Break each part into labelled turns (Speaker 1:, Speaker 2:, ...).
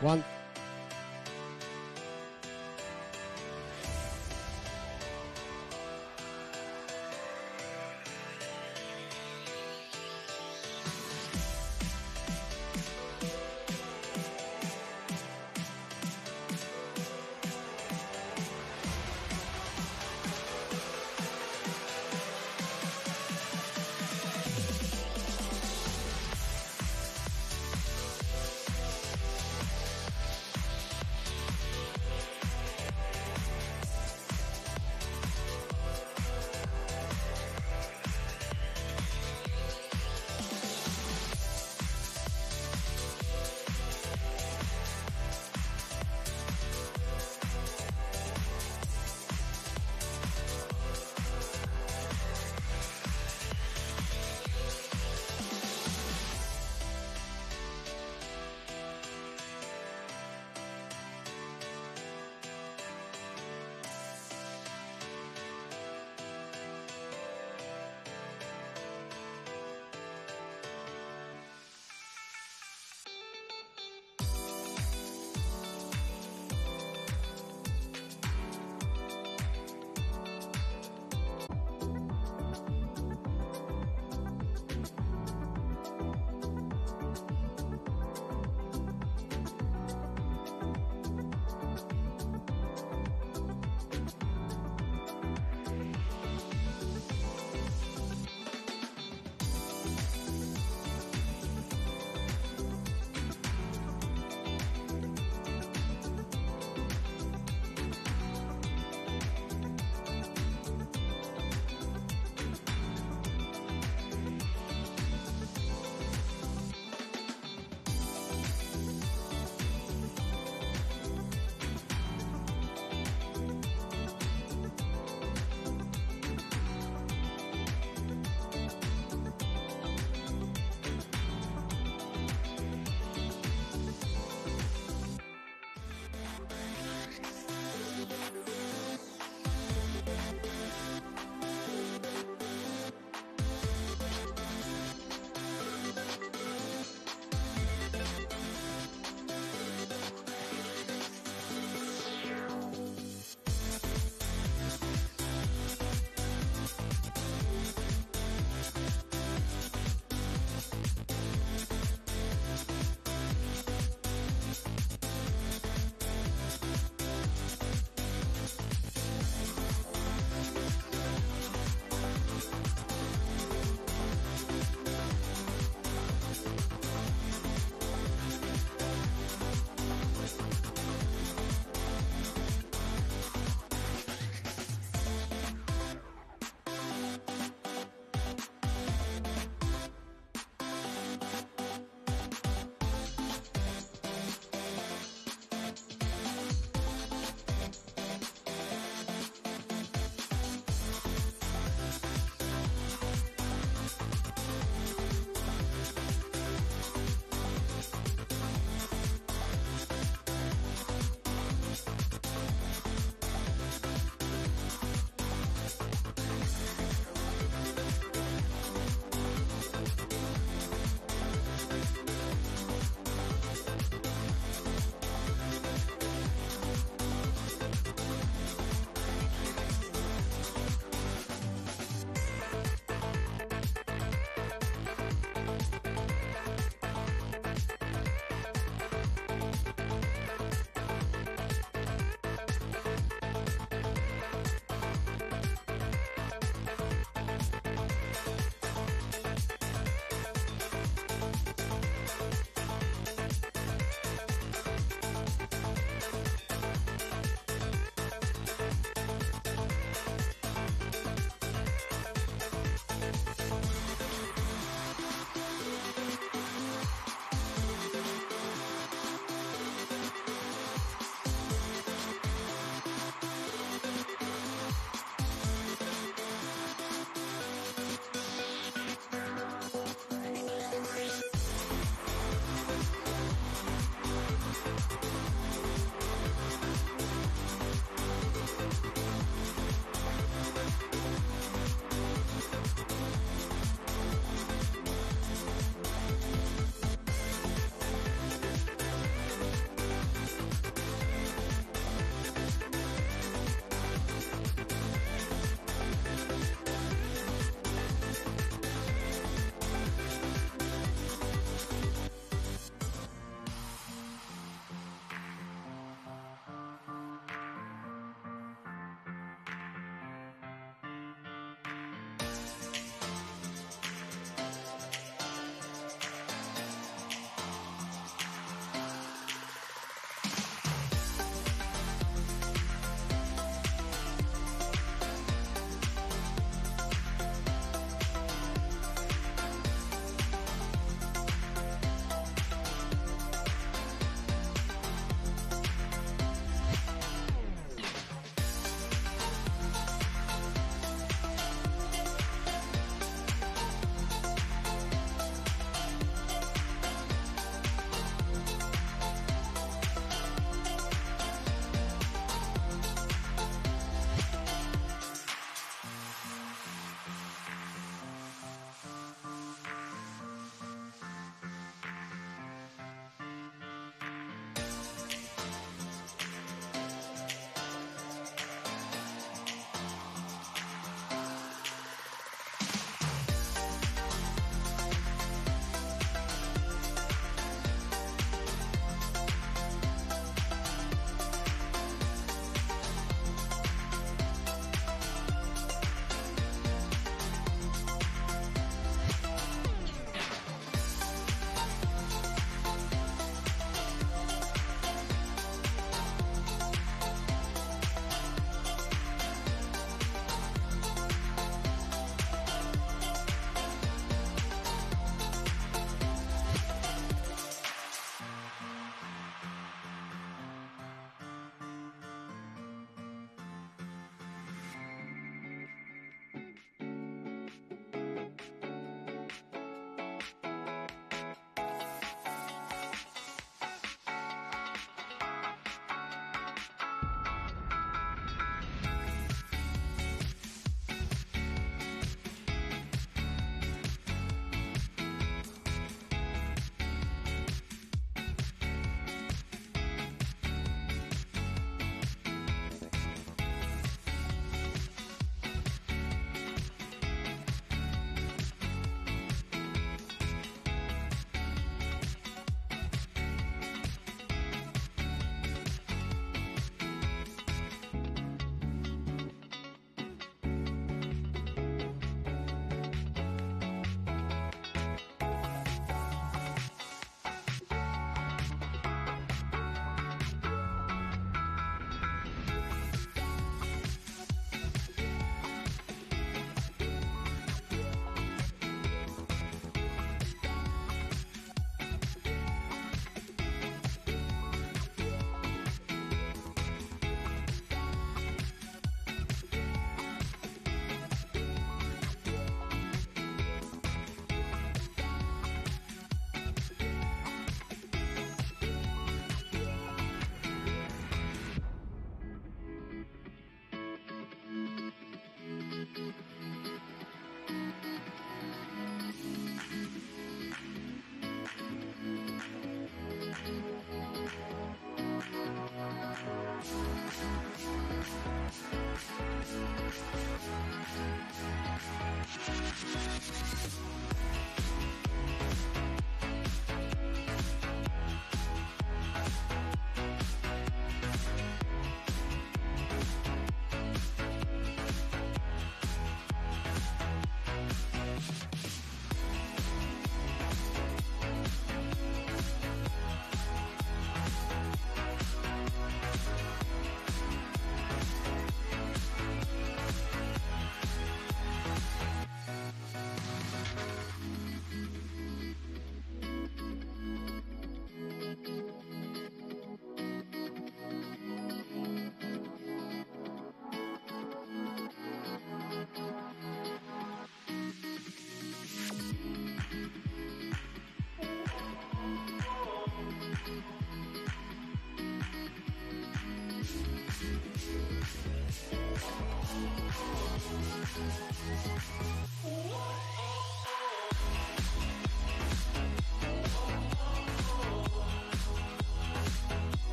Speaker 1: One.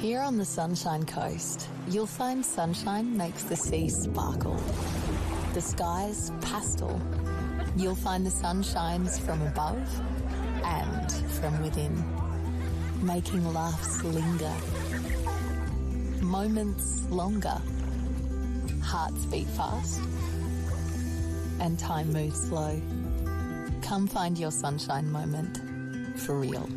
Speaker 1: Here on the Sunshine Coast, you'll find sunshine makes the sea sparkle. The sky's pastel. You'll find the sun shines from above and from within, making laughs linger, moments longer, hearts beat fast, and time moves slow. Come find your sunshine moment for real.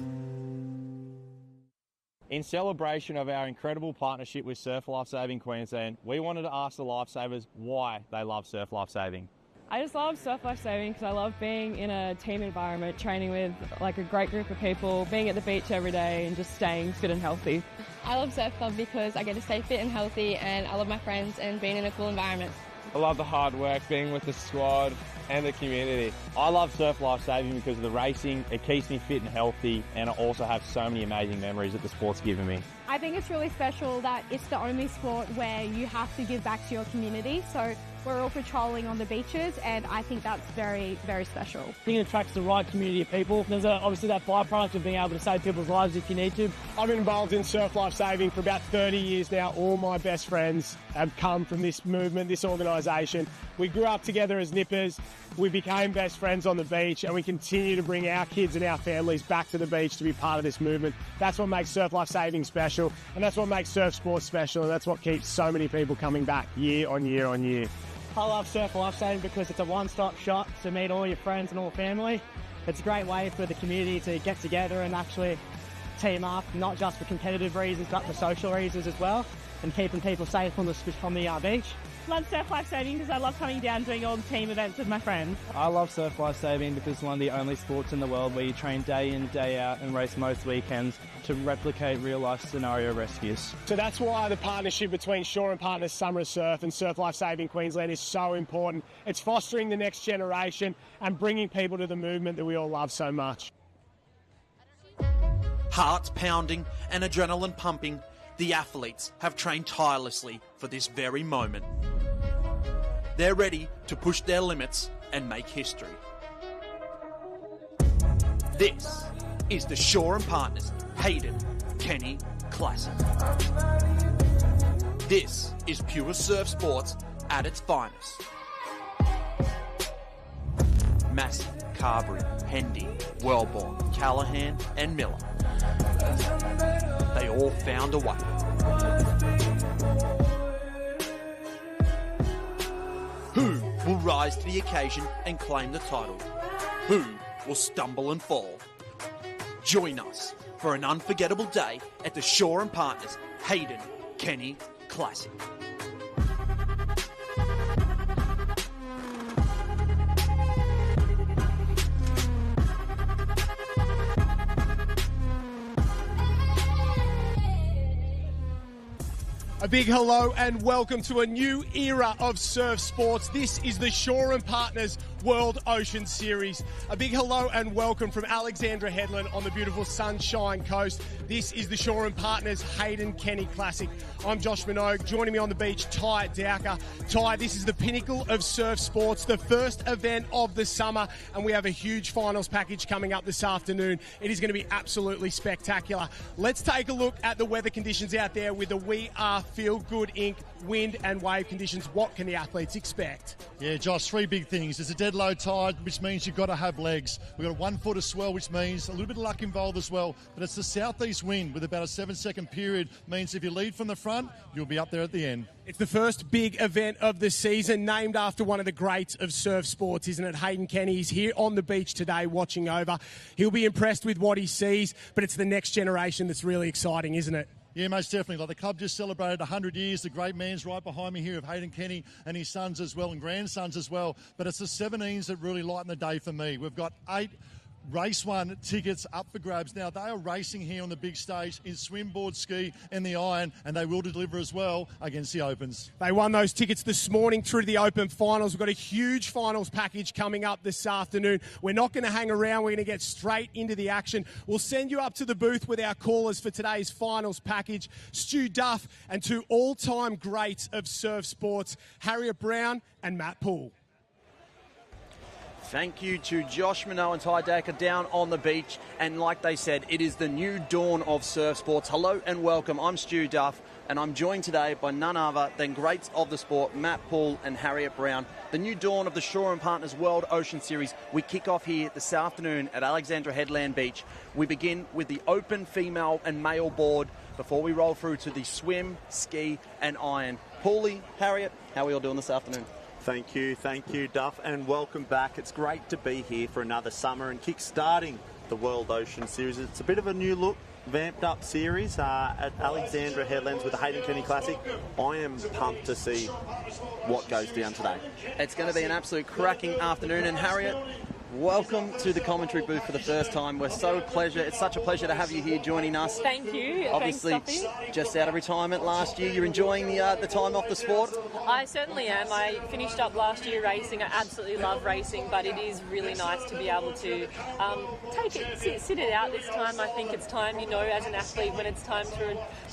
Speaker 2: In celebration of our incredible partnership with Surf Lifesaving Queensland, we wanted to ask the lifesavers why they love surf lifesaving.
Speaker 3: I just love surf lifesaving because I love being in a team environment, training with like a great group of people, being at the beach every day and just staying fit and healthy.
Speaker 4: I love Surf Club because I get to stay fit and healthy, and I love my friends and being in a cool environment.
Speaker 5: I love the hard work, being with the squad and the community.
Speaker 2: I love Surf Lifesaving because of the racing, it keeps me fit and healthy, and I also have so many amazing memories that the sport's given me.
Speaker 6: I think it's really special that it's the only sport where you have to give back to your community. So we're all patrolling on the beaches, and I think that's very, very special.
Speaker 7: I think it attracts the right community of people. There's obviously that byproduct of being able to save people's lives if you need to.
Speaker 8: I've been involved in surf lifesaving for about 30 years now. All my best friends have come from this movement, this organisation. We grew up together as nippers. We became best friends on the beach, and we continue to bring our kids and our families back to the beach to be part of this movement. That's what makes surf lifesaving special, and that's what makes surf sports special, and that's what keeps so many people coming back year on year on year.
Speaker 7: I love Surf Lifesaving because it's a one-stop shop to meet all your friends and all family. It's a great way for the community to get together and actually team up, not just for competitive reasons, but for social reasons as well, and keeping people safe on the beach.
Speaker 3: Love surf lifesaving because I love coming down doing all the team events with my friends.
Speaker 9: I love surf lifesaving because it's one of the only sports in the world where you train day in, day out and race most weekends to replicate real-life scenario rescues.
Speaker 8: So that's why the partnership between Shore and Partners Summer Surf and Surf Lifesaving Queensland is so important. It's fostering the next generation and bringing people to the movement that we all love so much.
Speaker 10: Hearts pounding and adrenaline pumping, the athletes have trained tirelessly for this very moment. They're ready to push their limits and make history. This is the Shaw and Partners Hayden Kenny Classic. This is pure surf sports at its finest. Massey, Carberry, Hendy, Wellborn, Callahan and Miller. They all found a way. Who will rise to the occasion and claim the title? Who will stumble and fall? Join us for an unforgettable day at the Shaw and Partners Hayden Kenny Classic.
Speaker 8: A big hello and welcome to a new era of surf sports. This is the Shaw and Partners World Ocean Series. A big hello and welcome from Alexandra Headland on the beautiful Sunshine Coast. This is the Shaw and Partners Hayden Kenny Classic. I'm Josh Minogue. Joining me on the beach, Ty Dowker. Ty, this is the pinnacle of surf sports, the first event of the summer, and we have a huge finals package coming up this afternoon. It is going to be absolutely spectacular. Let's take a look at the weather conditions out there with the We Are Feel Good Inc. wind and wave conditions. What can the athletes expect?
Speaker 11: Yeah, Josh, three big things. There's a dead low tide, which means you've got to have legs. We've got a 1 foot of swell, which means a little bit of luck involved as well. But it's the southeast wind with about a 7-second period. Means if you lead from the front, you'll be up there at the end.
Speaker 8: It's the first big event of the season, named after one of the greats of surf sports, isn't it? Hayden Kenny is here on the beach today watching over. He'll be impressed with what he sees, but it's the next generation that's really exciting, isn't it?
Speaker 11: Yeah, most definitely. Like the club just celebrated 100 years. The great man's right behind me here of Hayden Kenny and his sons as well and grandsons as well. But it's the 17s that really lighten the day for me. We've got 8 Race 1 tickets up for grabs. Now, they are racing here on the big stage in swim, board, ski and the iron, and they will deliver as well against the Opens.
Speaker 8: They won those tickets this morning through to the Open finals. We've got a huge finals package coming up this afternoon. We're not going to hang around. We're going to get straight into the action. We'll send you up to the booth with our callers for today's finals package, Stu Duff and 2 all-time greats of surf sports, Harriet Brown and Matt Poole.
Speaker 10: Thank you to Josh Minot and Ty Dowker down on the beach. And like they said, it is the new dawn of surf sports. Hello and welcome. I'm Stu Duff, and I'm joined today by none other than greats of the sport, Matt Poole and Harriet Brown. The new dawn of the Shaw and Partners World Ocean Series. We kick off here this afternoon at Alexandra Headland Beach. We begin with the open female and male board before we roll through to the swim, ski and iron. Paulie, Harriet, how are we all doing this afternoon?
Speaker 12: Thank you, Duff, and welcome back. It's great to be here for another summer and kick-starting the World Ocean Series. It's a bit of a new look, vamped-up series at Alexandra Headlands with the Hayden Kenny Classic. I am pumped to see what goes down today.
Speaker 10: It's going to be an absolute cracking afternoon, and Harriet, welcome to the commentary booth for the first time. It's such a pleasure to have you here joining us.
Speaker 13: Thank you.
Speaker 10: Obviously,
Speaker 13: Thanks, Duffy.
Speaker 10: Just out of retirement last year. You're enjoying the time off the sport?
Speaker 13: I certainly am. I finished up last year racing. I absolutely love racing, but it is really nice to be able to sit it out this time. I think it's time, as an athlete, when it's time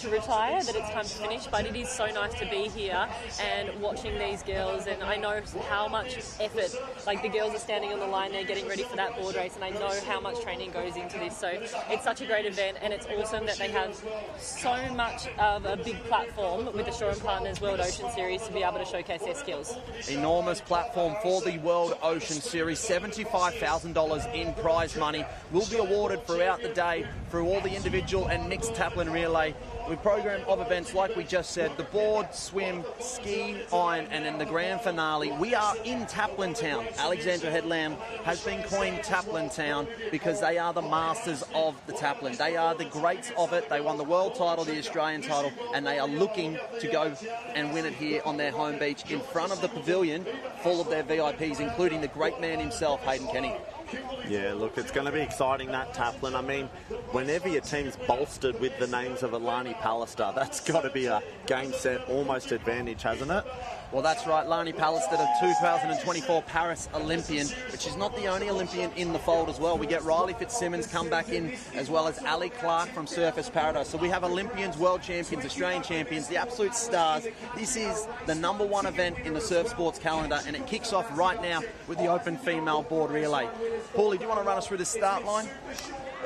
Speaker 13: to retire, that it's time to finish. But it is so nice to be here and watching these girls, and I know how much effort, like the girls are standing on the line there getting ready for that board race, and I know how much training goes into this. So it's such a great event, and it's awesome that they have so much of a big platform with the Shaw and Partners World Ocean Series to be able to showcase their skills.
Speaker 10: Enormous platform for the World Ocean Series. $75,000 in prize money will be awarded throughout the day through all the individual and mixed taplin relay. With program of events like we just said, the board, swim, ski, iron, and in the grand finale, we are in Taplin Town. Alexandra Headland has been coined Taplin Town because they are the masters of the Taplin. They are the greats of it. They won the world title, the Australian title, and they are looking to go and win it here on their home beach in front of the pavilion full of their VIPs, including the great man himself, Hayden Kenny.
Speaker 12: Yeah, look, it's going to be exciting, that Taplin. I mean, whenever your team's bolstered with the names of Alani Pallister, that's got to be a game set almost advantage, hasn't it?
Speaker 10: Well, that's right, Lani Pallister, a 2024 Paris Olympian, but she's not the only Olympian in the fold as well. We get Riley Fitzsimmons come back in, as well as Ali Clark from Surfers Paradise. So we have Olympians, world champions, Australian champions, the absolute stars. This is the #1 event in the surf sports calendar, and it kicks off right now with the open female board relay. Paulie, do you want to run us through the start line?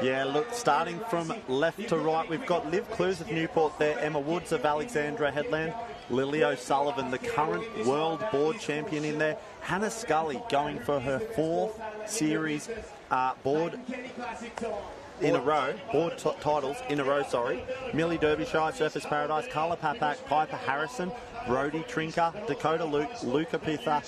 Speaker 12: Yeah, look, starting from left to right, we've got Liv Clues of Newport there, Emma Woods of Alexandra Headland, Lily O'Sullivan, the current world board champion in there, Hannah Scully going for her 4th series board in a row, titles in a row, Millie Derbyshire, Surfers Paradise, Carla Papak, Piper Harrison, Brodie Trinker, Dakota Luke, Luca Pitha,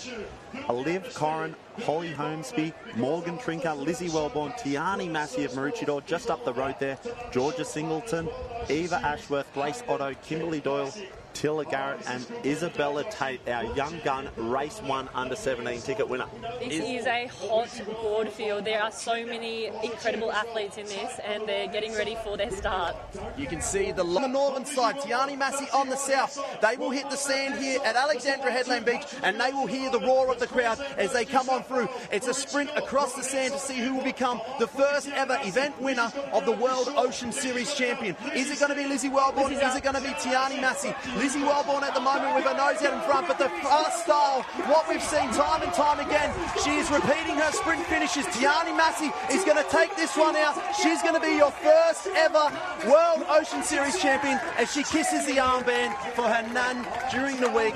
Speaker 12: Liv Corrin, Holly Holmesby, Morgan Trinker, Lizzie Wellborn, Tiani Massey of Maroochydore, just up the road there, Georgia Singleton, Eva Ashworth, Grace Otto, Kimberly Doyle, Tilla Garrett and Isabella Tate, our young gun, race 1 under-17 ticket winner.
Speaker 13: This is a hot board field. There are so many incredible athletes in this, and they're getting ready for their start.
Speaker 10: You can see on the northern side, Tiani Massey on the south. They will hit the sand here at Alexandra Headland Beach, and they will hear the roar of the crowd as they come on through. It's a sprint across the sand to see who will become the first ever event winner of the World Ocean Series champion. Is it going to be Lizzie Wellborn? Is it going to be Tiani Massey? Lizzie Wellborn at the moment with her nose out in front, but the fast style, what we've seen time and time again, she is repeating her sprint finishes. Tiani Massey is going to take this one out. She's going to be your first ever World Ocean Series champion as she kisses the armband for her nan during the week.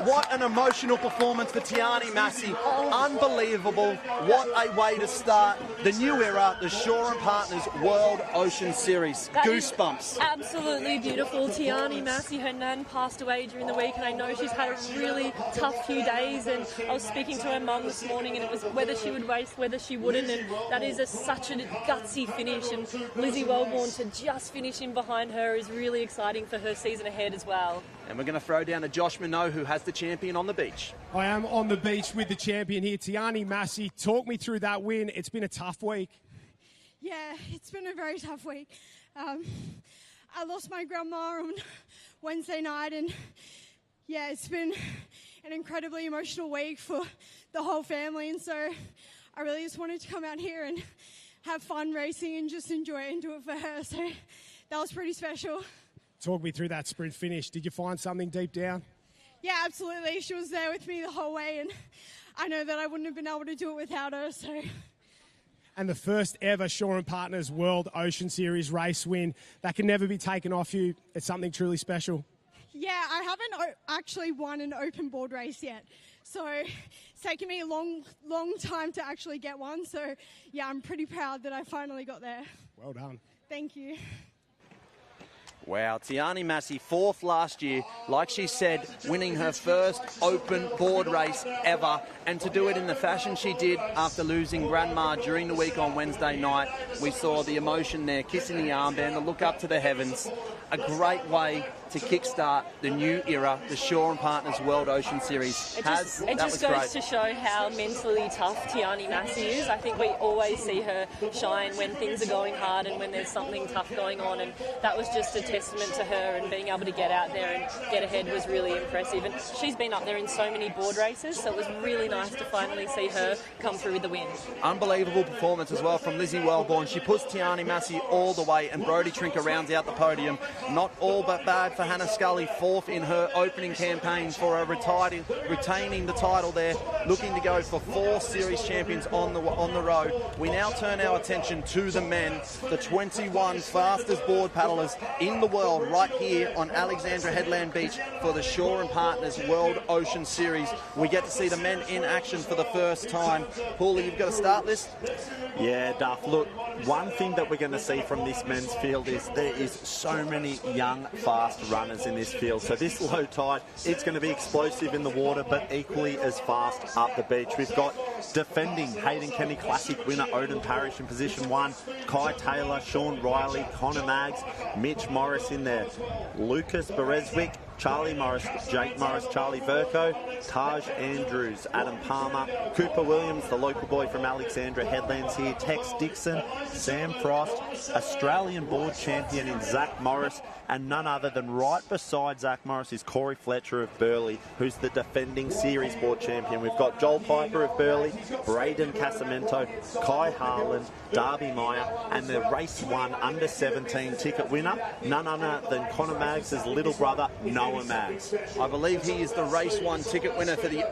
Speaker 10: What an emotional performance for Tiani Massey. Unbelievable. What a way to start the new era, the Shaw and Partners World Ocean Series. Goosebumps.
Speaker 13: Absolutely beautiful. Tiani Massey, her nan passed away during the week, and I know she's had a really tough few days, and I was speaking to her mum this morning, and it was whether she would race, whether she wouldn't, and that is such a gutsy finish, and Lizzie Wellborn to just finish in behind her is really exciting for her season ahead as well.
Speaker 10: And we're going to throw down to Josh Minot, who has the champion on the beach.
Speaker 8: I am on the beach with the champion here, Tiani Massey. Talk me through that win. It's been a tough week.
Speaker 6: Yeah, it's been a very tough week. I lost my grandma on Wednesday night, and yeah, it's been an incredibly emotional week for the whole family, and so I really just wanted to come out here and have fun racing and just enjoy it and do it for her, so that was pretty special.
Speaker 8: Talk me through that sprint finish. Did you find something deep down?
Speaker 6: Yeah, absolutely. She was there with me the whole way, and I know that I wouldn't have been able to do it without her, so...
Speaker 8: And the first ever Shaw and Partners World Ocean Series race win. That can never be taken off you. It's something truly special.
Speaker 6: Yeah, I haven't actually won an open board race yet. So it's taken me a long time to actually get one. So, yeah, I'm pretty proud that I finally got there.
Speaker 8: Well done.
Speaker 6: Thank you.
Speaker 10: Wow, Tiani Massey, 4th last year, like she said, winning her first open board race ever, and to do it in the fashion she did after losing Grandma during the week on Wednesday night. We saw the emotion there, kissing the armband, the look up to the heavens. A great way to kickstart the new era, the Shaw and Partners World Ocean Series.
Speaker 13: It just goes to show how mentally tough Tiani Massey is. I think we always see her shine when things are going hard and when there's something tough going on, and that was just a testament to her, and being able to get out there and get ahead was really impressive. And she's been up there in so many board races, so it was really nice to finally see her come through with the win.
Speaker 10: Unbelievable performance as well from Lizzie Wellborn. She puts Tiani Massey all the way, and Brodie Trinker rounds out the podium. Not all but bad for Hannah Scully, 4th in her opening campaign for a retaining the title there, looking to go for 4 series champions on the road. We now turn our attention to the men, the 21 fastest board paddlers in the world, right here on Alexandra Headland Beach for the Shaw and Partners World Ocean Series. We get to see the men in action for the first time. Paulie, you've got a start list?
Speaker 12: Yeah, Duff. Look, one thing that we're going to see from this men's field is there is so many young, fast runners in this field. So this low tide, it's going to be explosive in the water, but equally as fast up the beach. We've got defending Hayden Kenny Classic winner Odin Parrish in position 1, Kai Taylor, Sean Riley, Connor Maggs, Mitch Morris in there, Lucas Berezwick, Charlie Morris, Jake Morris, Charlie Verco, Taj Andrews, Adam Palmer, Cooper Williams, the local boy from Alexandra Headlands here, Tex Dixon, Sam Frost, Australian board champion in Zach Morris, and none other than right beside Zach Morris is Corey Fletcher of Burleigh, who's the defending series board champion. We've got Joel Piper of Burleigh, Braden Casamento, Kai Harlan, Darby Meyer, and the race 1 under-17 ticket winner, none other than Connor Maggs' little brother, Noah Maggs.
Speaker 10: I believe he is the race 1 ticket winner for the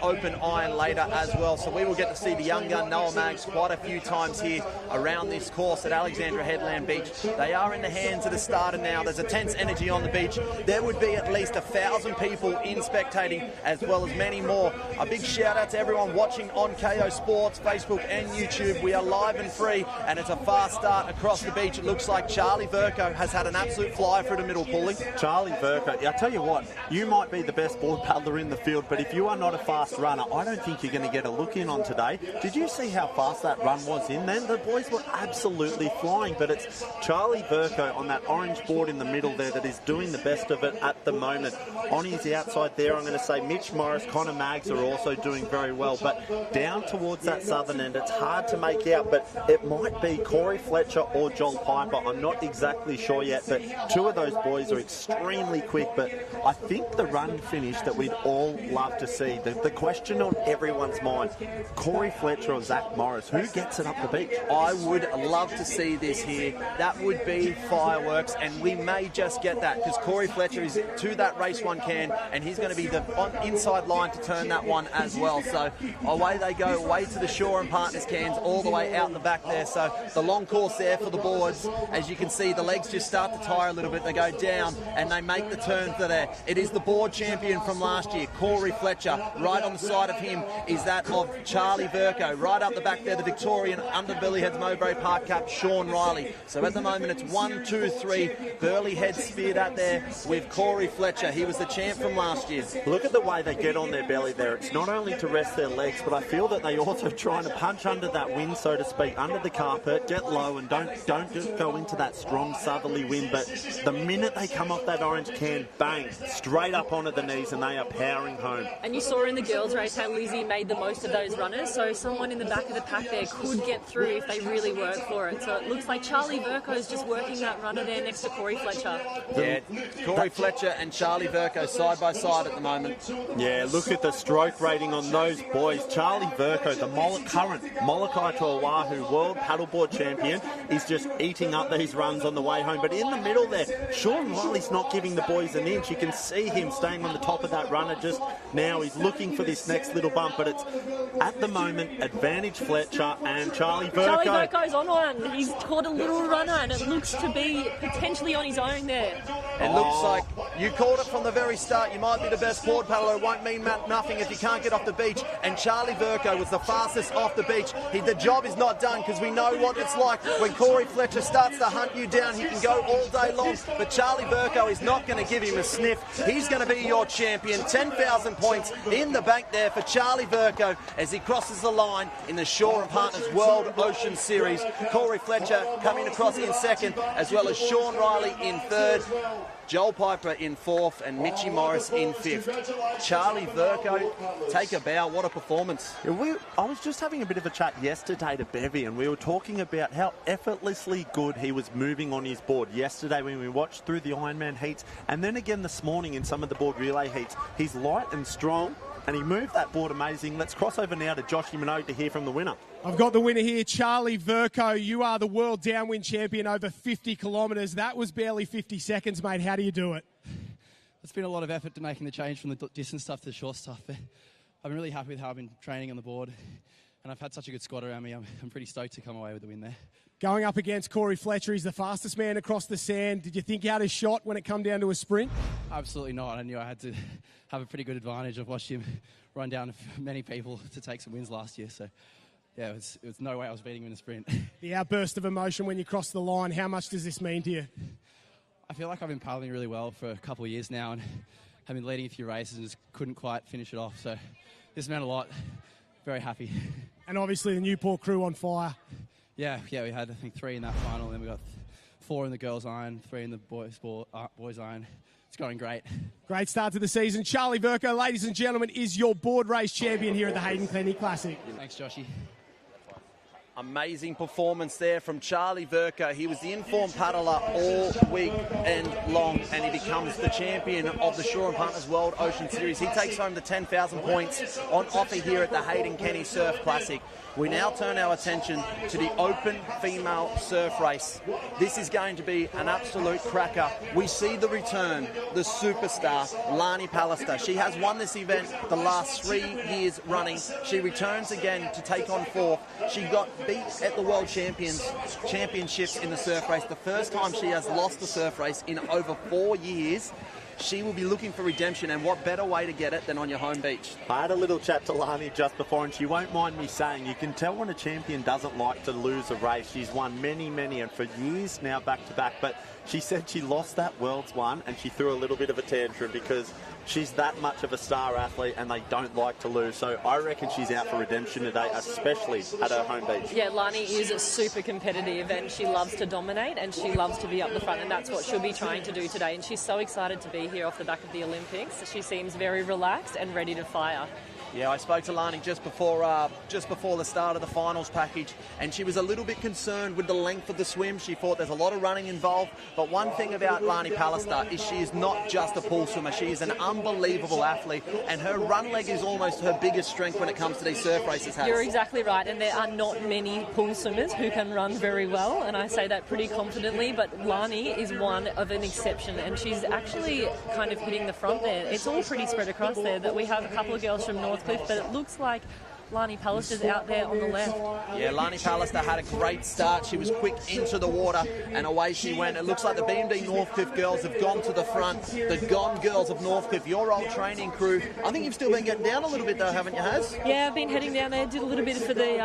Speaker 10: Open Iron later as well. So we will get to see the young gun Noah Maggs quite a few times here around this course at Alexandra Headland Beach. They are in the hands of the starter now. There's a tense energy on the beach. There would be at least 1,000 people in spectating, as well as many more. A big shout out to everyone watching on KO Sports, Facebook and YouTube. We are live and free, and it's a fast start across the beach. It looks like Charlie Verco has had an absolute fly through the middle, Paulie.
Speaker 12: Charlie Verco, I tell you what, you might be the best board paddler in the field, but if you are not a fast runner, I don't think you're going to get a look in on today. Did you see how fast that run was in then? The boys were absolutely flying, but it's Charlie Verco on that orange board in the middle there that is doing the best of it at the moment. On his outside there, I'm going to say Mitch Morris, Connor Maggs are also doing very well, but down towards that southern end, it's hard to make out, but it might be Corey Fletcher or Joel Piper. I'm not exactly sure yet, but two of those boys are extremely quick, but I think the run finish that we'd all love to see, the question on everyone's mind, Corey Fletcher or Zach Morris, who gets it up the beach?
Speaker 10: I would love to see this here. That would be fireworks, and we may just get that because Corey Fletcher is to that race 1 can, and he's going to be the inside line to turn that one as well. So away they go, away to the Shaw and Partners cans, all the way out the back there. So the long course there for the boards. As you can see, the legs just start to tire a little bit. They go down and they make the turns there. It is the board champion from last year, Corey Fletcher. Right on the side of him is that of Charlie Verco. Right up the back there, the Victorian Underbelly Heads Mowbray Park Cup, Sean Riley. So at the moment it's 1, 2, 3. Burleigh Heads speared out there with Corey Fletcher. He was the champ from last year.
Speaker 12: Look at the way they get on their belly there. It's not only to rest their legs, but I feel that they also trying to punch under that wind, so to speak, under the carpet, get low and don't just go into that strong southerly wind. But the minute they come off that orange can, bang, straight up onto the knees, and they are powering home.
Speaker 13: And you saw in the girls' race how Lizzie made the most of those runners, so someone in the back of the pack there could get through if they really work for it. So it looks like Charlie Verco is just working that runner there next to Corey Fletcher.
Speaker 10: Yeah, Corey Fletcher and Charlie Verco side by side at the moment.
Speaker 12: Yeah, look at the stroke rating on those boys. Charlie Verco, the current Molokai to Oahu World Paddleboard Champion, is just eating up these runs on the way home. But in the middle there, Sean Riley's not giving the boys an inch. You can see him staying on the top of that runner just now. He's looking for this next little bump, but it's at the moment advantage Fletcher and Charlie Verco.
Speaker 13: Charlie Verco's on one. He's caught a little runner and it looks to be potentially on his own there.
Speaker 10: It looks like you called it from the very start. You might be the best board paddler. It won't mean nothing if you can't get off the beach. And Charlie Verco was the fastest off the beach. The job is not done because we know what it's like when Corey Fletcher starts to hunt you down. He can go all day long, but Charlie Verco is not going to give him a sniff. He's going to be your champion. 10,000 points in the bank there for Charlie Verco as he crosses the line in the Shaw and Partners World Ocean Series. Corey Fletcher coming across in second, as well as Sean Riley in third. Joel Piper in fourth and Mitchy Morris in fifth. Charlie Verco, take a bow. What a performance.
Speaker 12: I was just having a bit of a chat yesterday to Bevy, and we were talking about how effortlessly good he was moving on his board yesterday when we watched through the Ironman heats, and then again this morning in some of the board relay heats. He's light and strong, and he moved that board amazing. Let's cross over now to Joshy Minogue to hear from the winner.
Speaker 8: I've got the winner here, Charlie Verco. You are the world downwind champion over 50 kilometres. That was barely 50 seconds, mate. How do you do it?
Speaker 14: It's been a lot of effort to making the change from the distance stuff to the short stuff. But I'm really happy with how I've been training on the board. And I've had such a good squad around me. I'm pretty stoked to come away with the win there.
Speaker 8: Going up against Corey Fletcher, he's the fastest man across the sand. Did you think you had a shot when it come down to a sprint?
Speaker 14: Absolutely not. I knew I had to have a pretty good advantage. I've watched him run down many people to take some wins last year. So, yeah, it was no way I was beating him in a sprint.
Speaker 8: The outburst of emotion when you cross the line, how much does this mean to you?
Speaker 14: I feel like I've been paddling really well for a couple of years now and have been leading a few races and just couldn't quite finish it off. So this meant a lot. Very happy.
Speaker 8: And obviously the Newport crew on fire.
Speaker 14: Yeah, we had, I think, 3 in that final, and then we got 4 in the girls' iron, 3 in the boys' iron. It's going great.
Speaker 8: Great start to the season. Charlie Verco, ladies and gentlemen, is your board race champion here at the Hayden Clinic Classic.
Speaker 14: Thanks, Joshy.
Speaker 10: Amazing performance there from Charlie Verker. He was the informed paddler all weekend long, and he becomes the champion of the Shaw & Partners World Ocean Series. He takes home the 10,000 points on offer here at the Hayden Kenny Surf Classic. We now turn our attention to the open female surf race. This is going to be an absolute cracker. We see the return, the superstar, Lani Pallister. She has won this event the last 3 years running. She returns again to take on fourth. She got beat at the World Championships in the surf race. The first time she has lost the surf race in over 4 years. She will be looking for redemption, and what better way to get it than on your home beach?
Speaker 12: I had a little chat to Lani just before, and she won't mind me saying, you can tell when a champion doesn't like to lose a race. She's won many, and for years now back-to-back, but she said she lost that Worlds one, and she threw a little bit of a tantrum because she's that much of a star athlete and they don't like to lose. So I reckon she's out for redemption today, especially at her home beach.
Speaker 13: Yeah, Lani is super competitive and she loves to dominate and she loves to be up the front, and that's what she'll be trying to do today. And she's so excited to be here off the back of the Olympics. She seems very relaxed and ready to fire.
Speaker 10: Yeah, I spoke to Lani just before the start of the finals package, and she was a little bit concerned with the length of the swim. She thought there's a lot of running involved, but one thing about Lani Pallister is she is not just a pool swimmer. She is an unbelievable athlete, and her run leg is almost her biggest strength when it comes to these surf races.
Speaker 13: You're exactly right, and there are not many pool swimmers who can run very well, and I say that pretty confidently, but Lani is one of an exception, and she's actually kind of hitting the front there. It's all pretty spread across there, that we have a couple of girls from Northcliffe, but it looks like Lani Pallister's out there on the left.
Speaker 10: Yeah, Lani Pallister had a great start. She was quick into the water and away she went. It looks like the BMD Northcliffe girls have gone to the front. The Gone girls of Northcliffe, your old training crew. I think you've still been getting down a little bit though, haven't you, Haz?
Speaker 13: Yeah, I've been heading down there, did a little bit for the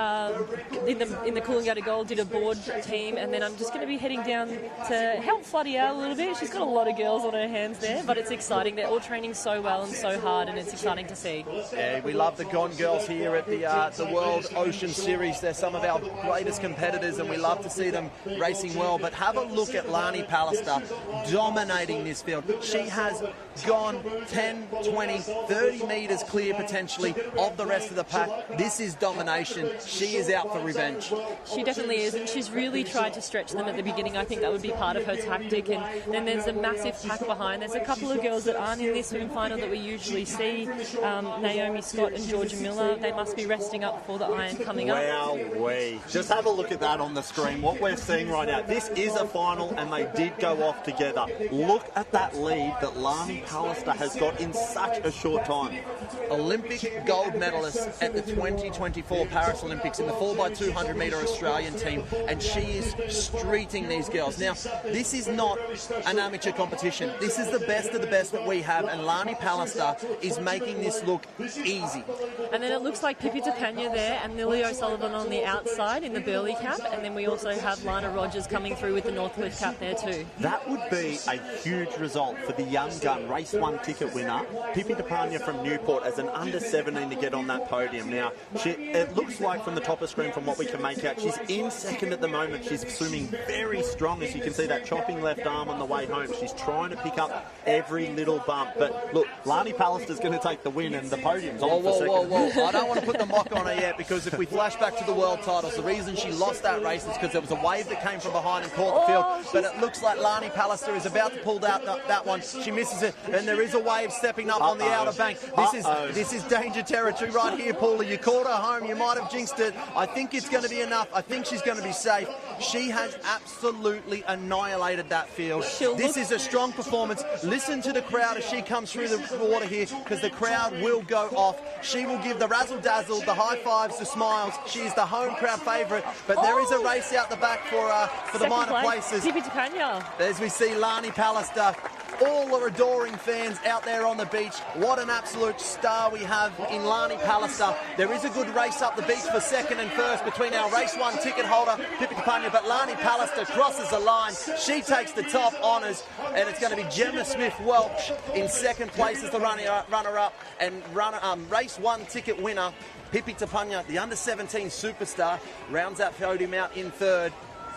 Speaker 13: in the Coolangatta Gold, did a board team, and then I'm just going to be heading down to help Floody out a little bit. She's got a lot of girls on her hands there, but it's exciting. They're all training so well and so hard, and it's exciting to see.
Speaker 10: Yeah, we love the Gone girls here at the World Ocean Series. They're some of our greatest competitors and we love to see them racing well. But have a look at Lani Pallister dominating this field. She has gone 10, 20, 30 metres clear potentially of the rest of the pack. This is domination. She is out for revenge.
Speaker 13: She definitely is, and she's really tried to stretch them at the beginning. I think that would be part of her tactic, and then there's a massive pack behind. There's a couple of girls that aren't in this swim final that we usually see. Naomi Scott and Georgia Miller, they must be resting up for the Iron coming up.
Speaker 12: Wowee. Just have a look at that on the screen. What we're seeing right now, this is a final and they did go off together. Look at that lead that Lani Pallister has got in such a short time.
Speaker 10: Olympic gold medalist at the 2024 Paris Olympics in the 4x200 metre Australian team, and she is streeting these girls. Now, this is not an amateur competition. This is the best of the best that we have, and Lani Pallister is making this look easy.
Speaker 13: And then it looks like Pippi Tapania there and Lily O'Sullivan on the outside in the Burley cap, and then we also have Lana Rogers coming through with the Northcliffe cap there too.
Speaker 12: That would be a huge result for the young gun race 1 ticket winner, Pippi Tapania from Newport, as an under 17 to get on that podium. Now, it looks like from the top of screen, from what we can make out, she's in second at the moment. She's swimming very strong, as you can see that chopping left arm on the way home. She's trying to pick up every little bump. But look, Lani Pallister's going to take the win and the podium's on for second.
Speaker 10: Whoa. I don't want to put the mock on her yet, because if we flash back to the world titles, the reason she lost that race is because there was a wave that came from behind and caught the field. But it looks like Lani Pallister is about to pull out that one. She misses it, and there is a wave stepping up on the outer bank. This is danger territory right here, Paula. You caught her home. You might have jinxed it. I think it's going to be enough. I think she's going to be safe. She has absolutely annihilated that field. This is a strong performance. Listen to the crowd as she comes through the water here, because the crowd will go off. She will give the razzle-dazzle, the high fives, the smiles. She is the home crowd favourite, but there is a race out the back for the minor places.
Speaker 13: Pippi Tapania.
Speaker 10: As we see Lani Pallister, all are adoring fans out there on the beach. What an absolute star we have in Lani Pallister. There is a good race up the beach for second and first between our race 1 ticket holder, Pippi Tapania, but Lani Pallister crosses the line. She takes the top honours, and it's going to be Gemma Smith-Welch in second place as the runner-up, and race 1 ticket winner, Pippi Tapania, the under-17 superstar, rounds that podium out in third.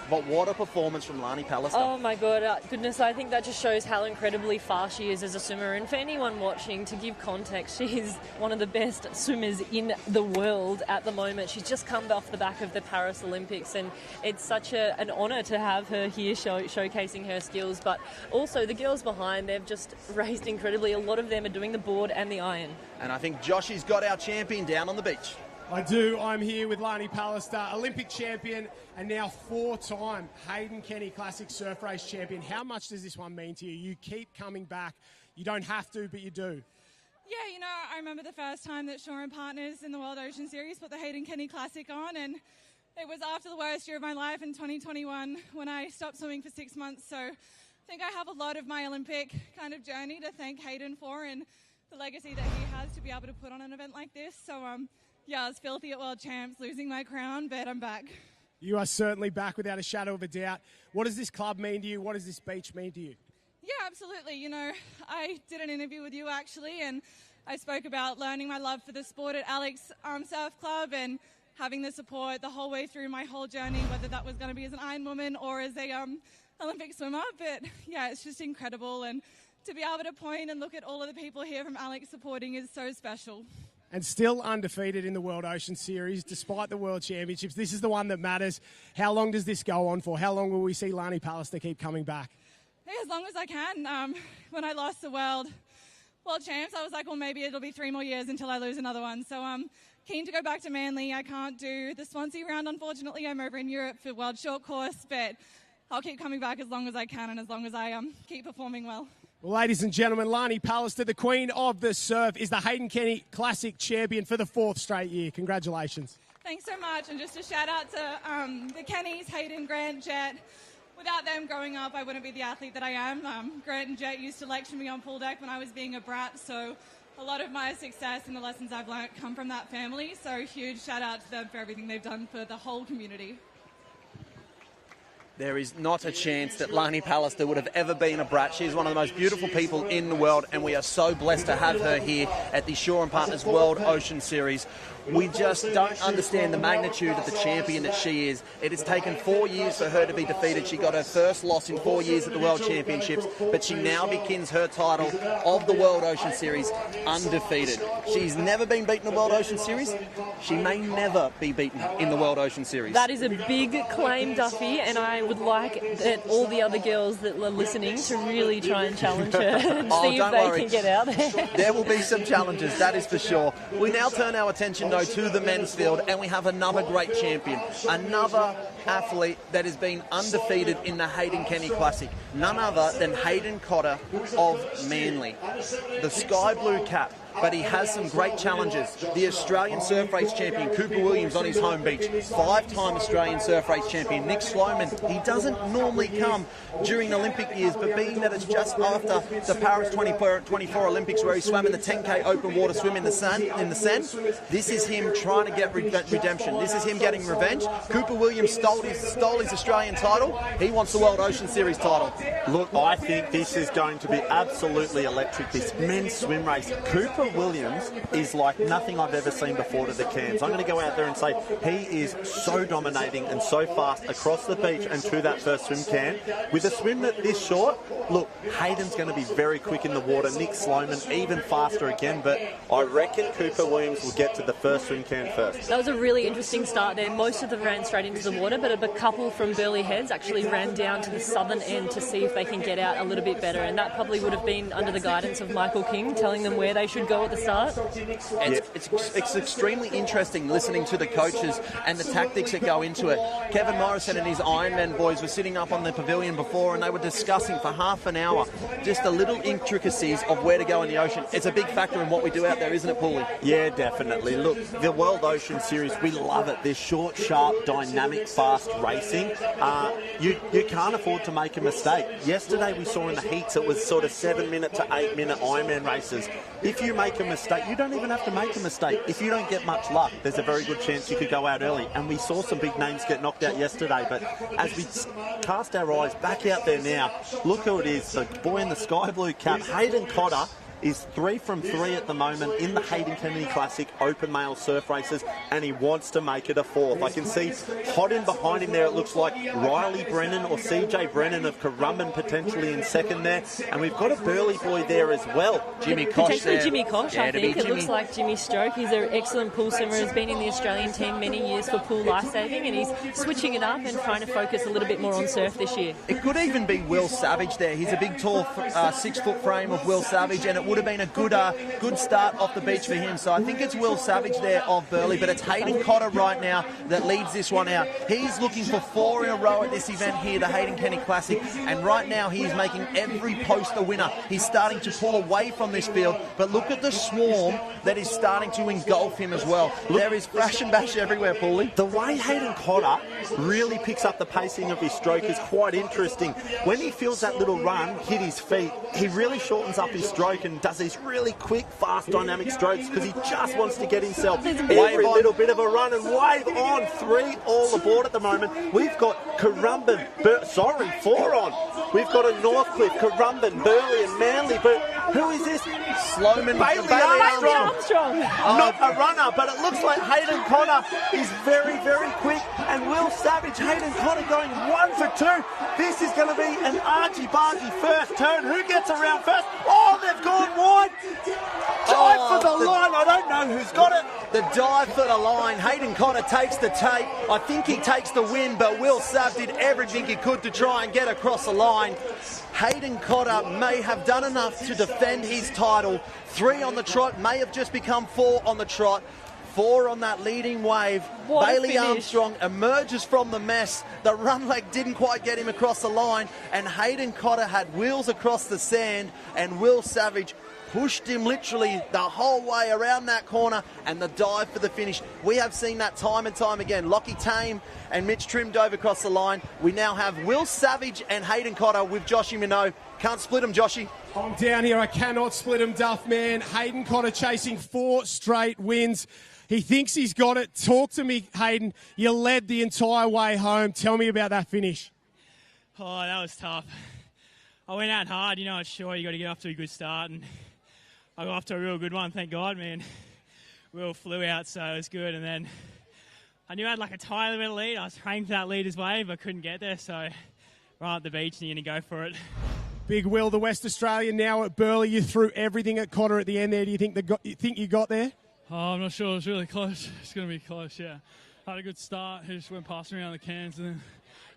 Speaker 10: But what a performance from Lani Pallister.
Speaker 13: Oh my goodness, I think that just shows how incredibly fast she is as a swimmer. And for anyone watching, to give context, she's one of the best swimmers in the world at the moment. She's just come off the back of the Paris Olympics, and it's such an honour to have her here showcasing her skills. But also the girls behind, they've just raced incredibly. A lot of them are doing the board and the iron.
Speaker 10: And I think Joshy's got our champion down on the beach.
Speaker 8: I do. I'm here with Lani Pallister, Olympic champion and now 4-time Hayden Kenny Classic Surf Race champion. How much does this one mean to you? You keep coming back. You don't have to, but you do.
Speaker 15: Yeah, you know, I remember the first time that Shaw and Partners in the World Ocean Series put the Hayden Kenny Classic on, and it was after the worst year of my life in 2021 when I stopped swimming for 6 months. So I think I have a lot of my Olympic kind of journey to thank Hayden for, and the legacy that he has to be able to put on an event like this. So, yeah, I was filthy at World Champs, losing my crown, but I'm back.
Speaker 8: You are certainly back without a shadow of a doubt. What does this club mean to you? What does this beach mean to you?
Speaker 15: Yeah, absolutely. You know, I did an interview with you actually, and I spoke about learning my love for the sport at Alex Surf Club and having the support the whole way through my whole journey, whether that was going to be as an Ironwoman or as a Olympic swimmer. But yeah, it's just incredible, and to be able to point and look at all of the people here from Alex supporting is so special.
Speaker 8: And still undefeated in the World Ocean Series, despite the World Championships. This is the one that matters. How long does this go on for? How long will we see Lani Pallister keep coming back?
Speaker 15: Yeah, as long as I can. When I lost the World Champs, I was like, well, maybe it'll be 3 more years until I lose another one. So I'm keen to go back to Manly. I can't do the Swansea round, unfortunately. I'm over in Europe for World Short Course, but I'll keep coming back as long as I can and as long as I keep performing well.
Speaker 8: Well, ladies and gentlemen, Lani Pallister, the Queen of the Surf, is the Hayden Kenny Classic champion for the 4th straight year. Congratulations.
Speaker 15: Thanks so much. And just a shout out to the Kennys, Hayden, Grant, Jet. Without them growing up, I wouldn't be the athlete that I am. Grant and Jet used to lecture me on pool deck when I was being a brat, so a lot of my success and the lessons I've learnt come from that family. So huge shout out to them for everything they've done for the whole community.
Speaker 10: There is not a chance that Lani Pallister would have ever been a brat. She's one of the most beautiful people in the world, and we are so blessed to have her here at the Shaw and Partners World Ocean Series. We just don't understand the magnitude of the champion that she is. It has taken 4 years for her to be defeated. She got her first loss in 4 years at the World Championships, but she now begins her title of the World Ocean Series undefeated. She's never been beaten in the World Ocean Series. She may never be beaten in the World Ocean Series.
Speaker 13: That is a big claim, Duffy, and I would like that all the other girls that are listening to really try and challenge her and see if they can get out there.
Speaker 10: There will be some challenges, that is for sure. We now turn our attention to the men's field, and we have another great champion, another athlete that has been undefeated in the Hayden Kenny Classic, none other than Hayden Cotter of Manly, the sky blue cap. But he has some great challenges. The Australian surf race champion, Cooper Williams, on his home beach. 5-time Australian surf race champion, Nick Sloman. He doesn't normally come during Olympic years, but being that it's just after the Paris 24 Olympics where he swam in the 10K open water swim in the Seine, this is him trying to get redemption. This is him getting revenge. Cooper Williams stole his Australian title. He wants the World Ocean Series title.
Speaker 12: Look, I think this is going to be absolutely electric, this men's swim race. Cooper Williams is like nothing I've ever seen before to the cans. I'm going to go out there and say he is so dominating and so fast across the beach and to that first swim can. With a swim that this short, look, Hayden's going to be very quick in the water. Nick Sloman even faster again, but I reckon Cooper Williams will get to the first swim can first.
Speaker 13: That was a really interesting start there. Most of them ran straight into the water, but a couple from Burleigh Heads actually ran down to the southern end to see if they can get out a little bit better, and that probably would have been under the guidance of Michael King, telling them where they should go at the start.
Speaker 10: It's extremely interesting listening to the coaches and the tactics that go into it. Kevin Morrison and his Ironman boys were sitting up on the pavilion before, and they were discussing for half an hour just the little intricacies of where to go in the ocean. It's a big factor in what we do out there, isn't it, Paulie?
Speaker 12: Yeah, definitely. Look, the World Ocean Series, we love it. This short, sharp, dynamic, fast racing. You can't afford to make a mistake. Yesterday we saw in the heats it was sort of 7-minute to 8-minute Ironman races. If you make a mistake, you don't even have to make a mistake. If you don't get much luck, there's a very good chance you could go out early. And we saw some big names get knocked out yesterday. But as we cast our eyes back out there now, look who it is, the boy in the sky blue cap, Hayden Cotter, is 3 from 3 at the moment in the Hayden Kennedy Classic Open Male Surf Races, and he wants to make it a 4th. I can see hot in behind him there. It looks like Riley Brennan or CJ Brennan of Currumbin potentially in second there, and we've got a Burleigh boy there as well.
Speaker 13: Jimmy Koch potentially there. Jimmy Koch, I think. It looks like Jimmy Stroke. He's an excellent pool swimmer, has been in the Australian team many years for pool lifesaving, and he's switching it up and trying to focus a little bit more on surf this year.
Speaker 10: It could even be Will Savage there. He's a big, tall, 6-foot frame of Will Savage, and it would have been a good start off the beach for him. So I think it's Will Savage there of Burleigh, but it's Hayden Cotter right now that leads this one out. He's looking for 4 in a row at this event here, the Hayden Kennedy Classic, and right now he's making every post a winner. He's starting to pull away from this field, but look at the swarm that is starting to engulf him as well. There is thrash and bash everywhere, Paulie.
Speaker 12: The way Hayden Cotter really picks up the pacing of his stroke is quite interesting. When he feels that little run hit his feet, he really shortens up his stroke and does these really quick, fast, dynamic strokes because he just wants to get himself every little bit of a run and wave on. 3 all aboard at the moment. We've got Currumbin, 4 on. We've got a Northcliffe, Currumbin, Burleigh and Manly, but who is this?
Speaker 10: Sloman
Speaker 12: Bailey Armstrong. Not a runner, but it looks like Hayden Cotter is very, very quick, and Will Savage, Hayden Cotter going 1 for 2. This is going to be an argy-bargy first turn. Who gets around first? Oh, they've gone wide. Dive for the line. I don't know who's got it.
Speaker 10: The dive for the line. Hayden Cotter takes the tape. I think he takes the win, but Will Sav did everything he could to try and get across the line. Hayden Cotter may have done enough to defend his title. 3 on the trot, may have just become 4 on the trot. 4 on that leading wave.
Speaker 13: What
Speaker 10: Bailey Armstrong emerges from the mess. The run leg didn't quite get him across the line, and Hayden Cotter had wheels across the sand, and Will Savage pushed him literally the whole way around that corner, and the dive for the finish. We have seen that time and time again. Lockie Tame and Mitch Trim dove across the line. We now have Will Savage and Hayden Cotter with Joshy Minot. Can't split them, Joshy.
Speaker 8: I'm down here. I cannot split him, Duff, man. Hayden Cotter chasing 4 straight wins. He thinks he's got it. Talk to me, Hayden. You led the entire way home. Tell me about that finish.
Speaker 16: Oh, that was tough. I went out hard. You know, it's sure you got to get off to a good start, and I got off to a real good one, thank God, man. Will flew out, so it was good. And then I knew I had like a tiny bit of lead. I was praying for that leader's wave, but couldn't get there, so right at the beach, and you're going to go for it.
Speaker 8: Big Will, the West Australian now at Burleigh. You threw everything at Cotter at the end there. Do you think you got there?
Speaker 16: Oh, I'm not sure. It was really close. It's going to be close, yeah. I had a good start. He just went past me around the cans and then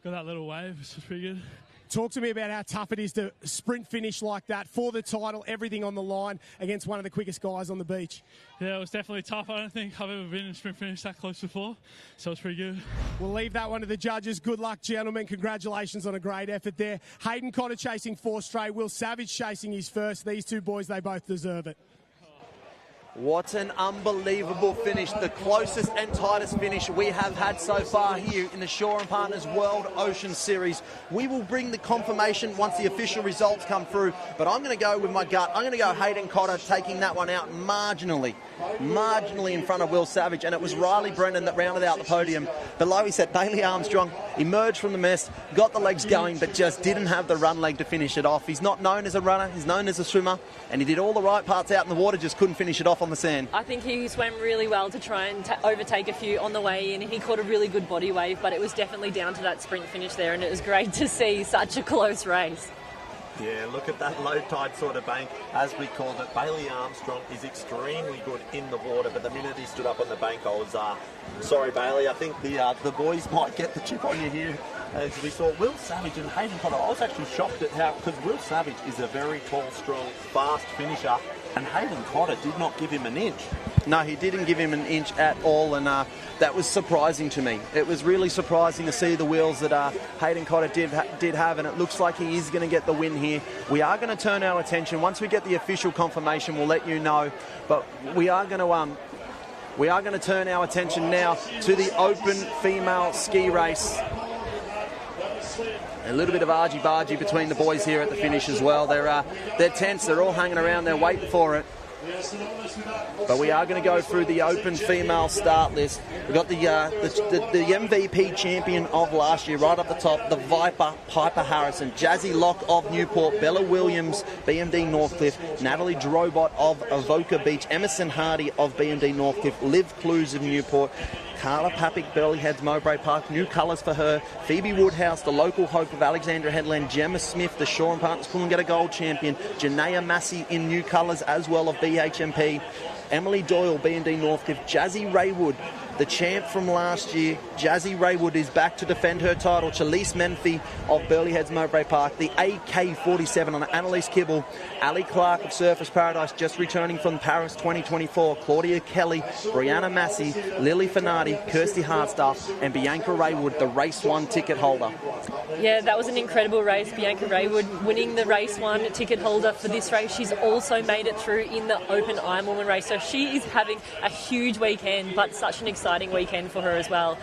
Speaker 16: got that little wave, which was pretty good.
Speaker 8: Talk to me about how tough it is to sprint finish like that for the title, everything on the line against one of the quickest guys on the beach.
Speaker 16: Yeah, it was definitely tough. I don't think I've ever been in a sprint finish that close before, so it's pretty good.
Speaker 8: We'll leave that one to the judges. Good luck, gentlemen. Congratulations on a great effort there. Hayden Cotter chasing 4 straight. Will Savage chasing his first. These 2 boys, they both deserve it.
Speaker 10: What an unbelievable finish. The closest and tightest finish we have had so far here in the Shaw & Partners World Ocean Series. We will bring the confirmation once the official results come through, but I'm going to go with my gut. I'm going to go Hayden Cotter taking that one out marginally in front of Will Savage, and it was Riley Brennan that rounded out the podium. Below, he said Bailey Armstrong emerged from the mess, got the legs going, but just didn't have the run leg to finish it off. He's not known as a runner, he's known as a swimmer, and he did all the right parts out in the water, just couldn't finish it off on the sand.
Speaker 13: I think he swam really well to try and overtake a few on the way in. He caught a really good body wave, but it was definitely down to that sprint finish there, and it was great to see such a close race.
Speaker 12: Yeah, look at that low tide sort of bank, as we called it. Bailey Armstrong is extremely good in the water, but the minute he stood up on the bank, I was sorry, Bailey. I think the boys might get the chip on you here. As we saw Will Savage and Hayden Cotter, I was actually shocked at how, because Will Savage is a very tall, strong, fast finisher, and Hayden Cotter did not give him an inch.
Speaker 10: No, he didn't give him an inch at all, and that was surprising to me. It was really surprising to see the wheels that Hayden Cotter did have, and it looks like he is going to get the win here. We are going to turn our attention. Once we get the official confirmation, we'll let you know, but we are going to turn our attention now to the open female ski race. A little bit of argy-bargy between the boys here at the finish as well. They're tense. They're all hanging around. They're waiting for it. But we are going to go through the open female start list. We've got the MVP champion of last year right up the top, the Viper, Piper Harrison, Jazzy Locke of Newport, Bella Williams, BMD Northcliffe, Natalie Drobot of Avoca Beach, Emerson Hardy of BMD Northcliffe, Liv Clues of Newport, Carla Papick, Burleyheads, Mowbray Park, new colours for her. Phoebe Woodhouse, the local hope of Alexandra Headland. Gemma Smith, the Shaw and Partners Coolangatta Gold champion. Janaea Massey in new colours as well of BHMP. Emily Doyle, B&D Northcliffe. Jazzy Raywood, the champ from last year. Jazzy Raywood is back to defend her title. Chalise Menfee of Burleyheads, Mowbray Park. The AK-47 on Annalise Kibble. Ali Clark of Surfers Paradise, just returning from Paris 2024. Claudia Kelly, Brianna Massey, Lily Finardi, Kirsty Hartstaff, and Bianca Raywood, the Race 1 ticket holder.
Speaker 13: Yeah, that was an incredible race. Bianca Raywood winning the Race 1 ticket holder for this race. She's also made it through in the Open Ironwoman race. So she is having a huge weekend, but such an exciting weekend for her as well.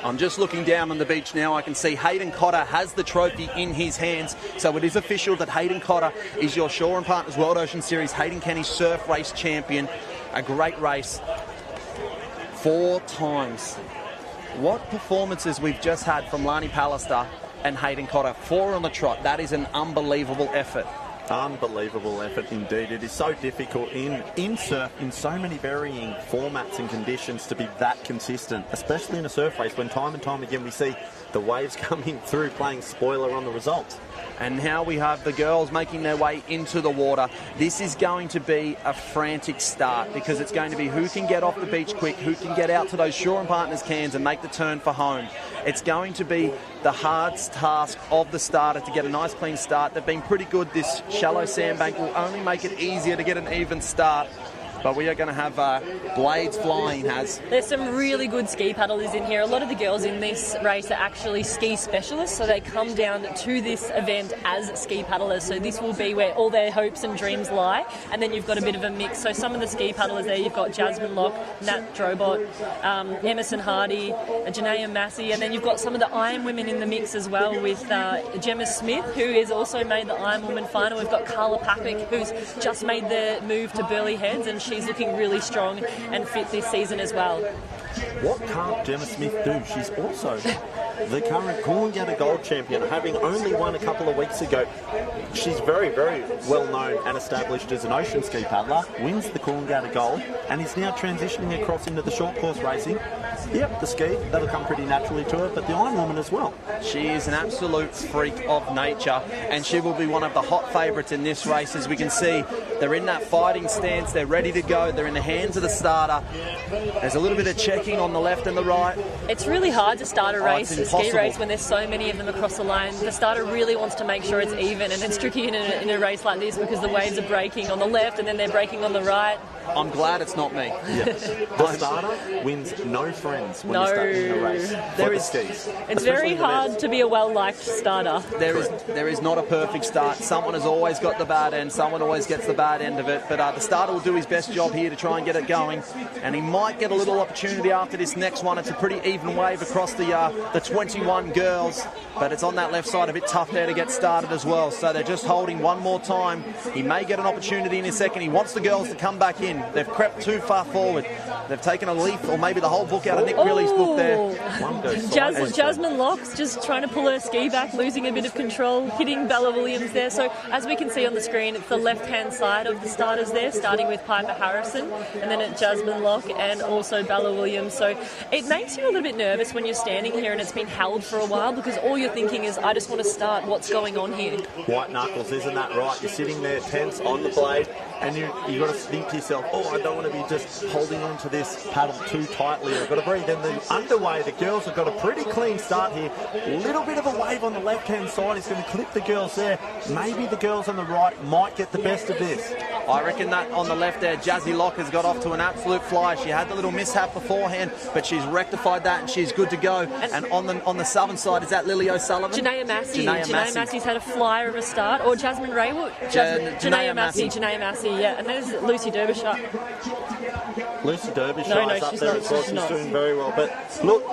Speaker 10: I'm just looking down on the beach now. I can see Hayden Cotter has the trophy in his hands. So it is official that Hayden Cotter is your Shaw and Partners World Ocean Series Hayden Kenny Surf Race champion. A great race. 4 times. What performances we've just had from Lani Pallister and Hayden Cotter. 4 on the trot. That is an unbelievable effort.
Speaker 12: Unbelievable effort indeed. It is so difficult in surf, in so many varying formats and conditions, to be that consistent, especially in a surf race when time and time again we see the waves coming through playing spoiler on the results.
Speaker 10: And now we have the girls making their way into the water. This is going to be a frantic start because it's going to be who can get off the beach quick, who can get out to those Shaw and Partners cans and make the turn for home. It's going to be the hardest task of the starter to get a nice clean start. They've been pretty good. This shallow sandbank will only make it easier to get an even start. But we are going to have blades flying, Haz.
Speaker 13: There's some really good ski paddlers in here. A lot of the girls in this race are actually ski specialists, so they come down to this event as ski paddlers. So this will be where all their hopes and dreams lie. And then you've got a bit of a mix. So some of the ski paddlers there, you've got Jasmine Locke, Nat Drobot, Emerson Hardy, Janaea Massey, and then you've got some of the Ironwomen in the mix as well with Gemma Smith, who has also made the Ironwoman final. We've got Carla Papick, who's just made the move to Burleigh Heads, and she's looking really strong and fit this season as well.
Speaker 12: What can't Gemma Smith do? She's also the current Coolangatta Gold champion, having only won a couple of weeks ago. She's very, very well known and established as an ocean ski paddler, wins the Coolangatta Gold, and is now transitioning across into the short course racing. Yep, the ski, that'll come pretty naturally to her, but the Ironwoman as well.
Speaker 10: She is an absolute freak of nature, and she will be one of the hot favourites in this race. As we can see, they're in that fighting stance, they're ready to go, they're in the hands of the starter. There's a little bit of checking on the left and the right.
Speaker 13: It's really hard to start a race, a ski race, when there's so many of them across the line. The starter really wants to make sure it's even, and it's tricky in a race like this because the waves are breaking on the left and then they're breaking on the right.
Speaker 10: I'm glad it's not me.
Speaker 12: Yeah. The starter wins no friends when you start in a race. There is skis.
Speaker 13: It's very hard to be a well-liked starter.
Speaker 10: There is not a perfect start. Someone has always got the bad end. Someone always gets the bad end of it. But the starter will do his best job here to try and get it going. And he might get a little opportunity after this next one. It's a pretty even wave across the 21 girls. But it's on that left side, a bit tough there to get started as well. So they're just holding one more time. He may get an opportunity in a second. He wants the girls to come back in. They've crept too far forward. They've taken a leaf or maybe the whole book out of Nick Riley's book there.
Speaker 13: Jasmine Locke's just trying to pull her ski back, losing a bit of control, hitting Bella Williams there. So as we can see on the screen, it's the left-hand side of the starters there, starting with Piper Harrison, and then at Jasmine Locke and also Bella Williams. So it makes you a little bit nervous when you're standing here and it's been held for a while because all you're thinking is, I just want to start. What's going on here?
Speaker 12: White knuckles, isn't that right? You're sitting there tense on the blade and you've got to think to yourself, oh, I don't want to be just holding on to this paddle too tightly. I've got to breathe. And the underway, the girls have got a pretty clean start here. A little bit of a wave on the left-hand side is going to clip the girls there. Maybe the girls on the right might get the best of this.
Speaker 10: I reckon that on the left there, Jazzy Locke has got off to an absolute fly. She had the little mishap beforehand, but she's rectified that and she's good to go. And on the on the southern side. Is that Lily O'Sullivan?
Speaker 13: Janaea Massey. Janaea Massey's had a flyer of a start. Or Jasmine Raywood. Janaea Massey. Janaea Massey, yeah. And there's Lucy Derbyshire.
Speaker 12: Lucy Derbyshire
Speaker 13: No,
Speaker 12: is up
Speaker 13: she's
Speaker 12: there
Speaker 13: not.
Speaker 12: as well.
Speaker 13: She's
Speaker 12: She's
Speaker 13: not.
Speaker 12: doing very well. But look,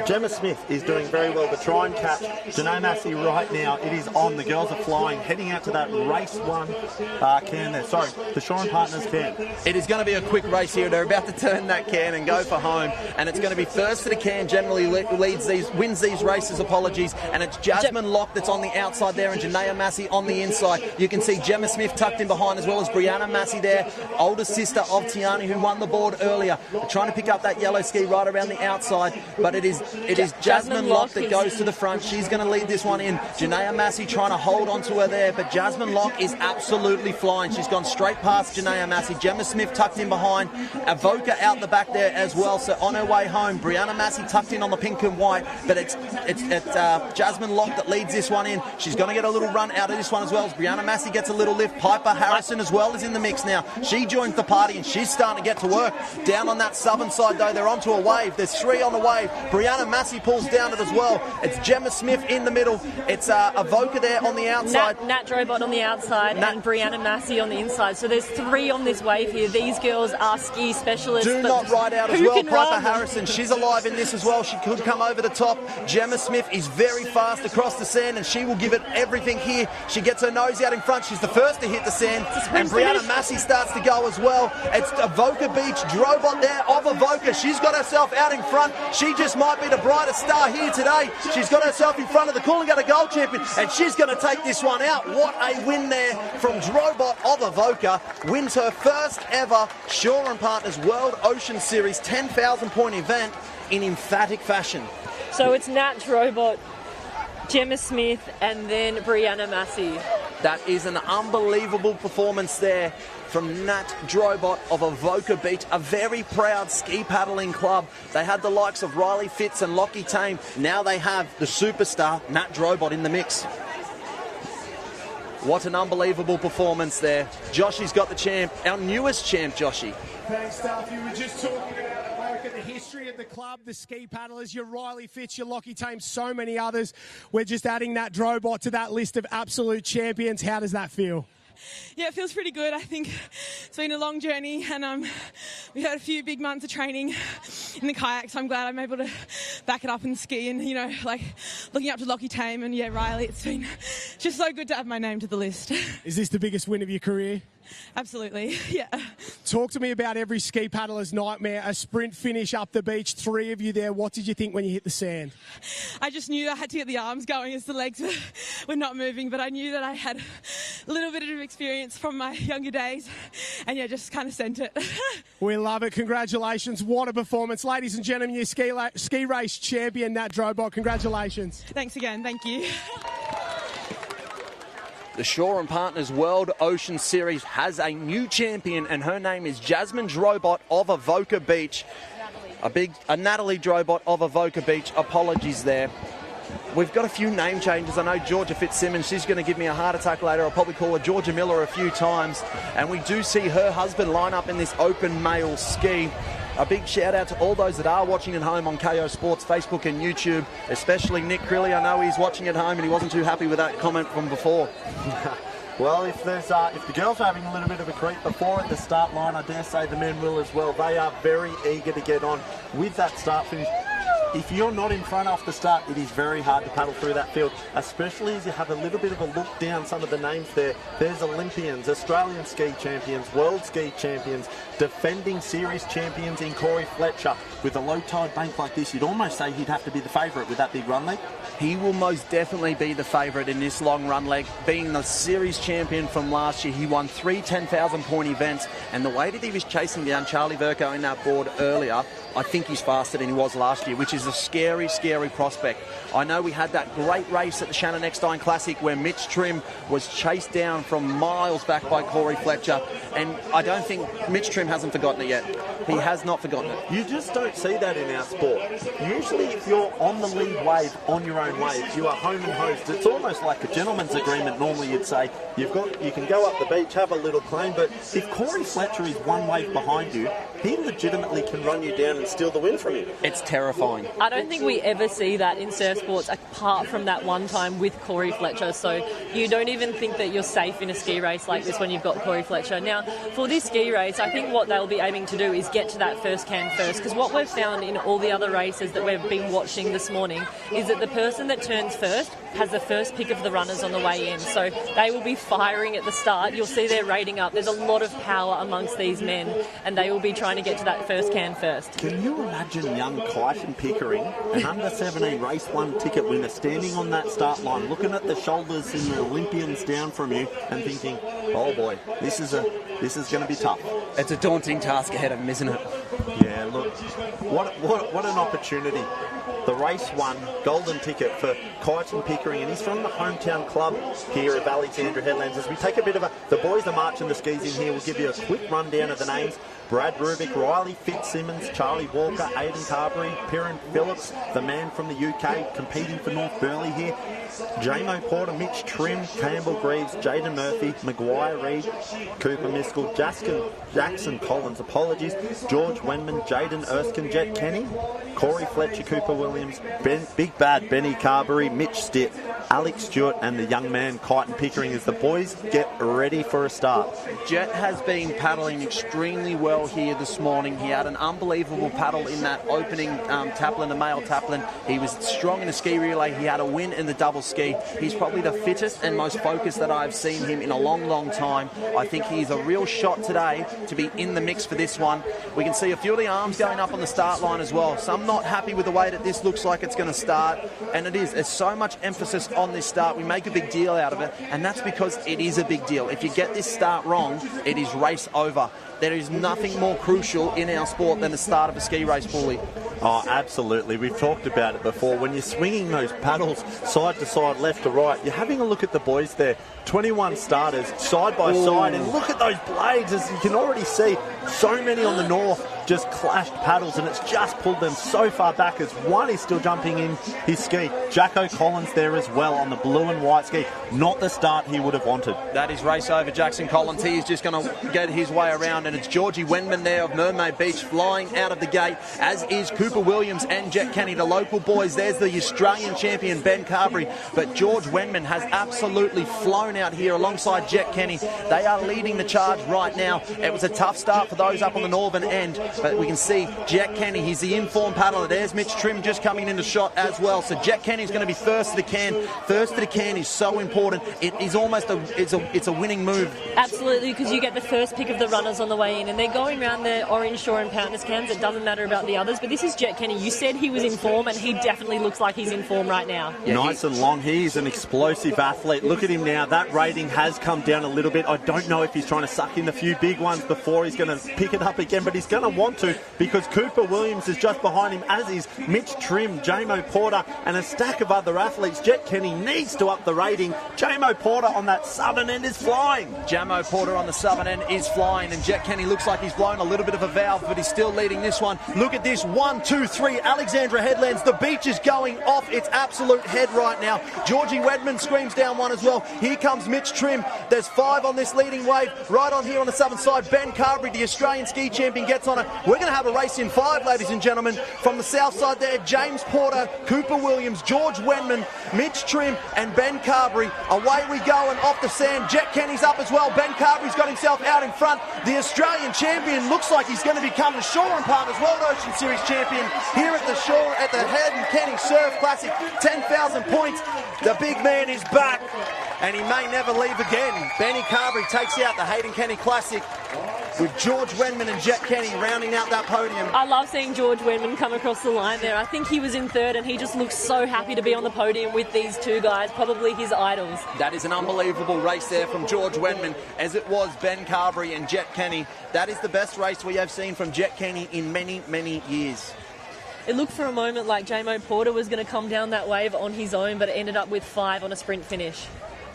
Speaker 12: Gemma Smith is doing very well to try and catch Janaea Massey right now. It is on. The girls are flying, heading out to that race 1 can there. Sorry, the Shore Partners can.
Speaker 10: It is going to be a quick race here. They're about to turn that can and go for home. And it's going to be first to the can, generally wins these races, apologies. And it's Jasmine Locke that's on the outside there and Janaea Massey on the inside. You can see Gemma Smith tucked in behind as well as Brianna Massey there, older sister of Tiani who won the board earlier. They're trying to pick up that yellow ski right around the outside. But it is Jasmine Locke that goes to the front. She's going to lead this one in. Janaea Massey trying to hold on to her there, but Jasmine Locke is absolutely flying. She's gone straight past Janaea Massey. Gemma Smith tucked in behind. Avoca out the back there as well. So on her way home, Brianna Massey tucked in on the pink and white, but it's Jasmine Locke that leads this one in. She's going to get a little run out of this one as well as Brianna Massey gets a little lift. Piper Harrison as well is in the mix now. She joins the party and she's starting to get to work. Down on that southern side though, they're onto a wave. There's 3 on the wave. Brianna Massey pulls down it as well. It's Gemma Smith in the middle. It's Avoca there on the outside.
Speaker 13: Nat Drobot on the outside and Brianna Massey on the inside. So there's 3 on this wave here. These girls are ski specialists.
Speaker 10: Do not ride out as well. Piper Harrison, she's alive in this as well. She could come over the top. Gemma Smith is very fast across the sand and she will give it everything here. She gets her nose out in front. She's the first to hit the sand. And Brianna Massey starts to go as well. It's Avoca Beach, Drobot there of Avoca. She's got herself out in front. She just might be the brightest star here today. She's got herself in front of the Coolangatta Gold Champion and she's going to take this one out. What a win there from Drobot of Avoca. Wins her first ever Shore & Partners World Ocean Series 10,000 point event in emphatic fashion.
Speaker 13: So it's Nat Drobot, Gemma Smith and then Brianna Massey.
Speaker 10: That is an unbelievable performance there from Nat Drobot of Avoca Beach, a very proud ski paddling club. They had the likes of Riley Fitz and Lockie Tame. Now they have the superstar Nat Drobot in the mix. What an unbelievable performance there. Joshie's got the champ, our newest champ, Joshie.
Speaker 8: Thanks, Duff. You were just talking about the history of the club, the ski paddlers, your Riley Fitz, your Lockie Tame, so many others. We're just adding that Drobot to that list of absolute champions. How does that feel?
Speaker 17: Yeah, it feels pretty good. I think it's been a long journey and we had a few big months of training in the kayak, so I'm glad I'm able to back it up and ski and, you know, like looking up to Lockie Tame and, yeah, Riley. It's been just so good to add my name to the list.
Speaker 8: Is this the biggest win of your career?
Speaker 17: Absolutely, yeah.
Speaker 8: Talk to me about every ski paddler's nightmare, a sprint finish up the beach, 3 of you there. What did you think when you hit the sand?
Speaker 17: I just knew I had to get the arms going as the legs were not moving, but I knew that I had a little bit of experience from my younger days and, yeah, just kind of sent it.
Speaker 8: We love it. Congratulations. What a performance. Ladies and gentlemen, your ski race champion, Nat Drobot. Congratulations.
Speaker 17: Thanks again. Thank you.
Speaker 10: The Shore & Partners World Ocean Series has a new champion and her name is Jasmine Drobot of Avoca Beach. A Natalie Drobot of Avoca Beach. Apologies there. We've got a few name changes. I know Georgia Fitzsimmons, she's going to give me a heart attack later. I'll probably call her Georgia Miller a few times. And we do see her husband line up in this open male ski. A big shout out to all those that are watching at home on KO Sports, Facebook and YouTube, especially Nick Crilly. I know he's watching at home and he wasn't too happy with that comment from before.
Speaker 12: Well, if the girls are having a little bit of a creep before at the start line, I dare say the men will as well. They are very eager to get on with that start finish. If you're not in front off the start, it is very hard to paddle through that field, especially as you have a little bit of a look down some of the names there. There's Olympians, Australian ski champions, world ski champions, defending series champions in Corey Fletcher. With a low tide bank like this, you'd almost say he'd have to be the favourite with that big run leg.
Speaker 10: He will most definitely be the favourite in this long run leg. Being the series champion from last year, he won 3 10,000 point events, and the way that he was chasing down Charlie Verco in that board earlier, I think he's faster than he was last year, which is a scary, scary prospect. I know we had that great race at the Shannon Eckstein Classic where Mitch Trim was chased down from miles back by Corey Fletcher, and I don't think Mitch Trim hasn't forgotten it yet. He has not forgotten it.
Speaker 12: You just don't see that in our sport. Usually if you're on the lead wave, on your own wave, you are home and host. It's almost like a gentleman's agreement. Normally you'd say, you can go up the beach, have a little claim, but if Corey Fletcher is one wave behind you, he legitimately can run you down and steal the win from you.
Speaker 10: It's terrifying.
Speaker 13: I don't think we ever see that in surf sports apart from that one time with Corey Fletcher. So you don't even think that you're safe in a ski race like this when you've got Corey Fletcher. Now, for this ski race, I think what they'll be aiming to do is get to that first can first, because what we've found in all the other races that we've been watching this morning is that the person that turns first has the first pick of the runners on the way in. So they will be firing at the start. You'll see their rating up. There's a lot of power amongst these men, and they will be trying to get to that first can first.
Speaker 12: Can you imagine young Hayden Pickering, an under-17 race 1 ticket winner, standing on that start line, looking at the shoulders and the Olympians down from you and thinking, oh boy, this is going to be tough.
Speaker 10: It's a daunting task ahead of him, isn't it?
Speaker 12: Yeah, look, what an opportunity. The race 1 golden ticket for Hayden Pickering, and he's from the hometown club here of Alexandra Headlands. As we take a bit of the boys are marching the skis in here, we'll give you a quick rundown of the names. Brad Rubik, Riley Fitzsimmons, Charlie Walker, Aidan Carberry, Perrin Phillips, the man from the UK competing for North Burleigh here. Jamo Porter, Mitch Trim, Campbell Greaves, Jaden Murphy, Maguire Reid, Cooper Miskell, Jackson Collins, apologies, George Wenman, Jaden Erskine, Jet Kenny, Corey Fletcher, Cooper Williams, Big Bad Benny Carberry, Mitch Stitt, Alex Stewart, and the young man Hayden Pickering as the boys get ready for a start.
Speaker 10: Jet has been paddling extremely well here this morning. He had an unbelievable paddle in that opening Taplin, the male Taplin. He was strong in the ski relay. He had a win in the double ski. He's probably the fittest and most focused that I've seen him in a long, long time. I think he's a real shot today to be in the mix for this one. We can see a few of the arms going up on the start line as well. Some not happy with the way that this looks like it's going to start, and it is. There's so much emphasis on this start. We make a big deal out of it, and that's because it is a big deal. If you get this start wrong, it is race over. There is nothing more crucial in our sport than the start of a ski race, Paulie.
Speaker 12: Oh, absolutely. We've talked about it before. When you're swinging those paddles side to side, left to right, you're having a look at the boys there. 21 starters side by side, and look at those blades. As you can already see, so many on the north just clashed paddles, and it's just pulled them so far back as one is still jumping in his ski. Jacko Collins there as well on the blue and white ski. Not the start he would have wanted.
Speaker 10: That is race over Jackson Collins. He is just going to get his way around, and it's Georgie Wenman there of Mermaid Beach flying out of the gate, as is Cooper Williams and Jet Kenny, the local boys. There's the Australian champion Ben Carberry, but George Wenman has absolutely flown out here alongside Jet Kenny. They are leading the charge right now. It was a tough start for those up on the northern end, but we can see Jet Kenny, he's the informed paddler. There's Mitch Trim just coming into shot as well. So Jet Kenny's going to be first to the can. First to the can is so important. It is almost it's a winning move.
Speaker 13: Absolutely, because you get the first pick of the runners on the way in, and they're going around the orange shore and Partners cans. It doesn't matter about the others, but this is Jet Kenny. You said he was in form, and he definitely looks like he's in form right now.
Speaker 12: Yeah, nice and long. He's an explosive athlete. Look at him now. That rating has come down a little bit. I don't know if he's trying to suck in a few big ones before he's going to pick it up again, but he's going to want to, because Cooper Williams is just behind him, as is Mitch Trim, Jamo Porter, and a stack of other athletes. Jet Kenny needs to up the rating. Jamo Porter on that southern end is flying.
Speaker 10: Jamo Porter on the southern end is flying, and Jet Kenny looks like he's blown a little bit of a valve, but he's still leading this one. Look at this, 1, 2, 3, Alexandra Headlands. The beach is going off its absolute head right now. Georgie Wedman screams down one as well. Here comes Mitch Trim. There's 5 on this leading wave. Right on here on the southern side, Ben Carberry, the Australian ski champion, gets on it. We're going to have a race in 5, ladies and gentlemen. From the south side there, James Porter, Cooper Williams, George Wenman, Mitch Trim, and Ben Carberry. Away we go, and off the sand, Jet Kenny's up as well. Ben Carberry's got himself out in front. The Australian champion looks like he's going to become the Shore and Partners World Ocean Series champion here at the shore at the Hayden Kenny Surf Classic. 10,000 points. The big man is back, and he may never leave again. Benny Carberry takes out the Hayden Kenny Classic with George Wenman and Jet Kenny rounding out that podium.
Speaker 13: I love seeing George Wenman come across the line there. I think he was in third, and he just looks so happy to be on the podium with these two guys, probably his idols.
Speaker 10: That is an unbelievable race there from George Wenman, as it was Ben Carberry and Jet Kenny. That is the best race we have seen from Jet Kenny in many, many years.
Speaker 13: It looked for a moment like Jamo Porter was going to come down that wave on his own, but it ended up with 5 on a sprint finish.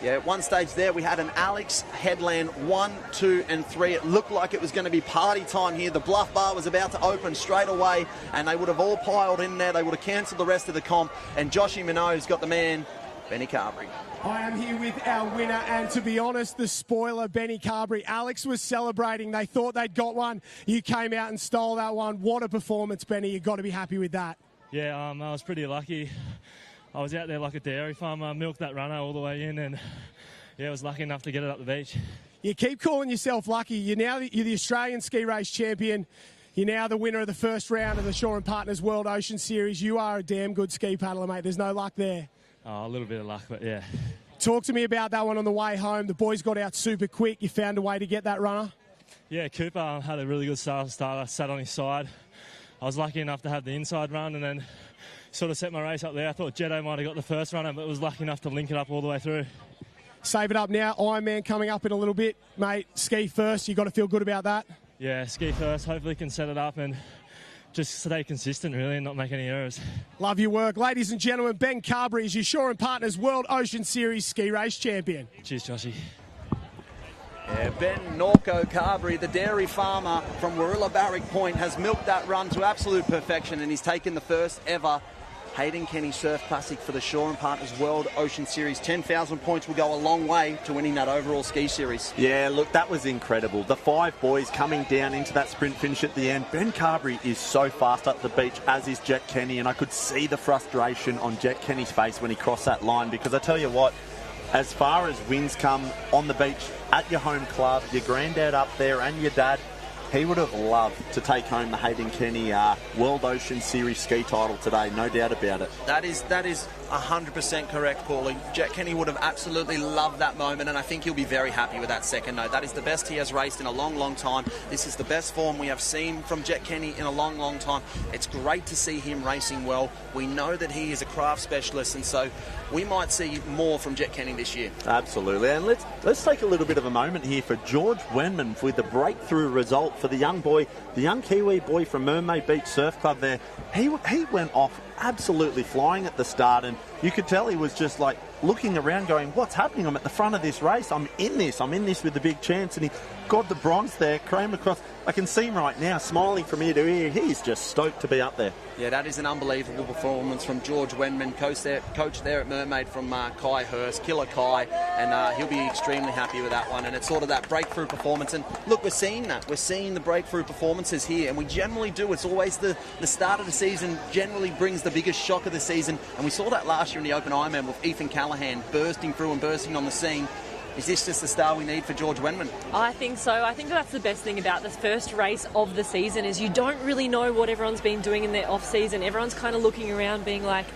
Speaker 10: Yeah, at one stage there, we had an Alex Headland 1, 2 and 3. It looked like it was going to be party time here. The bluff bar was about to open straight away, and they would have all piled in there. They would have cancelled the rest of the comp. And Joshy Minogue's got the man Benny Carberry.
Speaker 8: I am here with our winner, and to be honest, the spoiler, Benny Carberry. Alex was celebrating. They thought they'd got one. You came out and stole that one. What a performance, Benny. You've got to be happy with that.
Speaker 18: Yeah, I was pretty lucky. I was out there like a dairy farm. I milked that runner all the way in, and yeah, I was lucky enough to get it up the beach.
Speaker 8: You keep calling yourself lucky. You're the Australian ski race champion. You're now the winner of the first round of the Shaw and Partners World Ocean Series. You are a damn good ski paddler, mate. There's no luck there.
Speaker 18: Oh, a little bit of luck, but yeah.
Speaker 8: Talk to me about that one on the way home. The boys got out super quick. You found a way to get that runner?
Speaker 18: Yeah, Cooper had a really good start. I sat on his side. I was lucky enough to have the inside run and then sort of set my race up there. I thought Jetto might have got the first runner, but was lucky enough to link it up all the way through.
Speaker 8: Save it up now. Ironman coming up in a little bit. Mate, ski first. You got to feel good about that?
Speaker 18: Yeah, ski first. Hopefully can set it up and just stay consistent, really, and not make any errors.
Speaker 8: Love your work. Ladies and gentlemen, Ben Carberry is your Shaw and Partners World Ocean Series ski race champion.
Speaker 18: Cheers, Joshy.
Speaker 10: Yeah, Ben Norco Carberry, the dairy farmer from Warilla Barrick Point, has milked that run to absolute perfection, and he's taken the first ever Hayden Kenny Surf Classic for the Shaw and Partners World Ocean Series. 10,000 points will go a long way to winning that overall ski series.
Speaker 12: Yeah, look, that was incredible. The 5 boys coming down into that sprint finish at the end. Ben Carberry is so fast up the beach, as is Jet Kenny, and I could see the frustration on Jet Kenny's face when he crossed that line, because I tell you what, as far as wins come on the beach at your home club, your granddad up there and your dad, he would have loved to take home the Hayden Kenny World Ocean Series ski title today, no doubt about it.
Speaker 10: That is 100% correct, Paulie. Jet Kenny would have absolutely loved that moment, and I think he'll be very happy with that second note. That is the best he has raced in a long, long time. This is the best form we have seen from Jet Kenny in a long, long time. It's great to see him racing well. We know that he is a craft specialist, and so we might see more from Jet Kenny this year.
Speaker 12: Absolutely, and let's take a little bit of a moment here for George Wenman with the breakthrough result for the young boy, the young Kiwi boy from Mermaid Beach Surf Club there. He went off absolutely flying at the start, and you could tell he was just like looking around going, what's happening? I'm at the front of this race. I'm in this with a big chance, and he got the bronze there, came across. I can see him right now smiling from ear to ear. He's just stoked to be up there.
Speaker 10: Yeah, that is an unbelievable performance from George Wenman, coach there at Mermaid from Kai Hurst, Killer Kai, and he'll be extremely happy with that one. And it's sort of that breakthrough performance. And look, we're seeing that. We're seeing the breakthrough performances here, and we generally do. It's always the start of the season generally brings the biggest shock of the season, and we saw that last year in the Open Ironman with Ethan Callahan bursting through and bursting on the scene. Is this just the star we need for George Wenman?
Speaker 13: I think so. I think that's the best thing about this first race of the season is you don't really know what everyone's been doing in their off-season. Everyone's kind of looking around being like,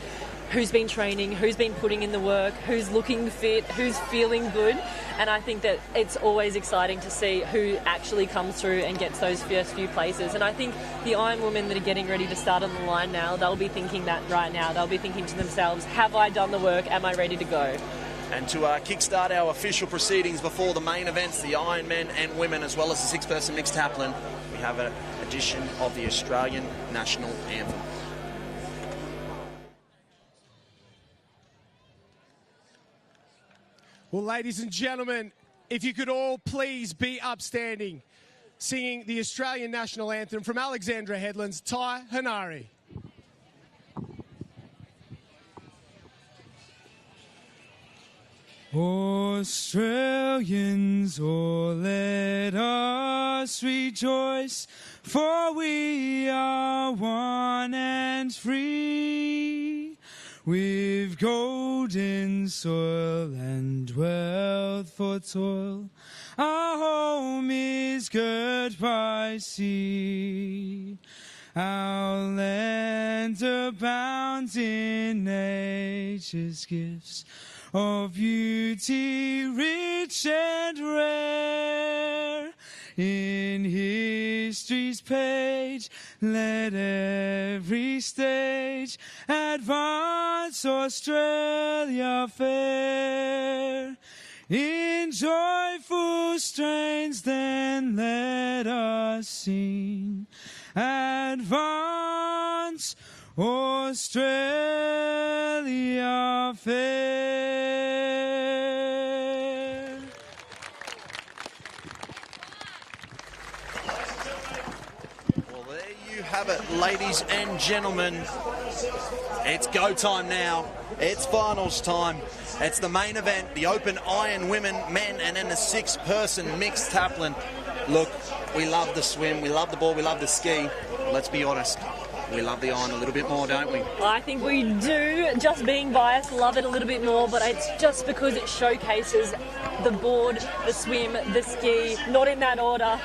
Speaker 13: who's been training, who's been putting in the work, who's looking fit, who's feeling good. And I think that it's always exciting to see who actually comes through and gets those first few places. And I think the Ironwomen that are getting ready to start on the line now, they'll be thinking that right now. They'll be thinking to themselves, have I done the work? Am I ready to go?
Speaker 10: And to kickstart our official proceedings before the main events, the Ironmen and women, as well as the six-person mixed taplin, we have an edition of the Australian National Anthem.
Speaker 8: Well, ladies and gentlemen, if you could all please be upstanding, singing the Australian National Anthem from Alexandra Headlands, Tai Hanari.
Speaker 19: Australians, oh, let us rejoice, for we are one and free, with golden soil and wealth for toil. Our home is girt by sea. Our land abounds in nature's gifts, of beauty rich and rare. In history's page, let every stage advance Australia fair. In joyful strains then let us sing, advance Australia fair.
Speaker 10: Well, there you have it, ladies and gentlemen. It's go time now. It's finals time. It's the main event, the open iron women, men, and then the 6-person mixed Taplin. Look, we love the swim, we love the ball, we love the ski. Let's be honest, we love the iron a little bit more, don't we?
Speaker 13: I think we do, just being biased, love it a little bit more, but it's just because it showcases the board, the swim, the ski, not in that order,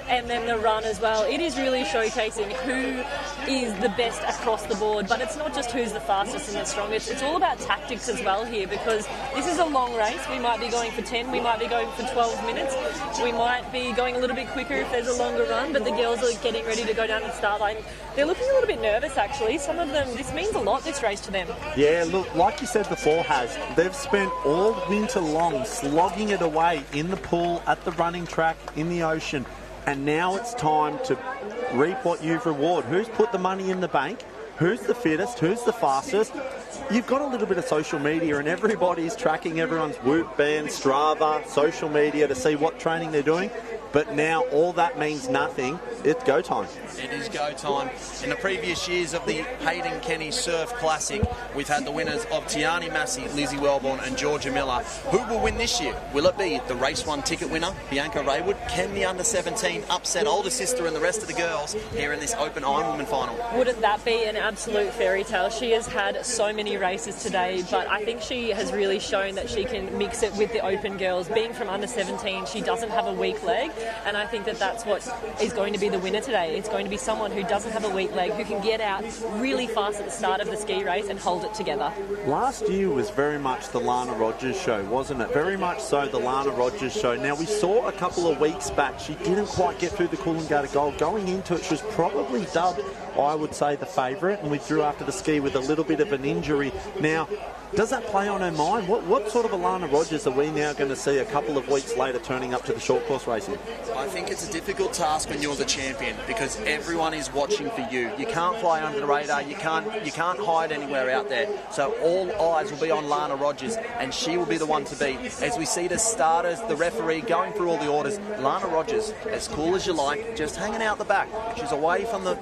Speaker 13: and then the run as well. It is really showcasing who is the best across the board, but it's not just who's the fastest and the strongest. It's all about tactics as well here, because this is a long race. We might be going for 10, we might be going for 12 minutes, we might be going a little bit quicker if there's a longer run, but the girls are getting ready to go down the start line. They're looking a little bit nervous, actually. Some of them, this means a lot, this race to them.
Speaker 12: Yeah, look, like you said before, Haz, they've spent all winter long slogging it away in the pool, at the running track, in the ocean, and now it's time to reap what you've rewarded. Who's put the money in the bank? Who's the fittest? Who's the fastest? You've got a little bit of social media, and everybody's tracking everyone's Whoop, Band, Strava, social media to see what training they're doing. But now all that means nothing. It's go time.
Speaker 10: It is go time. In the previous years of the Hayden Kenny Surf Classic, we've had the winners of Tiani Massey, Lizzie Wellborn and Georgia Miller. Who will win this year? Will it be the race 1 ticket winner, Bianca Raywood? Can the under-17 upset older sister and the rest of the girls here in this open Ironwoman final?
Speaker 13: Wouldn't that be an absolute fairy tale? She has had so many races today, but I think she has really shown that she can mix it with the open girls. Being from under-17, she doesn't have a weak leg, and I think that that's what is going to be the winner today. It's going to be someone who doesn't have a weak leg, who can get out really fast at the start of the ski race and hold it together.
Speaker 12: Last year was very much the Lana Rogers show, wasn't it? Very much so the Lana Rogers show. Now, we saw a couple of weeks back, she didn't quite get through the Coolangatta Gold. Going into it, she was probably dubbed, I would say, the favourite, and withdrew after the ski with a little bit of an injury. Now, does that play on her mind? What sort of Alana Rogers are we now going to see a couple of weeks later turning up to the short course racing?
Speaker 10: I think it's a difficult task when you're the champion, because everyone is watching for you. You can't fly under the radar. You can't hide anywhere out there. So all eyes will be on Lana Rogers, and she will be the one to beat. As we see the starters, the referee going through all the orders, Lana Rogers, as cool as you like, just hanging out the back. She's away from the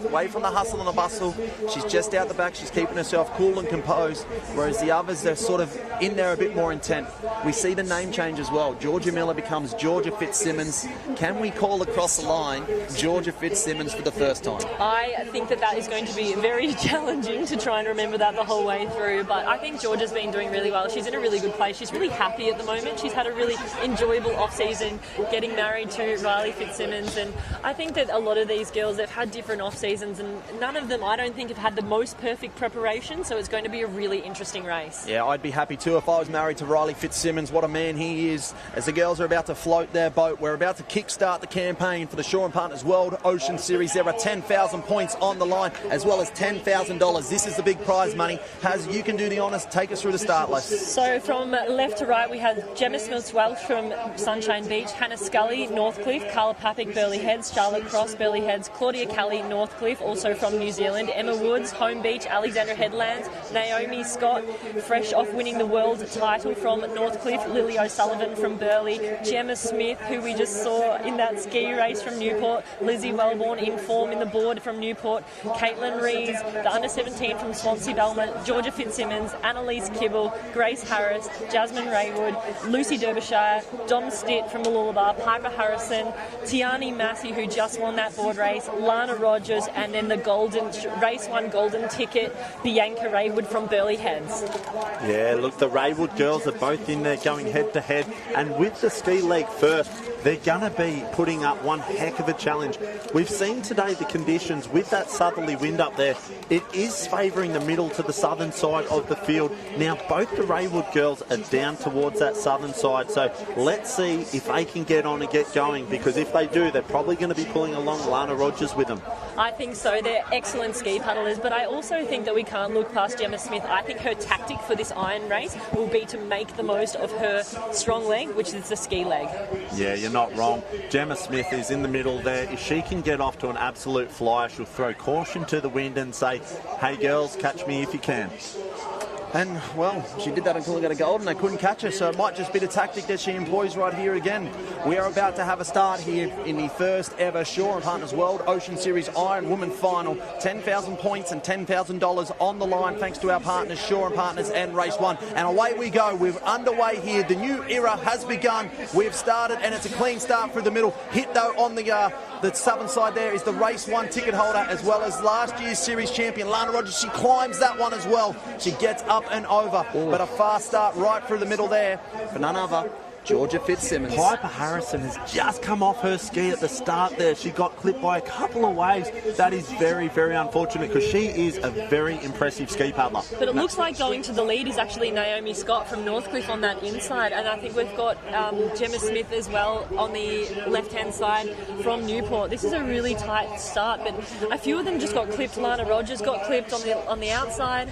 Speaker 10: hustle and the bustle. She's just out the back. She's keeping herself cool and composed, whereas the others, they're sort of in there a bit more intent. We see the name change as well. Georgia Miller becomes Georgia Fitzsimmons. Can we call across the line Georgia Fitzsimmons for the first time?
Speaker 13: I think that is going to be very challenging to try and remember that the whole way through, but I think Georgia's been doing really well. She's in a really good place. She's really happy at the moment. She's had a really enjoyable off-season, getting married to Riley Fitzsimmons, and I think that a lot of these girls, they've had different off-seasons, and none of them, I don't think, have had the most perfect preparation, so it's going to be a really interesting race.
Speaker 10: Yeah, I'd be happy too if I was married to Riley Fitzsimmons. What a man he is. As the girls are about to float their boat, we're about to kickstart the campaign for the Shaw & Partners World Ocean Series. There are 10,000 points on the line, as well as $10,000. This is the big prize money. Haz, you can do the honours. Take us through the start list.
Speaker 13: So from left to right, we have Gemma Smith-Welch from Sunshine Beach, Hannah Scully, Northcliffe, Carla Papik, Burleigh Heads, Charlotte Cross, Burleigh Heads, Claudia Kelly, Northcliffe, also from New Zealand, Emma Woods, Home Beach, Alexandra Headlands, Naomi Scott, fresh off winning the world title from Northcliffe, Lily O'Sullivan from Burleigh, Gemma Smith, who we just saw in that ski race from Newport, Lizzie Wellborn in form in the board from Newport, Caitlin Rees, the under-17 from Swansea Belmont, Georgia Fitzsimmons, Annalise Kibble, Grace Harris, Jasmine Raywood, Lucy Derbyshire, Dom Stitt from Mooloolaba, Piper Harrison, Tiani Massey, who just won that board race, Lana Rogers, and then the race 1 golden ticket, Bianca Raywood from Burleigh Heads.
Speaker 12: Yeah, look, the Raywood girls are both in there going head-to-head, and with the ski leg first, they're going to be putting up one heck of a challenge. We've seen today the conditions with that southerly wind up there. It is favouring the middle to the southern side of the field. Now, both the Raywood girls are down towards that southern side, so let's see if they can get on and get going, because if they do, they're probably going to be pulling along Lana Rogers with them.
Speaker 13: I think so. They're excellent ski paddlers, but I also think that we can't look past Gemma Smith. I think her tactic for this iron race will be to make the most of her strong leg, which is the ski leg.
Speaker 12: Yeah, you're not wrong. Gemma Smith is in the middle there. If she can get off to an absolute flyer, she'll throw caution to the wind and say, hey girls, catch me if you can.
Speaker 10: And, well, she did that until it got a gold and they couldn't catch her, so it might just be the tactic that she employs right here again. We are about to have a start here in the first ever Shaw & Partners World Ocean Series Ironwoman final. 10,000 points and $10,000 on the line thanks to our partners, Shaw & Partners and Race 1. And away we go. We're underway here. The new era has begun. We've started and it's a clean start through the middle. Hit, though, on the southern side there is the Race 1 ticket holder as well as last year's series champion, Lana Rogers. She climbs that one as well. She gets up and over, but a fast start right through the middle there for none other Georgia Fitzsimmons.
Speaker 12: Piper Harrison has just come off her ski at the start there. She got clipped by a couple of waves. That is very, very unfortunate because she is a very impressive ski paddler.
Speaker 13: But it looks like going to the lead is actually Naomi Scott from Northcliffe on that inside, and I think we've got Gemma Smith as well on the left-hand side from Newport. This is a really tight start, but a few of them just got clipped. Lana Rogers got clipped on the outside,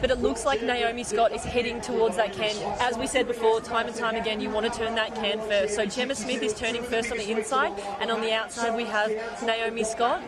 Speaker 13: but it looks like Naomi Scott is heading towards that can. As we said before, time and time again, you want to turn that can first. So Gemma Smith is turning first on the inside, and on the outside we have Naomi Scott.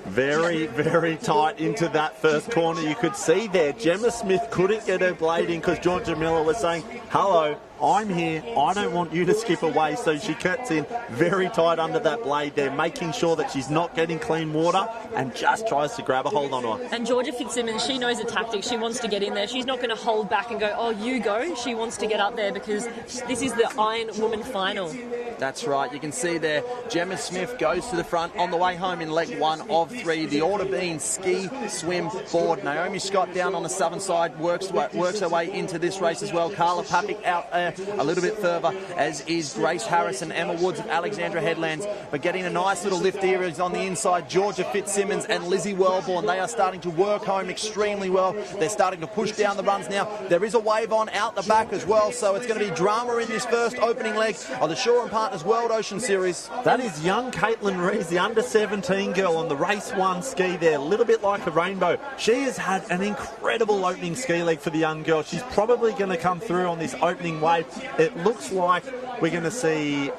Speaker 12: Very, very tight into that first corner. You could see there, Gemma Smith couldn't get her blade in because Georgia Miller was saying, hello, I'm here, I don't want you to skip away. So she cuts in very tight under that blade there, making sure that she's not getting clean water and just tries to grab a hold on her.
Speaker 13: And Georgia Fitzsimmons, she knows the tactic. She wants to get in there. She's not going to hold back and go, oh, you go. She wants to get up there because this is the Ironwoman final.
Speaker 10: That's right. You can see there, Gemma Smith goes to the front on the way home in leg 1 of 3. The order being ski, swim, board. Naomi Scott down on the southern side works her way into this race as well. Carla Papik out there a little bit further, as is Grace Harrison, Emma Woods of Alexandra Headlands. But getting a nice little lift here is on the inside, Georgia Fitzsimmons and Lizzie Wellborn. They are starting to work home extremely well. They're starting to push down the runs now. There is a wave on out the back as well, so it's going to be drama in this first opening leg of the Shaw & Partners World Ocean Series.
Speaker 12: That is young Caitlin Rees, the under-17 girl on the Race 1 ski there, a little bit like a rainbow. She has had an incredible opening ski leg for the young girl. She's probably going to come through on this opening wave. It looks like we're going to see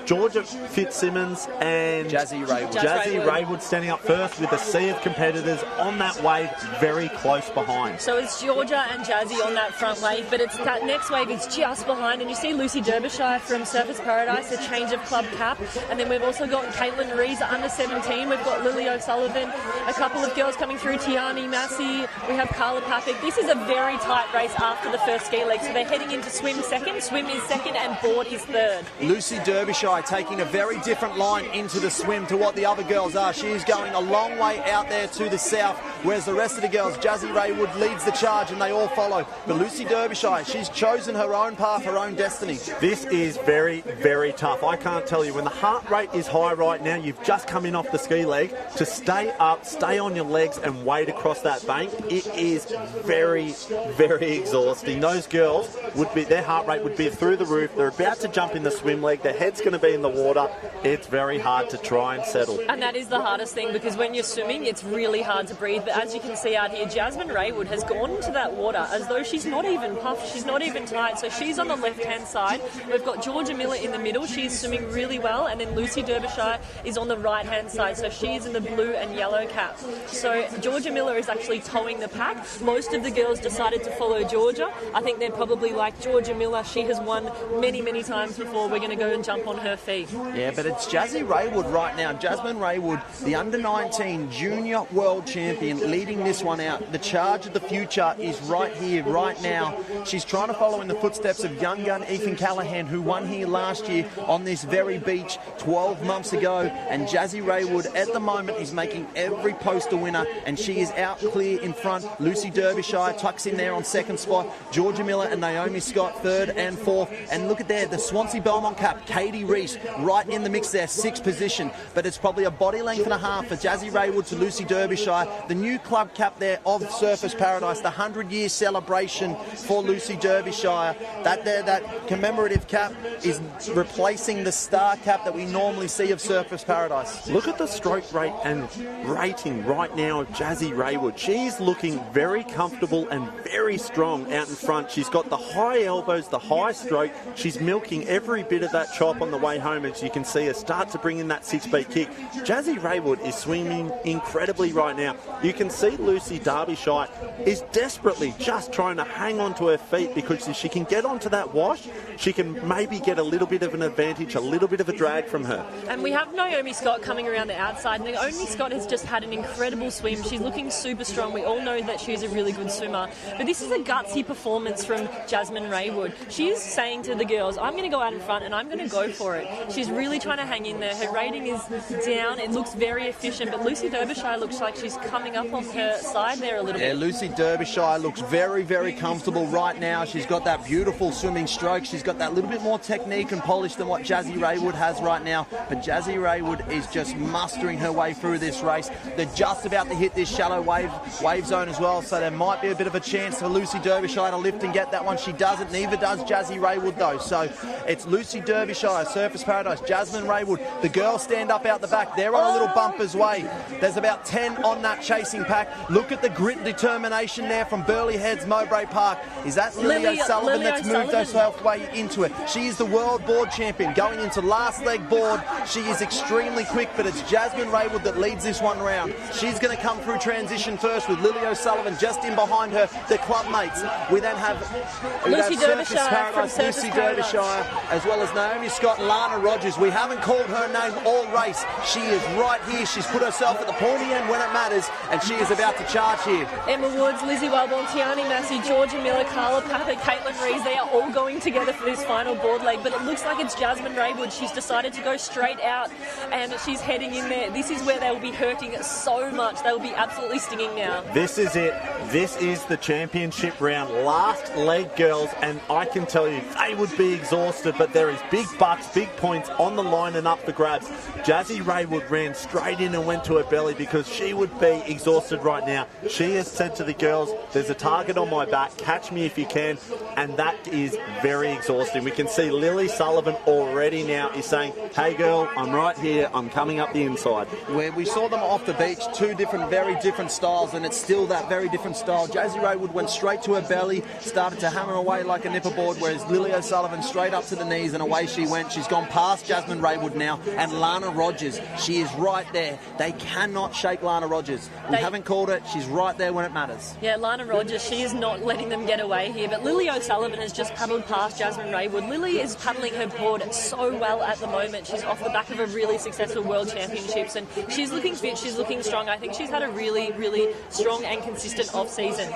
Speaker 12: Georgia Fitzsimmons and
Speaker 10: Jazzy Raywood.
Speaker 12: Jazzy Raywood standing up first with a sea of competitors on that wave very close behind.
Speaker 13: So it's Georgia and Jazzy on that front wave, but it's that next wave is just behind, and you see Lucy Derbyshire from Surfers Paradise, a change of club cap, and then we've also got Caitlin Rees under 17, we've got Lily O'Sullivan, a couple of girls coming through, Tiani Massey, we have Carla Papik. This is a very tight race after the first ski leg, so they're heading into swim second, swim is second, and board is third.
Speaker 10: Lucy Derbyshire taking a very different line into the swim to what the other girls are. She is going a long way out there to the south, whereas the rest of the girls, Jazzy Raywood leads the charge and they all follow. But Lucy Derbyshire, she's chosen her own path, her own destiny.
Speaker 12: This is very, very tough. I can't tell you, when the heart rate is high right now, you've just come in off the ski leg, to stay up, stay on your legs and wade across that bank, it is very, very exhausting. Those girls would be, their heart rate would be through the roof. They're about to jump in the swim leg. Their head's going to be in the water. It's very hard to try and settle.
Speaker 13: And that is the hardest thing, because when you're swimming, it's really hard to breathe. But as you can see out here, Jasmine Raywood has gone into that water as though she's not even puffed, she's not even tight. So she's on the left-hand side. We've got Georgia Miller in the middle. She's swimming really well. And then Lucy Derbyshire is on the right-hand side. So she's in the blue and yellow cap. So Georgia Miller is actually towing the pack. Most of the girls decided to follow Georgia. I think they're probably like, Georgia Miller, she has won many, many times before. We're going to go and jump on her feet.
Speaker 10: Yeah, but it's Jazzy Raywood right now. Jasmine Raywood, the under-19 junior world champion, leading this one out. The charge of the future is right here, right now. She's trying to follow in the footsteps of young gun Ethan Callahan, who won here last year on this very beach 12 months ago. And Jazzy Raywood, at the moment, is making every post a winner, and she is out clear in front. Lucy Derbyshire tucks in there on second spot. Georgia Miller and Naomi Scott third and fourth. And look at there, the Swansea Belmont cap, Katie Reese, right in the mix there, sixth position. But it's probably a body length and a half for Jazzy Raywood to Lucy Derbyshire. The new club cap there of Surfers Paradise, the 100-year celebration for Lucy Derbyshire. That commemorative cap is replacing the star cap that we normally see of Surfers Paradise.
Speaker 12: Look at the stroke rate and rating right now of Jazzy Raywood. She's looking very comfortable and very strong out in front. She's got the high elbows, the high stroke. She's milking every bit of that chop on the way home, as you can see her start to bring in that 6-beat kick. Jazzy Raywood is swimming incredibly right now. You can can see Lucy Derbyshire is desperately just trying to hang on to her feet, because if she can get onto that wash, she can maybe get a little bit of an advantage, a little bit of a drag from her.
Speaker 13: And we have Naomi Scott coming around the outside. Naomi Scott has just had an incredible swim. She's looking super strong. We all know that she's a really good swimmer. But this is a gutsy performance from Jasmine Raywood. She is saying to the girls, I'm going to go out in front and I'm going to go for it. She's really trying to hang in there. Her rating is down. It looks very efficient, but Lucy Derbyshire looks like she's coming up on her side there a little bit.
Speaker 10: Yeah, Lucy Derbyshire looks very, very comfortable right now. She's got that beautiful swimming stroke. She's got that little bit more technique and polish than what Jazzy Raywood has right now. But Jazzy Raywood is just mustering her way through this race. They're just about to hit this shallow wave zone as well, so there might be a bit of a chance for Lucy Derbyshire to lift and get that one. She doesn't, neither does Jazzy Raywood though. So it's Lucy Derbyshire, Surface Paradise, Jasmine Raywood. The girls stand up out the back. They're on a little bumper's way. There's about 10 on that chasing pack. Look at the grit and determination there from Burleigh Heads, Mowbray Park. Is that Lily O'Sullivan that's moved herself way into it? She is the world board champion. Going into last leg board, she is extremely quick, but it's Jasmine Raywood that leads this one round. She's going to come through transition first with Lily O'Sullivan just in behind her, the club mates. We then have Surface Paradise, Lucy Derbyshire, as well as Naomi Scott and Lana Rogers. We haven't called her name all race. She is right here. She's put herself at the pointy end when it matters, and she is about to charge here.
Speaker 13: Emma Woods, Lizzie Wellborn, Tiani Massey, Georgia Miller, Carla Pappert, Caitlin Rees, they are all going together for this final board leg, but it looks like it's Jasmine Raywood. She's decided to go straight out, and she's heading in there. This is where they'll be hurting so much. They'll be absolutely stinging now.
Speaker 12: This is it. This is the championship round. Last leg, girls, and I can tell you, they would be exhausted, but there is big bucks, big points on the line and up for grabs. Jazzy Raywood ran straight in and went to her belly because she would be exhausted right now. She has said to the girls, there's a target on my back, catch me if you can, and that is very exhausting. We can see Lily Sullivan already now is saying, hey girl, I'm right here, I'm coming up the inside.
Speaker 10: Where we saw them off the beach, two different, very different styles, and it's still that very different style. Jazzy Raywood went straight to her belly, started to hammer away like a nipper board, whereas Lily O'Sullivan straight up to the knees, and away she went. She's gone past Jasmine Raywood now, and Lana Rogers, she is right there. They cannot shake Lana Rogers. We haven't called it. She's right there when it matters.
Speaker 13: Yeah, Lana Rogers, she is not letting them get away here, but Lily O'Sullivan has just paddled past Jasmine Raywood. Lily is paddling her board so well at the moment. She's off the back of a really successful World Championships, and she's looking fit, she's looking strong. I think she's had a really, really strong and consistent off-season.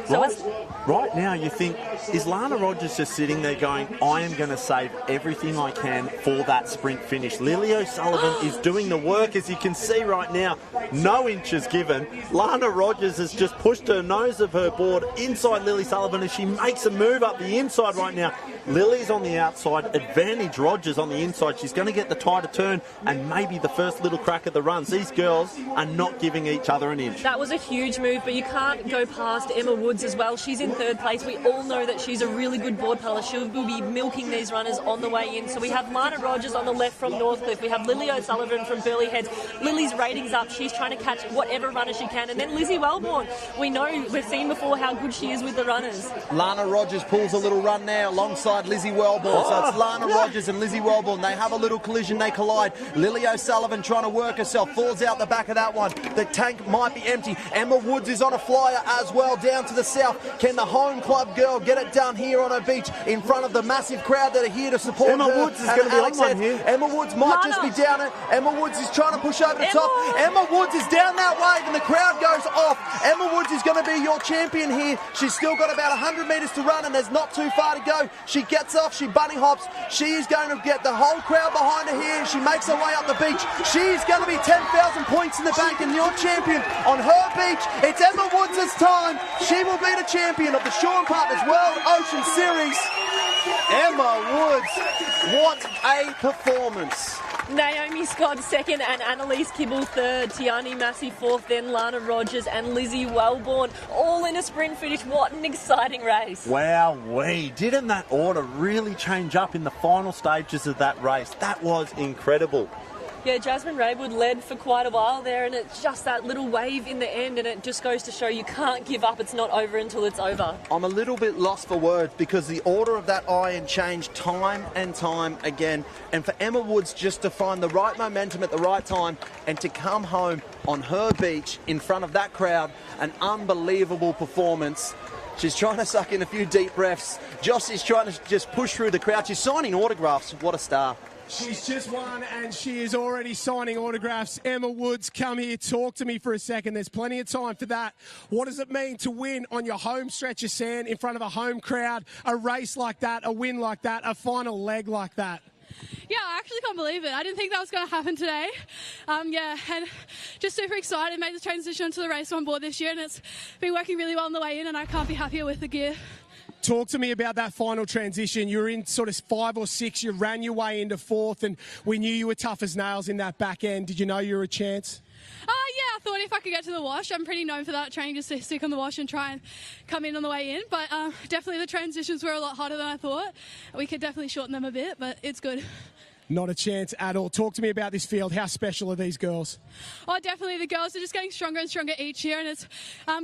Speaker 13: So
Speaker 12: right now you think, is Lana Rogers just sitting there going, I am going to save everything I can for that sprint finish? Lily O'Sullivan is doing the work, as you can see right now. No inches given. Lana Rogers has just pushed her nose of her board inside Lily Sullivan as she makes a move up the inside right now. Lily's on the outside, advantage Rogers on the inside. She's going to get the tighter turn and maybe the first little crack of the runs. These girls are not giving each other an inch.
Speaker 13: That was a huge move, but you can't go past Emma Woods as well. She's in third place. We all know that she's a really good board paddler. She'll be milking these runners on the way in. So we have Lana Rogers on the left from Northcliffe. We have Lily O'Sullivan from Burleigh Heads. Lily's rating's up. She's trying to catch whatever runner she can. And then Lizzie Wellborn. We know, we've seen before how good she is with the runners.
Speaker 10: Lana Rogers pulls a little run now alongside Lizzie Wellborn. So it's Lana Rogers and Lizzie Wellborn. They have a little collision. They collide. Lily O'Sullivan trying to work herself. Falls out the back of that one. The tank might be empty. Emma Woods is on a flyer as well down to the south. Can the home club girl get it done here on her beach in front of the massive crowd that are here to support her?
Speaker 12: Emma Woods is going to be on one here.
Speaker 10: Emma Woods might just be down it. Emma Woods is trying to push over the top. Emma Woods is down that wave and the crowd goes off. Emma Woods is going to be your champion here. She's still got about 100 metres to run and there's not too far to go. She gets off, she bunny hops. She is going to get the whole crowd behind her here. She makes her way up the beach. She's going to be 10,000 points in the bank and your champion on her beach. It's Emma Woods' time. She will be the champion of the Shaw & Partners World Ocean Series. Emma Woods, what a performance.
Speaker 13: Naomi Scott second and Annalise Kibble third, Tiani Massey fourth, then Lana Rogers and Lizzie Wellborn, all in a sprint finish. What an exciting race.
Speaker 12: Wowee, didn't that order really change up in the final stages of that race? That was incredible.
Speaker 13: Yeah, Jasmine Raywood led for quite a while there, and it's just that little wave in the end, and it just goes to show you can't give up. It's not over until it's over.
Speaker 10: I'm a little bit lost for words because the order of that iron changed time and time again. And for Emma Woods just to find the right momentum at the right time and to come home on her beach in front of that crowd, an unbelievable performance. She's trying to suck in a few deep breaths. Joss is trying to just push through the crowd. She's signing autographs. What a star.
Speaker 8: She's just won and she is already signing autographs. Emma Woods, come here, talk to me for a second. There's plenty of time for that. What does it mean to win on your home stretch of sand in front of a home crowd, a race like that, a win like that, a final leg like that?
Speaker 20: Yeah, I actually can't believe it. I didn't think that was going to happen today. And just super excited. Made the transition to the race on board this year, and it's been working really well on the way in, and I can't be happier with the gear.
Speaker 8: Talk to me about that final transition. You were in sort of 5 or 6. You ran your way into 4th, and we knew you were tough as nails in that back end. Did you know you were a chance?
Speaker 20: Yeah, I thought if I could get to the wash, I'm pretty known for that, training just to stick on the wash and try and come in on the way in. But definitely the transitions were a lot harder than I thought. We could definitely shorten them a bit, but it's good.
Speaker 8: Not a chance at all. Talk to me about this field. How special are these girls?
Speaker 20: Oh, definitely. The girls are just getting stronger and stronger each year, and it's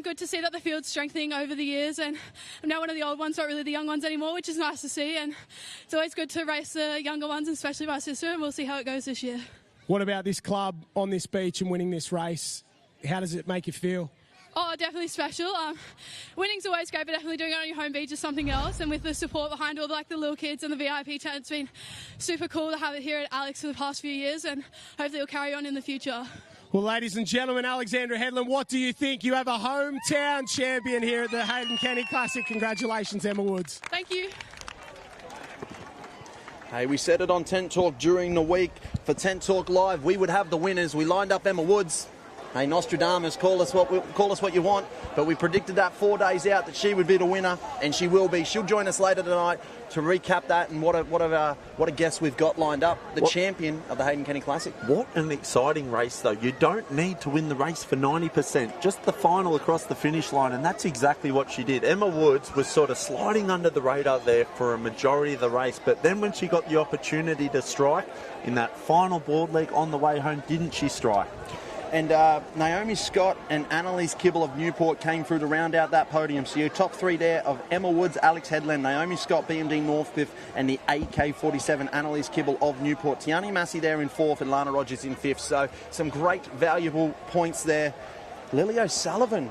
Speaker 20: good to see that the field's strengthening over the years. And I'm now one of the old ones, not really the young ones anymore, which is nice to see. And it's always good to race the younger ones, especially my sister, and we'll see how it goes this year.
Speaker 8: What about this club on this beach and winning this race? How does it make you feel?
Speaker 20: Oh, definitely special. Winning's always great, but definitely doing it on your home beach is something else. And with the support behind all the little kids and the VIP tent, it's been super cool to have it here at Alex for the past few years, and hopefully it'll carry on in the future.
Speaker 8: Well, ladies and gentlemen, Alexandra Headland, what do you think? You have a hometown champion here at the Hayden Kenny Classic. Congratulations, Emma Woods.
Speaker 20: Thank you.
Speaker 10: Hey, we said it on Tent Talk during the week. For Tent Talk Live, we would have the winners. We lined up Emma Woods. Hey, Nostradamus, call us what you want, but we predicted that 4 days out that she would be the winner, and she will be. She'll join us later tonight to recap that and what a guest we've got lined up, the champion of the Hayden Kenny Classic.
Speaker 12: What an exciting race, though. You don't need to win the race for 90%, just the final across the finish line, and that's exactly what she did. Emma Woods was sort of sliding under the radar there for a majority of the race, but then when she got the opportunity to strike in that final board leg on the way home, didn't she strike?
Speaker 10: And Naomi Scott and Annalise Kibble of Newport came through to round out that podium. So your top 3 there of Emma Woods, Alex Headland, Naomi Scott, BMD Northcliffe, and the AK-47 Annalise Kibble of Newport. Tiani Massey there in 4th and Lana Rogers in 5th. So some great valuable points there. Lily O'Sullivan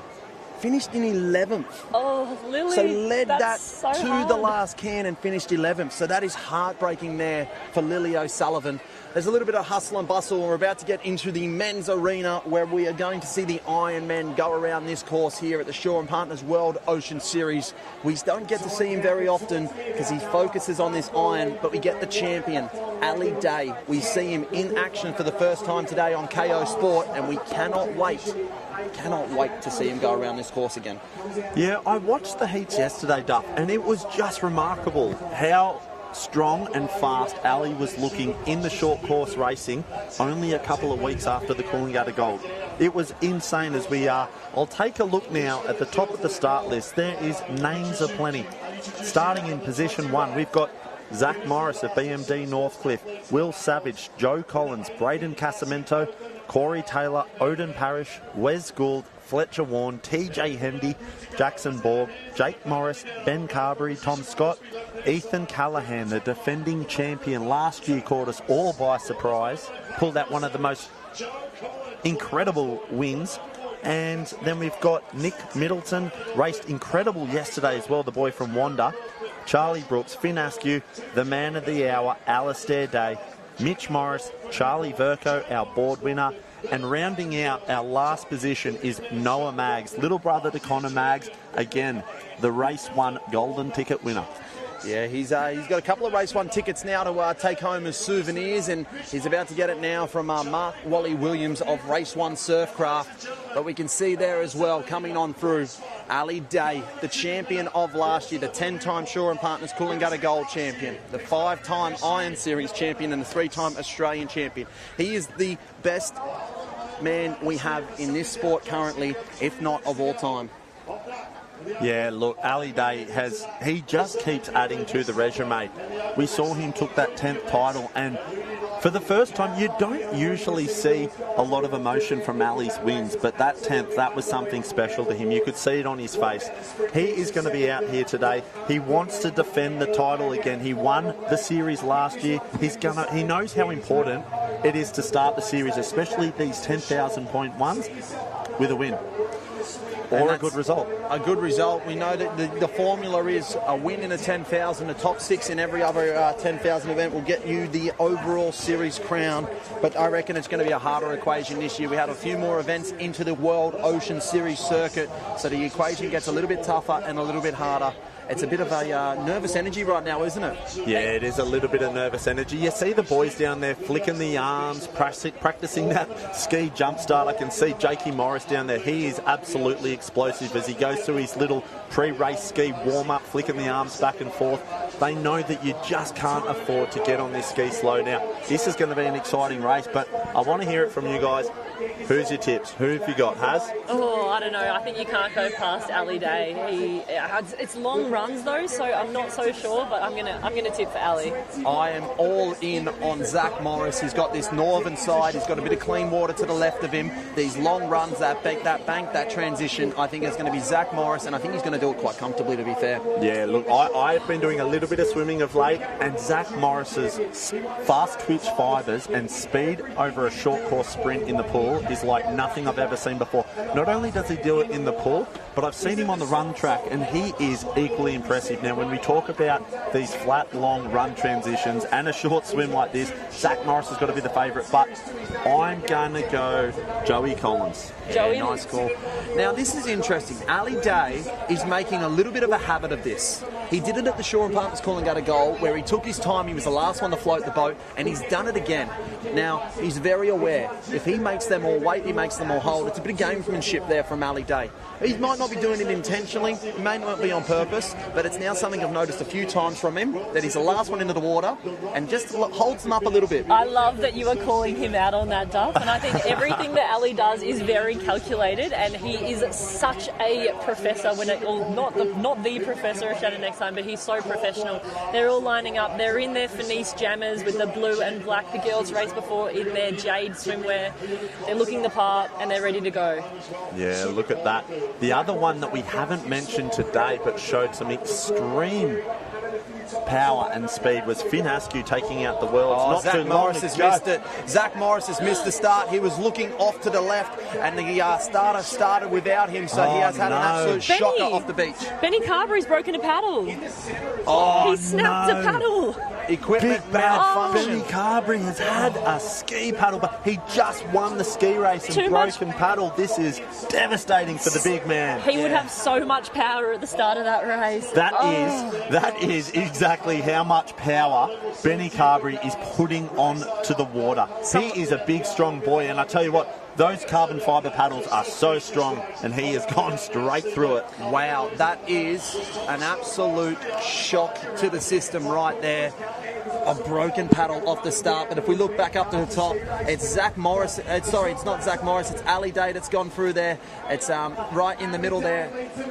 Speaker 10: finished in 11th.
Speaker 13: Oh, Lily.
Speaker 10: So led that
Speaker 13: so
Speaker 10: to
Speaker 13: hard.
Speaker 10: the last can and finished 11th. So that is heartbreaking there for Lily O'Sullivan. There's a little bit of hustle and bustle, and we're about to get into the men's arena where we are going to see the Ironman go around this course here at the Shaw & Partners World Ocean Series. We don't get to see him very often because he focuses on this iron, but we get the champion, Ali Day. We see him in action for the first time today on KO Sport, and we cannot wait to see him go around this course again.
Speaker 12: Yeah, I watched the heats yesterday, Duff, and it was just remarkable how strong and fast Ali was looking in the short course racing only a couple of weeks after the Coolangatta Gold. It was insane as we are. I'll take a look now at the top of the start list. There is names aplenty. Starting in position 1, we've got Zach Morris of BMD Northcliffe, Will Savage, Joe Collins, Braden Casamento, Corey Taylor, Odin Parrish, Wes Gould, Fletcher Warren, TJ Hendy, Jackson Borg, Jake Morris, Ben Carberry, Tom Scott, Ethan Callahan, the defending champion last year, caught us all by surprise, pulled out one of the most incredible wins. And then we've got Nick Middleton, raced incredible yesterday as well, the boy from Wanda, Charlie Brooks, Finn Askew, the man of the hour, Alistair Day, Mitch Morris, Charlie Verco, our board winner, and rounding out our last position is Noah Maggs, little brother to Connor Maggs, again, the Race 1 golden ticket winner.
Speaker 10: Yeah, he's got a couple of Race 1 tickets now to take home as souvenirs, and he's about to get it now from Mark Wally Williams of Race 1 Surfcraft. But we can see there as well, coming on through, Ali Day, the champion of last year, the 10-time Shaw & Partners Coolangatta Gold champion, the 5-time Iron Series champion, and the 3-time Australian champion. He is the best man we have in this sport currently, if not of all time.
Speaker 12: Yeah, look, Ali Day he just keeps adding to the resume. We saw him took that 10th title, and For the first time, you don't usually see a lot of emotion from Ali's wins, but that 10th, that was something special to him. You could see it on his face. He is going to be out here today. He wants to defend the title again. He won the series last year. He knows how important it is to start the series, especially these 10,000 point ones, with a win. Or a good result.
Speaker 10: A good result. We know that the formula is a win in a 10,000, a top 6 in every other 10,000 event will get you the overall series crown. But I reckon it's going to be a harder equation this year. We have a few more events into the World Ocean Series circuit, so the equation gets a little bit tougher and a little bit harder. It's a bit of a nervous energy right now, isn't it?
Speaker 12: Yeah, it is a little bit of nervous energy. You see the boys down there flicking the arms, practicing that ski jump start. I can see Jakey Morris down there. He is absolutely explosive as he goes through his little pre-race ski warm-up, flicking the arms back and forth. They know that you just can't afford to get on this ski slow. Now, this is going to be an exciting race, but I want to hear it from you guys. Who's your tips? Who have you got? Has?
Speaker 13: Oh, I don't know. I think you can't go past Ali Day. It's long runs though, so I'm not so sure, but I'm gonna tip for Ali.
Speaker 10: I am all in on Zach Morris. He's got this northern side. He's got a bit of clean water to the left of him. These long runs, that bank, that transition. I think it's going to be Zach Morris, and I think he's going to do it quite comfortably, to be fair.
Speaker 12: Yeah, look, I've been doing a little bit of swimming of late, and Zach Morris's fast twitch fibres and speed over a short course sprint in the pool is like nothing I've ever seen before. Not only does he do it in the pool, but I've seen him on the run track, and he is equally impressive. Now, when we talk about these flat, long run transitions and a short swim like this, Zach Morris has got to be the favourite, but I'm going to go Joey Collins.
Speaker 13: Joey,
Speaker 10: nice call. Now, this is interesting. Ali Day is making a little bit of a habit of this. He did it at the Shore and Partners Coolangatta Goal, where he took his time. He was the last one to float the boat, and he's done it again. Now, he's very aware. If he makes them all wait, he makes them all hold. It's a bit of gamesmanship there from Ali Day. He might not be doing it intentionally, it may not be on purpose, but it's now something I've noticed a few times from him, that he's the last one into the water and just holds them up a little bit.
Speaker 13: I love that you are calling him out on that, Duff, and I think everything that Ali does is very calculated, and he is such a professor when it, well, not the professor of Shannon next time, but he's so professional. They're all lining up. They're in their Fenice jammers with the blue and black. The girls raced before in their jade swimwear. They're looking the part and they're ready to go.
Speaker 12: Yeah, look at that. The other one that we haven't mentioned today but showed some extreme power and speed was Finn Askew taking out the world.
Speaker 10: Zach Morris has missed it. Zach Morris has missed the start. He was looking off to the left, and the starter started without him, so he has had an absolute shocker off the beach.
Speaker 13: Benny Carberry's broken a paddle.
Speaker 10: Oh,
Speaker 13: he snapped a paddle.
Speaker 10: Equipment malfunction.
Speaker 12: Benny Carberry has had a ski paddle, but he just won the ski race and broken paddle. This is devastating for the big man.
Speaker 13: He would have so much power at the start of that race.
Speaker 12: That is exactly how much power Benny Carberry is putting onto the water. He is a big, strong boy, and I tell you what, those carbon fibre paddles are so strong, and he has gone straight through it.
Speaker 10: Wow, that is an absolute shock to the system right there. A broken paddle off the start, but if we look back up to the top, it's Zach Morris. Sorry, it's not Zach Morris. It's Ali Day that's gone through there. It's right in the middle there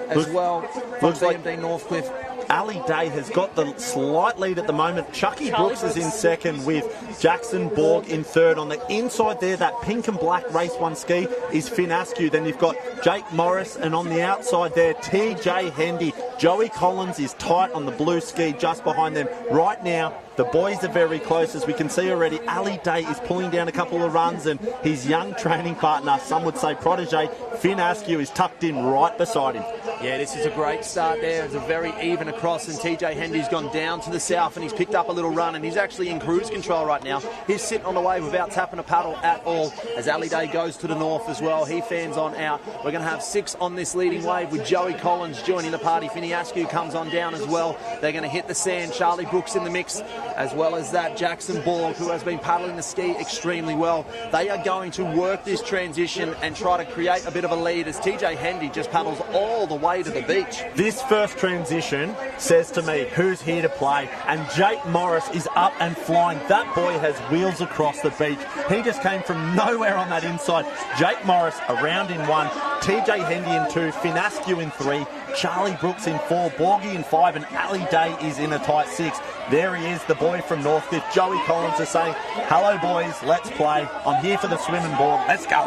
Speaker 10: as well.
Speaker 12: Looks like
Speaker 10: BMD Northcliffe.
Speaker 12: Ali Day has got the slight lead at the moment. Chucky Brooks is in second with Jackson Borg in third. On the inside there, that pink and black race one ski is Finn Askew. Then you've got Jake Morris, and on the outside there, TJ Hendy. Joey Collins is tight on the blue ski just behind them. Right now, the boys are very close, as we can see already. Ali Day is pulling down a couple of runs, and his young training partner, some would say protege, Finn Askew, is tucked in right beside him.
Speaker 10: Yeah, this is a great start there. It's a very even across, and TJ Hendy's gone down to the south, and he's picked up a little run, and he's actually in cruise control right now. He's sitting on the wave without tapping a paddle at all, as Ali Day goes to the north as well. He fans on out. We're going to have 6 on this leading wave with Joey Collins joining the party. Finney Askew comes on down as well. They're going to hit the sand. Charlie Brooks in the mix, as well as that Jackson Borg, who has been paddling the ski extremely well. They are going to work this transition and try to create a bit of a lead, as TJ Hendy just paddles all the way to the beach.
Speaker 12: This first transition says to me, who's here to play? And Jake Morris is up and flying. That boy has wheels across the beach. He just came from nowhere on that inside. Jake Morris around in 1, TJ Hendy in 2, Finn Askew in 3, Charlie Brooks in 4, Borgie in 5, and Ali Day is in a tight 6. There he is, the boy from Northcliffe. Joey Collins is saying, hello boys, let's play. I'm here for the swimming board. Let's go.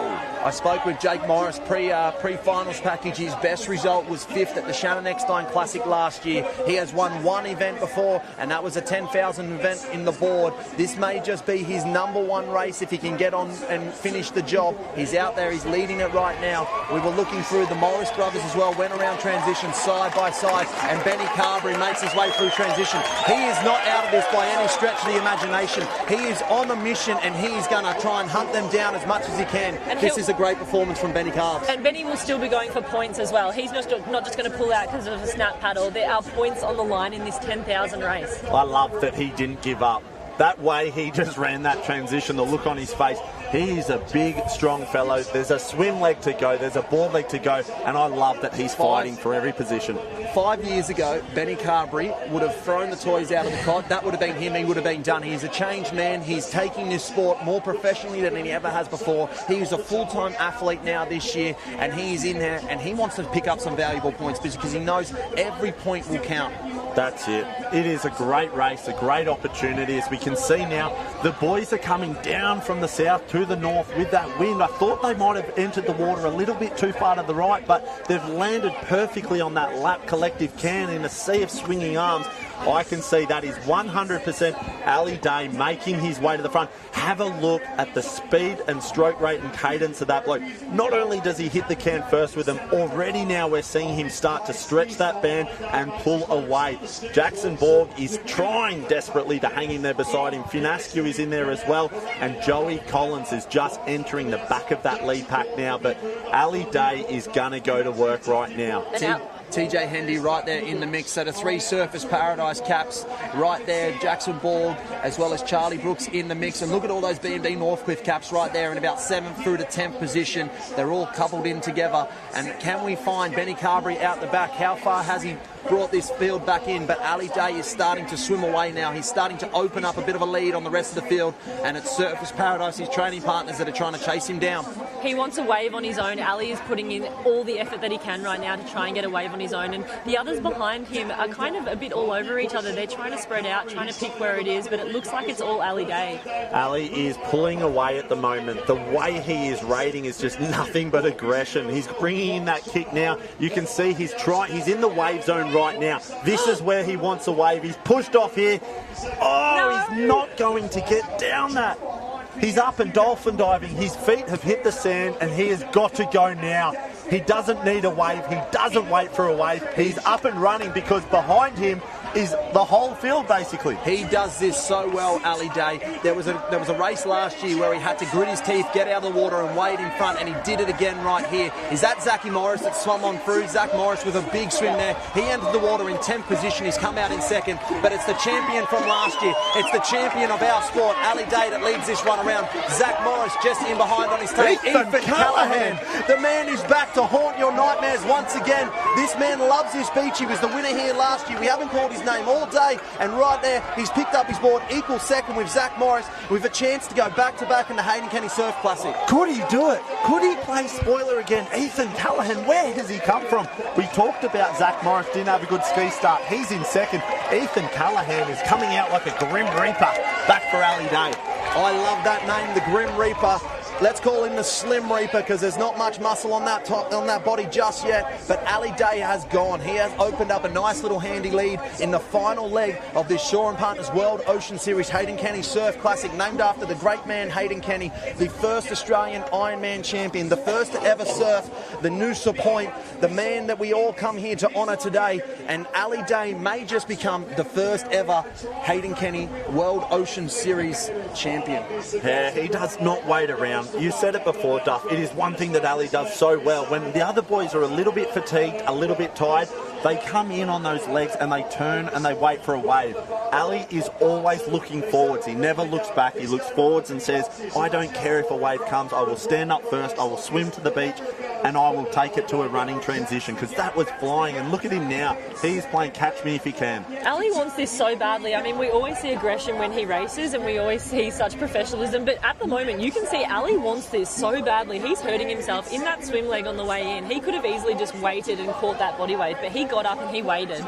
Speaker 10: I spoke with Jake Morris pre-finals package. His best result was 5th at the Shannon Eckstein Classic last year. He has won one event before, and that was a 10,000 event in the board. This may just be his #1 race if he can get on and finish the job. He's out there, he's leading it right now. We were looking through the Morris brothers as well, went around transition side by side, and Benny Carberry makes his way through transition. He is not out of this by any stretch of the imagination. He is on a mission, and he is going to try and hunt them down as much as he can.
Speaker 13: And
Speaker 10: this is a great performance from Benny Carbs.
Speaker 13: And Benny will still be going for points as well. He's not just going to pull out because of a snap paddle. There are points on the line in this 10,000 race.
Speaker 12: I love that he didn't give up. That way he just ran that transition, the look on his face. He is a big, strong fellow. There's a swim leg to go, there's a board leg to go, and I love that he's fighting for every position.
Speaker 10: 5 years ago, Benny Carberry would have thrown the toys out of the cot. That would have been him. He would have been done. He's a changed man. He's taking this sport more professionally than he ever has before. He is a full-time athlete now this year, and he is in there, and he wants to pick up some valuable points because he knows every point will count.
Speaker 12: That's it. It is a great race, a great opportunity. As we can see now, the boys are coming down from the south to the north with that wind. I thought they might have entered the water a little bit too far to the right, but they've landed perfectly on that lap collective can in a sea of swinging arms. I can see that is 100% Ali Day making his way to the front. Have a look at the speed and stroke rate and cadence of that bloke. Not only does he hit the can first with them, already now we're seeing him start to stretch that band and pull away. Jackson Borg is trying desperately to hang in there beside him. Finascu is in there as well, and Joey Collins is just entering the back of that lead pack now, but Ali Day is going to go to work right now.
Speaker 10: TJ Hendy right there in the mix. So the 3 Surfers Paradise caps right there. Jackson Borg as well as Charlie Brooks in the mix. And look at all those BMD Northcliffe caps right there in about 7th through to 10th position. They're all coupled in together. And can we find Benny Carberry out the back? How far has he brought this field back in? But Ali Day is starting to swim away now. He's starting to open up a bit of a lead on the rest of the field. And it's Surfers Paradise, his training partners, that are trying to chase him down.
Speaker 13: He wants a wave on his own. Ali is putting in all the effort that he can right now to try and get a wave on his own, and the others behind him are kind of a bit all over each other. They're trying to spread out, trying to pick where it is, but it looks like it's all Ali Day.
Speaker 12: Ali is pulling away at the moment. The way he is raiding is just nothing but aggression. He's bringing in that kick now. You can see he's in the wave zone right now. This is where he wants a wave. He's pushed off here. Oh, no. He's not going to get down that. He's up and dolphin diving. His feet have hit the sand, and he has got to go now. He doesn't need a wave. He doesn't wait for a wave. He's up and running because behind him is the whole field, basically.
Speaker 10: He does this so well, Ali Day. There was a race last year where he had to grit his teeth, get out of the water and wade in front, and he did it again right here. Is that Zachy Morris that swum on through? Zach Morris with a big swim there. He entered the water in 10th position. He's come out in 2nd, but it's the champion from last year. It's the champion of our sport, Ali Day, that leads this run around. Zach Morris just in behind on his tail. Ethan Callahan. The man is back to haunt your nightmares once again. This man loves this beach. He was the winner here last year. We haven't called his name all day, and right there he's picked up his board, equal 2nd with Zach Morris, with a chance to go back-to-back in the Hayden Kenny Surf Classic.
Speaker 12: Could he do it? Could he play spoiler again? Ethan Callahan, where does he come from? We talked about Zach Morris didn't have a good ski start. He's in 2nd. Ethan Callahan is coming out like a Grim Reaper. Back for Ali Day.
Speaker 10: I love that name, the Grim Reaper. Let's call him the Slim Reaper because there's not much muscle on that body just yet. But Ali Day has gone. He has opened up a nice little handy lead in the final leg of this Shaw & Partners World Ocean Series Hayden Kenny Surf Classic, named after the great man Hayden Kenny, the first Australian Ironman champion, the first to ever surf the Noosa Point, the man that we all come here to honour today. And Ali Day may just become the first ever Hayden Kenny World Ocean Series champion.
Speaker 12: Yeah, he does not wait around. You said it before, Duff. It is one thing that Ali does so well. When the other boys are a little bit fatigued, a little bit tired, they come in on those legs and they turn and they wait for a wave. Ali is always looking forwards. He never looks back. He looks forwards and says, I don't care if a wave comes. I will stand up first. I will swim to the beach and I will take it to a running transition, because that was flying. And look at him now. He's playing catch me if he can.
Speaker 13: Ali wants this so badly. I mean, we always see aggression when he races and we always see such professionalism. But at the moment, you can see Ali wants this so badly. He's hurting himself in that swim leg on the way in. He could have easily just waited and caught that body wave, but he got up and he waited.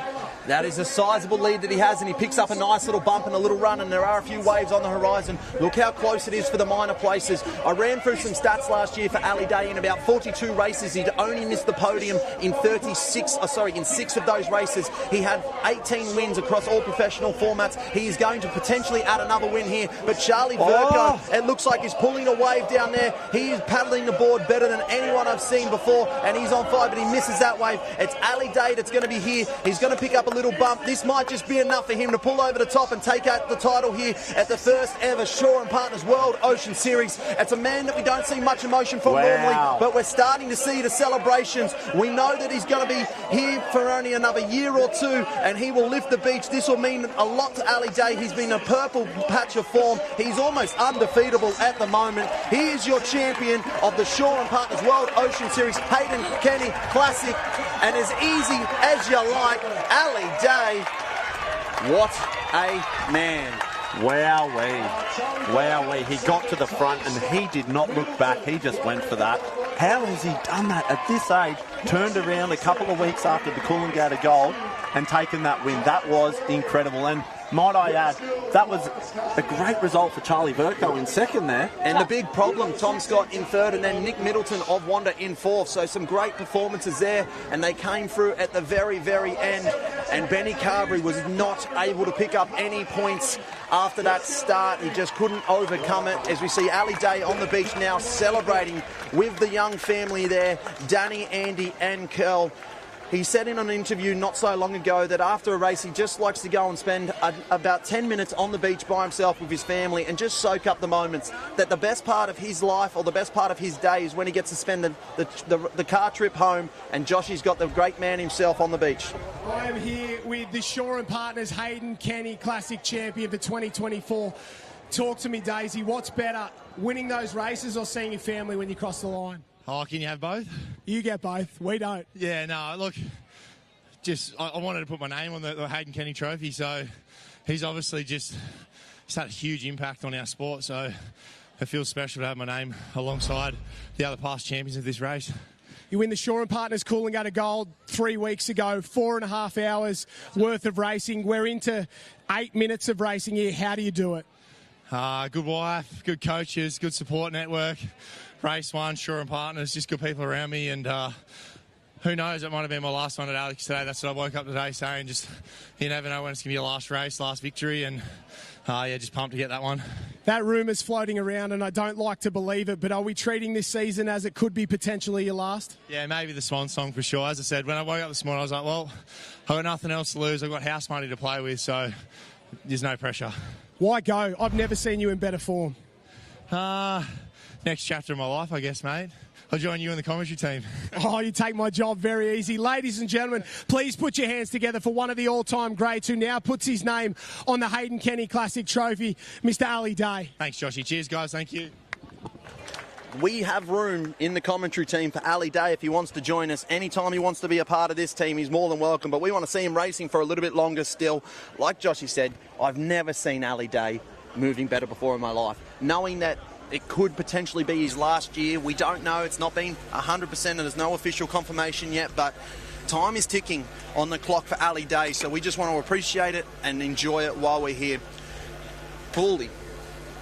Speaker 10: That is a sizable lead that he has, and he picks up a nice little bump and a little run, and there are a few waves on the horizon. Look how close it is for the minor places. I ran through some stats last year for Ali Day. In about 42 races, he'd only missed the podium in 6 of those races. He had 18 wins across all professional formats. He is going to potentially add another win here, but Charlie Verco, it looks like he's pulling a wave down there. He is paddling the board better than anyone I've seen before, and he's on fire, but he misses that wave. It's Ali Day that's going to be here. He's going to pick up a little bump. This might just be enough for him to pull over the top and take out the title here at the first ever Shaw & Partners World Ocean Series. It's a man that we don't see much emotion from normally, but we're starting to see the celebrations. We know that he's going to be here for only another year or two, and he will lift the beach. This will mean a lot to Ali Day. He's been a purple patch of form. He's almost undefeatable at the moment. He is your champion of the Shaw & Partners World Ocean Series Hayden Kenny Classic, and as easy as you like, Ali Day. What a man.
Speaker 12: Wowee. Wowee. He got to the front and he did not look back. He just went for that. How has he done that at this age? Turned around a couple of weeks after the Coolangatta Gold and taken that win. That was incredible. And might I add, that was a great result for Charlie Verco in second there.
Speaker 10: And the big problem, Tom Scott in third, and then Nick Middleton of Wanda in fourth. So some great performances there, and they came through at the very, very end. And Benny Carberry was not able to pick up any points after that start. He just couldn't overcome it. As we see Ali Day on the beach now celebrating with the young family there, Danny, Andy and Curl. He said in an interview not so long ago that after a race he just likes to go and spend about 10 minutes on the beach by himself with his family and just soak up the moments. That the best part of his life or the best part of his day is when he gets to spend the car trip home, and Joshy's got the great man himself on the beach.
Speaker 8: I'm here with the Shaw & Partners Hayden Kenny Classic Champion for 2024. Talk to me, Daisy. What's better, winning those races or seeing your family when you cross the line?
Speaker 21: Oh, can you have both?
Speaker 8: You get both. We don't.
Speaker 21: Yeah, no, look, just I wanted to put my name on the Hayden Kenny Trophy, so he's obviously just had a huge impact on our sport, so it feels special to have my name alongside the other past champions of this race.
Speaker 8: You win the Shaw & Partners Coolangatta Gold 3 weeks ago, 4.5 hours worth of racing. We're into 8 minutes of racing here. How do you do it?
Speaker 21: Good wife, good coaches, good support network. Race one, Shaw & Partners, just good people around me, and who knows, it might have been my last one at Alex today. That's what I woke up today saying, just you never know when it's going to be your last race, last victory, and yeah, just pumped to get that one.
Speaker 8: That rumour's floating around, and I don't like to believe it, but are we treating this season as it could be potentially your last?
Speaker 21: Yeah, maybe the swan song for sure. As I said, when I woke up this morning, I was like, well, I've got nothing else to lose. I've got house money to play with, so there's no pressure.
Speaker 8: Why go? I've never seen you in better form.
Speaker 21: Next chapter of my life, I guess, mate. I'll join you in the commentary team.
Speaker 8: Oh, you take my job very easy. Ladies and gentlemen, please put your hands together for one of the all-time greats who now puts his name on the Hayden Kenny Classic Trophy, Mr. Ali Day.
Speaker 21: Thanks, Joshy. Cheers, guys. Thank you.
Speaker 10: We have room in the commentary team for Ali Day if he wants to join us. Anytime he wants to be a part of this team, he's more than welcome. But we want to see him racing for a little bit longer still. Like Joshy said, I've never seen Ali Day moving better before in my life. Knowing that it could potentially be his last year. We don't know. It's not been 100% and there's no official confirmation yet, but time is ticking on the clock for Ali Day, so we just want to appreciate it and enjoy it while we're here. Pooley,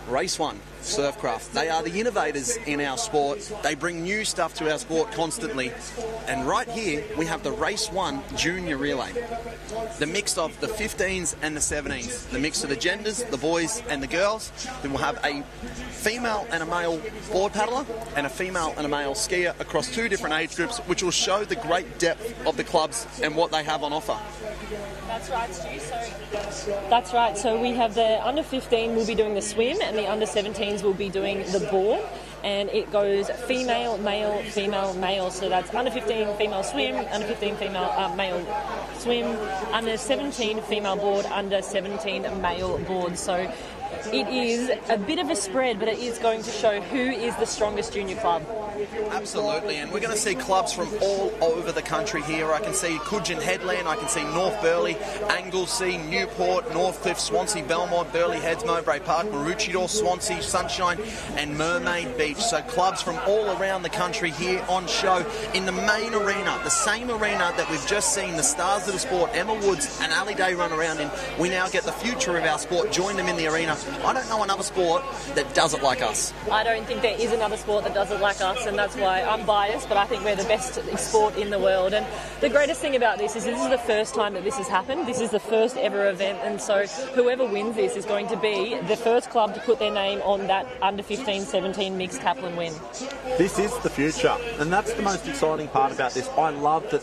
Speaker 10: Race 1, Surfcraft. They are the innovators in our sport. They bring new stuff to our sport constantly. And right here, we have the Race 1 Junior Relay. The mix of the 15s and the 17s. The mix of the genders, the boys and the girls. Then we'll have a female and a male board paddler and a female and a male skier across 2 different age groups, which will show the great depth of the clubs and what they have on offer.
Speaker 13: That's right, Stu. That's right. So we have the under 15 will be doing the swim, and the under 17s will be doing the board. And it goes female, male, female, male. So that's under 15 female swim, under 15 female male swim, under 17 female board, under 17 male board. So it is a bit of a spread, but it is going to show who is the strongest junior club.
Speaker 10: Absolutely, and we're going to see clubs from all over the country here. I can see Coogin Headland, I can see North Burleigh, Anglesea, Newport, Northcliffe, Swansea, Belmont, Burleigh Heads, Mowbray Park, Maroochydore, Swansea, Sunshine and Mermaid Beach. So clubs from all around the country here on show in the main arena, the same arena that we've just seen the stars of the sport, Emma Woods and Ali Day, run around in. We now get the future of our sport, join them in the arena. I don't know another sport that does it like us.
Speaker 13: I don't think there is another sport that does it like us, and that's why I'm biased, but I think we're the best sport in the world. And the greatest thing about this is the first time that this has happened. This is the first ever event, and so whoever wins this is going to be the first club to put their name on that under 15-17 mixed Taplin win.
Speaker 12: This is the future, and that's the most exciting part about this. I love that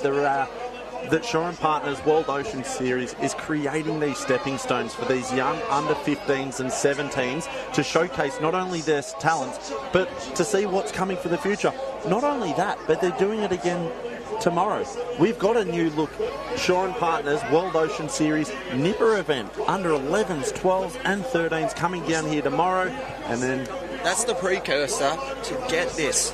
Speaker 12: that Shore & Partners World Ocean Series is creating these stepping stones for these young under 15s and 17s to showcase not only their talents, but to see what's coming for the future. Not only that, but they're doing it again tomorrow. We've got a new look Shore & Partners World Ocean Series Nipper event, under 11s, 12s and 13s coming down here tomorrow, and then
Speaker 10: that's the precursor to, get this,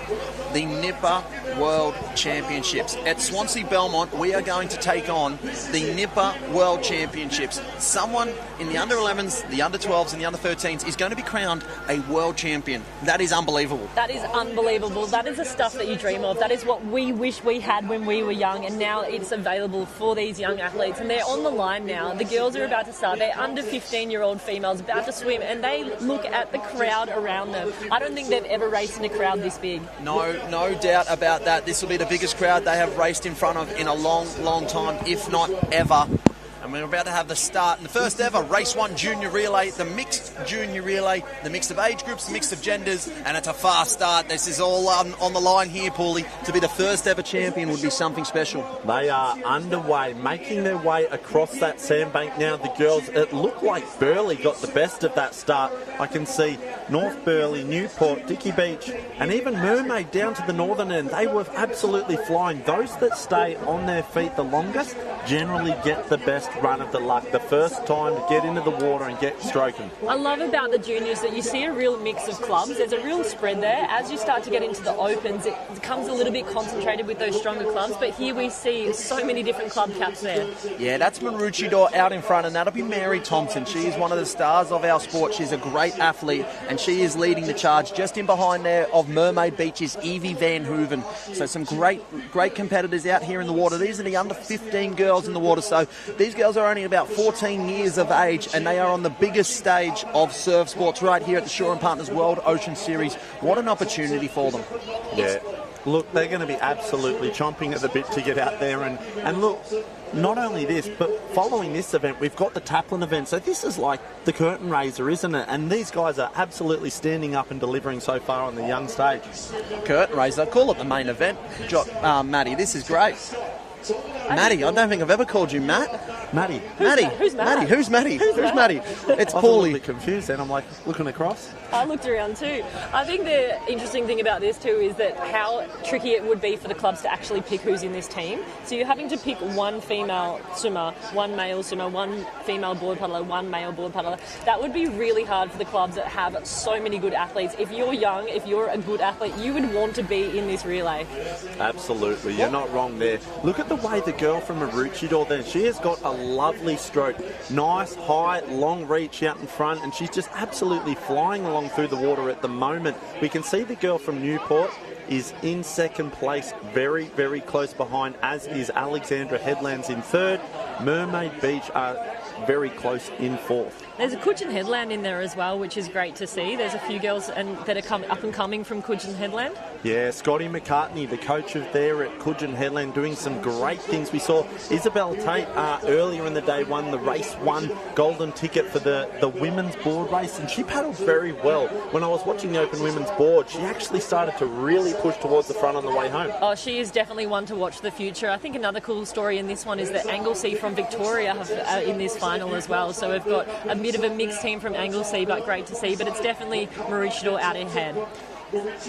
Speaker 10: the Nipper World Championships. At Swansea Belmont, we are going to take on the Nipper World Championships. Someone in the under 11s, the under 12s and the under 13s is going to be crowned a world champion. That is unbelievable.
Speaker 13: That is unbelievable. That is the stuff that you dream of. That is what we wish we had when we were young, and now it's available for these young athletes, and they're on the line now. The girls are about to start. They're under 15-year-old females about to swim, and they look at the crowd around them. I don't think they've ever raced in a crowd this big.
Speaker 10: No doubt about that. This will be the biggest crowd they have raced in front of in a long, long time, if not ever. And we're about to have the start in the first ever Race 1 Junior Relay, the mixed Junior Relay, the mix of age groups, the mix of genders, and it's a fast start. This is all on the line here, Paulie. To be the first ever champion would be something special.
Speaker 12: They are underway, making their way across that sandbank now. The girls, it looked like Burleigh got the best of that start. I can see North Burleigh, Newport, Dickey Beach, and even Mermaid down to the northern end. They were absolutely flying. Those that stay on their feet the longest generally get the best run of the luck, the first time to get into the water and get stroking.
Speaker 13: I love about the juniors that you see a real mix of clubs. There's a real spread there. As you start to get into the opens, it becomes a little bit concentrated with those stronger clubs, but here we see so many different club caps there.
Speaker 10: Yeah, that's Maroochydore out in front, and that'll be Mary Thompson. She is one of the stars of our sport. She's a great athlete, and she is leading the charge. Just in behind there of Mermaid Beach is Evie Van Hooven. So some great competitors out here in the water. These are the under 15 girls in the water. So these girls are only about 14 years of age, and they are on the biggest stage of surf sports right here at the Shore & Partners World Ocean Series. What an opportunity for them.
Speaker 12: Yeah. Look, they're going to be absolutely chomping at the bit to get out there. And look, not only this, but following this event, we've got the Taplin event. So this is like the curtain raiser, isn't it? And these guys are absolutely standing up and delivering so far on the young stage.
Speaker 10: Curtain raiser, call it the main event. Maddie, this is great. Maddie, I don't think I've ever called you Matt.
Speaker 12: Maddie.
Speaker 13: Who's Matt?
Speaker 10: Who's Maddie? Who's Maddie? It's
Speaker 12: Paulie. I was a little bit confused then. I'm like looking across.
Speaker 13: I looked around too. I think the interesting thing about this too is that how tricky it would be for the clubs to actually pick who's in this team. So you're having to pick one female swimmer, one male swimmer, one female board paddler, one male board paddler. That would be really hard for the clubs that have so many good athletes. If you're young, if you're a good athlete, you would want to be in this relay.
Speaker 12: Absolutely, you're not wrong there. Look at the way the girl from Maroochydore there, she has got a lovely stroke. Nice, high, long reach out in front, and she's just absolutely flying along through the water at the moment. We can see the girl from Newport is in second place, very, very close behind, as is Alexandra Headlands in third. Mermaid Beach are very close in fourth.
Speaker 13: There's a Coogin Headland in there as well, which is great to see. There's a few girls that are up and coming from Coogin Headland.
Speaker 12: Yeah, Scotty McCartney, the coach of there at Coogin Headland, doing some great things. We saw Isabel Tate earlier in the day won the Race 1 golden ticket for the women's board race, and she paddled very well. When I was watching the Open Women's Board, she actually started to really push towards the front on the way home.
Speaker 13: Oh, she is definitely one to watch the future. I think another cool story in this one is that Anglesea from Victoria have in this final as well. So we've got a bit of a mixed team from Anglesea, but great to see. But it's definitely Maroochydore out ahead.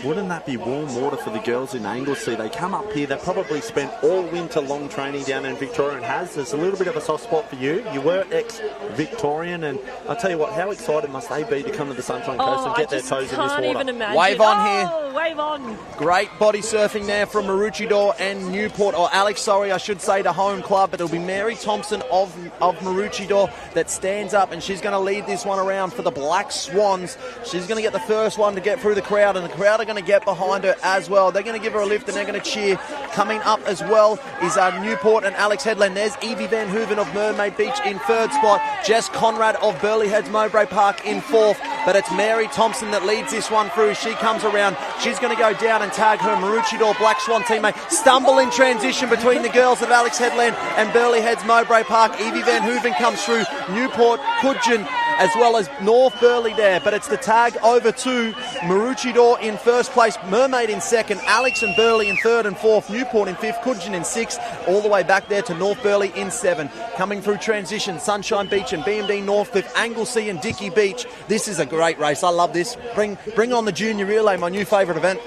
Speaker 12: Wouldn't that be warm water for the girls in Anglesea? They come up here, they probably spent all winter long training down in Victoria, and there's a little bit of a soft spot for you. You were ex-Victorian, and I'll tell you what, how excited must they be to come to the Sunshine Coast and get their toes in this water?
Speaker 13: Even imagine.
Speaker 10: Wave on here.
Speaker 13: Wave on.
Speaker 10: Great body surfing there from Maroochydore and Newport, or Alex, sorry, I should say, the home club, but it'll be Mary Thompson of Maroochydore that stands up, and she's going to lead this one around for the Black Swans. She's going to get the first one to get through the crowd, and the crowd are going to get behind her as well. They're going to give her a lift and they're going to cheer. Coming up as well is Newport and Alex Headland. There's Evie Van Hooven of Mermaid Beach in third spot. Jess Conrad of Burleigh Heads Mowbray Park in fourth, but it's Mary Thompson that leads this one through. She comes around. She's going to go down and tag her Maroochydore Black Swan teammate. Stumble in transition between the girls of Alex Headland and Burleigh Heads Mowbray Park. Evie Van Hooven comes through. Newport, Coogin, as well as North Burleigh there, but it's the tag over to Maroochydore in first place, Mermaid in second, Alex and Burleigh in third and fourth, Newport in fifth, Coogin in sixth, all the way back there to North Burleigh in seven. Coming through transition, Sunshine Beach and BMD Northcliffe, Anglesea and Dickey Beach. This is a great race. I love this. Bring on the junior relay, my new favourite event.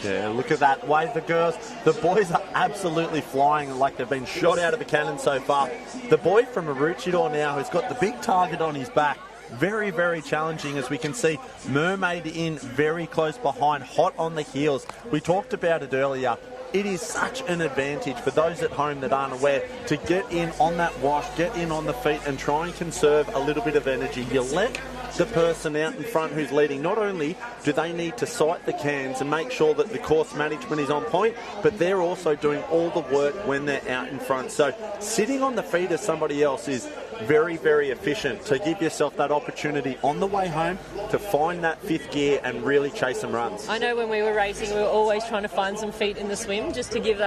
Speaker 12: Yeah, look at that way the girls, the boys are absolutely flying like they've been shot out of a cannon so far. The boy from Maroochydore now has got the big target on his back. Very, very challenging, as we can see. Mermaid in very close behind, hot on the heels. We talked about it earlier. It is such an advantage for those at home that aren't aware to get in on that wash, get in on the feet and try and conserve a little bit of energy. You let the person out in front who's leading, not only do they need to sight the cans and make sure that the course management is on point, but they're also doing all the work when they're out in front. So sitting on the feet of somebody else is very, very efficient to give yourself that opportunity on the way home to find that fifth gear and really chase some runs.
Speaker 13: I know when we were racing, we were always trying to find some feet in the swim just to give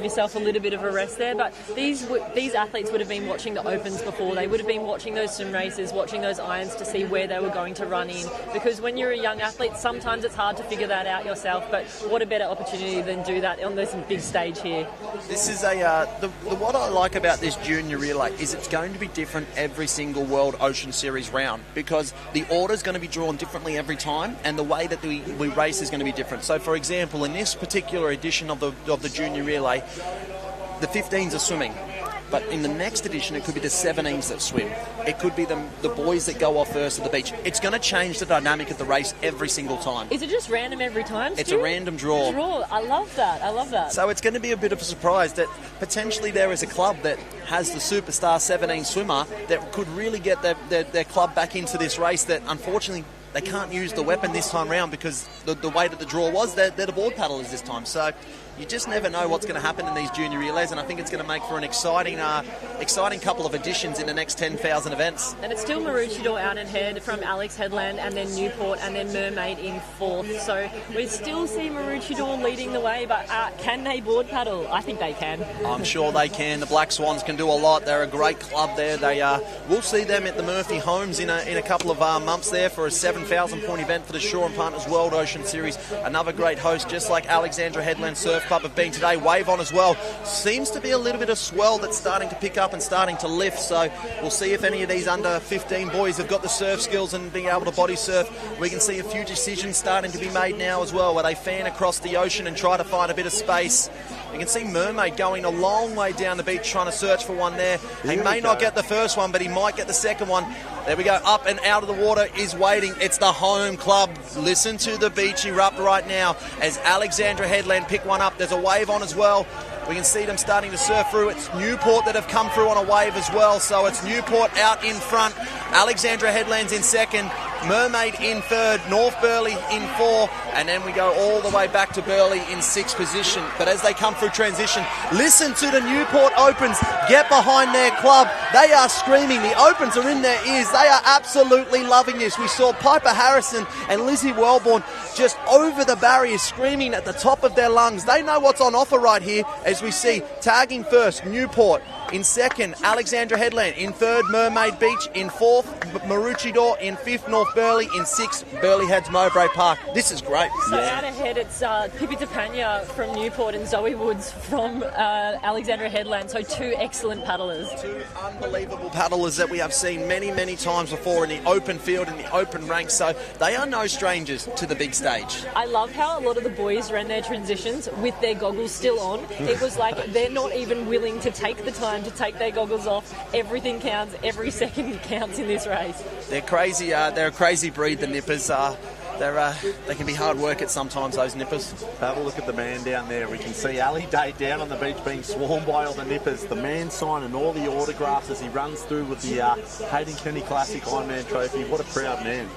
Speaker 13: yourself a little bit of a rest there. But these athletes would have been watching the Opens before. They would have been watching those swim races, watching those irons to see where they were going to run in. Because when you're a young athlete, sometimes it's hard to figure that out yourself. But what a better opportunity than do that on this big stage here.
Speaker 10: This is what I like about this junior relay is it's going to be different every single World Ocean Series round, because the order is going to be drawn differently every time, and the way that we race is going to be different. So, for example, in this particular edition of the junior relay, the 15s are swimming. But in the next edition, it could be the 17s that swim. It could be the boys that go off first at the beach. It's going to change the dynamic of the race every single time.
Speaker 13: Is it just random every time, Stu?
Speaker 10: It's a random draw.
Speaker 13: I love that. I love that.
Speaker 10: So it's going to be a bit of a surprise that potentially there is a club that has the superstar 17 swimmer that could really get their club back into this race that, unfortunately, they can't use the weapon this time round because the way that the draw was, they're the board paddlers this time. So you just never know what's going to happen in these junior relays, and I think it's going to make for an exciting couple of editions in the next 10,000 events.
Speaker 13: And it's still Maroochydore out ahead from Alex Headland, and then Newport, and then Mermaid in fourth. So we still see Maroochydore leading the way, but can they board paddle? I think they can.
Speaker 10: I'm sure they can. The Black Swans can do a lot. They're a great club there. We'll see them at the Murphy Homes in a couple of months there for a 7,000 point event for the Shaw and Partners World Ocean Series. Another great host, just like Alexandra Headland Surf Club have been today. Wave on as well. Seems to be a little bit of swell that's starting to pick up and starting to lift, so we'll see if any of these under 15 boys have got the surf skills and being able to body surf. We can see a few decisions starting to be made now as well, where they fan across the ocean and try to find a bit of space. You can see Mermaid going a long way down the beach trying to search for one there. He may not get the first one, but he might get the second one. There we go, up and out of the water is waiting. It's the home club. Listen to the beach erupt right now as Alexandra Headland pick one up. There's a wave on as well. We can see them starting to surf through. It's Newport that have come through on a wave as well. So it's Newport out in front. Alexandra Headland's in second. Mermaid in third. North Burleigh in four. And then we go all the way back to Burleigh in sixth position. But as they come through transition, listen to the Newport Opens. Get behind their club. They are screaming. The Opens are in their ears. They are absolutely loving this. We saw Piper Harrison and Lizzie Wellborn just over the barriers screaming at the top of their lungs. They know what's on offer right here as we see tagging first Newport. In second, Alexandra Headland. In third, Mermaid Beach. In fourth, Maroochydore. In fifth, North Burleigh. In sixth, Burleigh Heads Mowbray Park. This is great.
Speaker 13: So out ahead, it's Pippi Tapania from Newport and Zoe Woods from Alexandra Headland. So two excellent paddlers.
Speaker 10: Two unbelievable paddlers that we have seen many, many times before in the open field, in the open ranks. So they are no strangers to the big stage.
Speaker 13: I love how a lot of the boys ran their transitions with their goggles still on. It was like they're not even willing to take the time to take their goggles off. Everything counts. Every second counts in this race.
Speaker 10: They're crazy. They're a crazy breed, the Nippers. They can be hard work at sometimes, those Nippers.
Speaker 12: Have a look at the man down there. We can see Ali Day down on the beach being swarmed by all the Nippers. The man signing all the autographs as he runs through with the Hayden Kenny Classic Ironman trophy. What a proud man.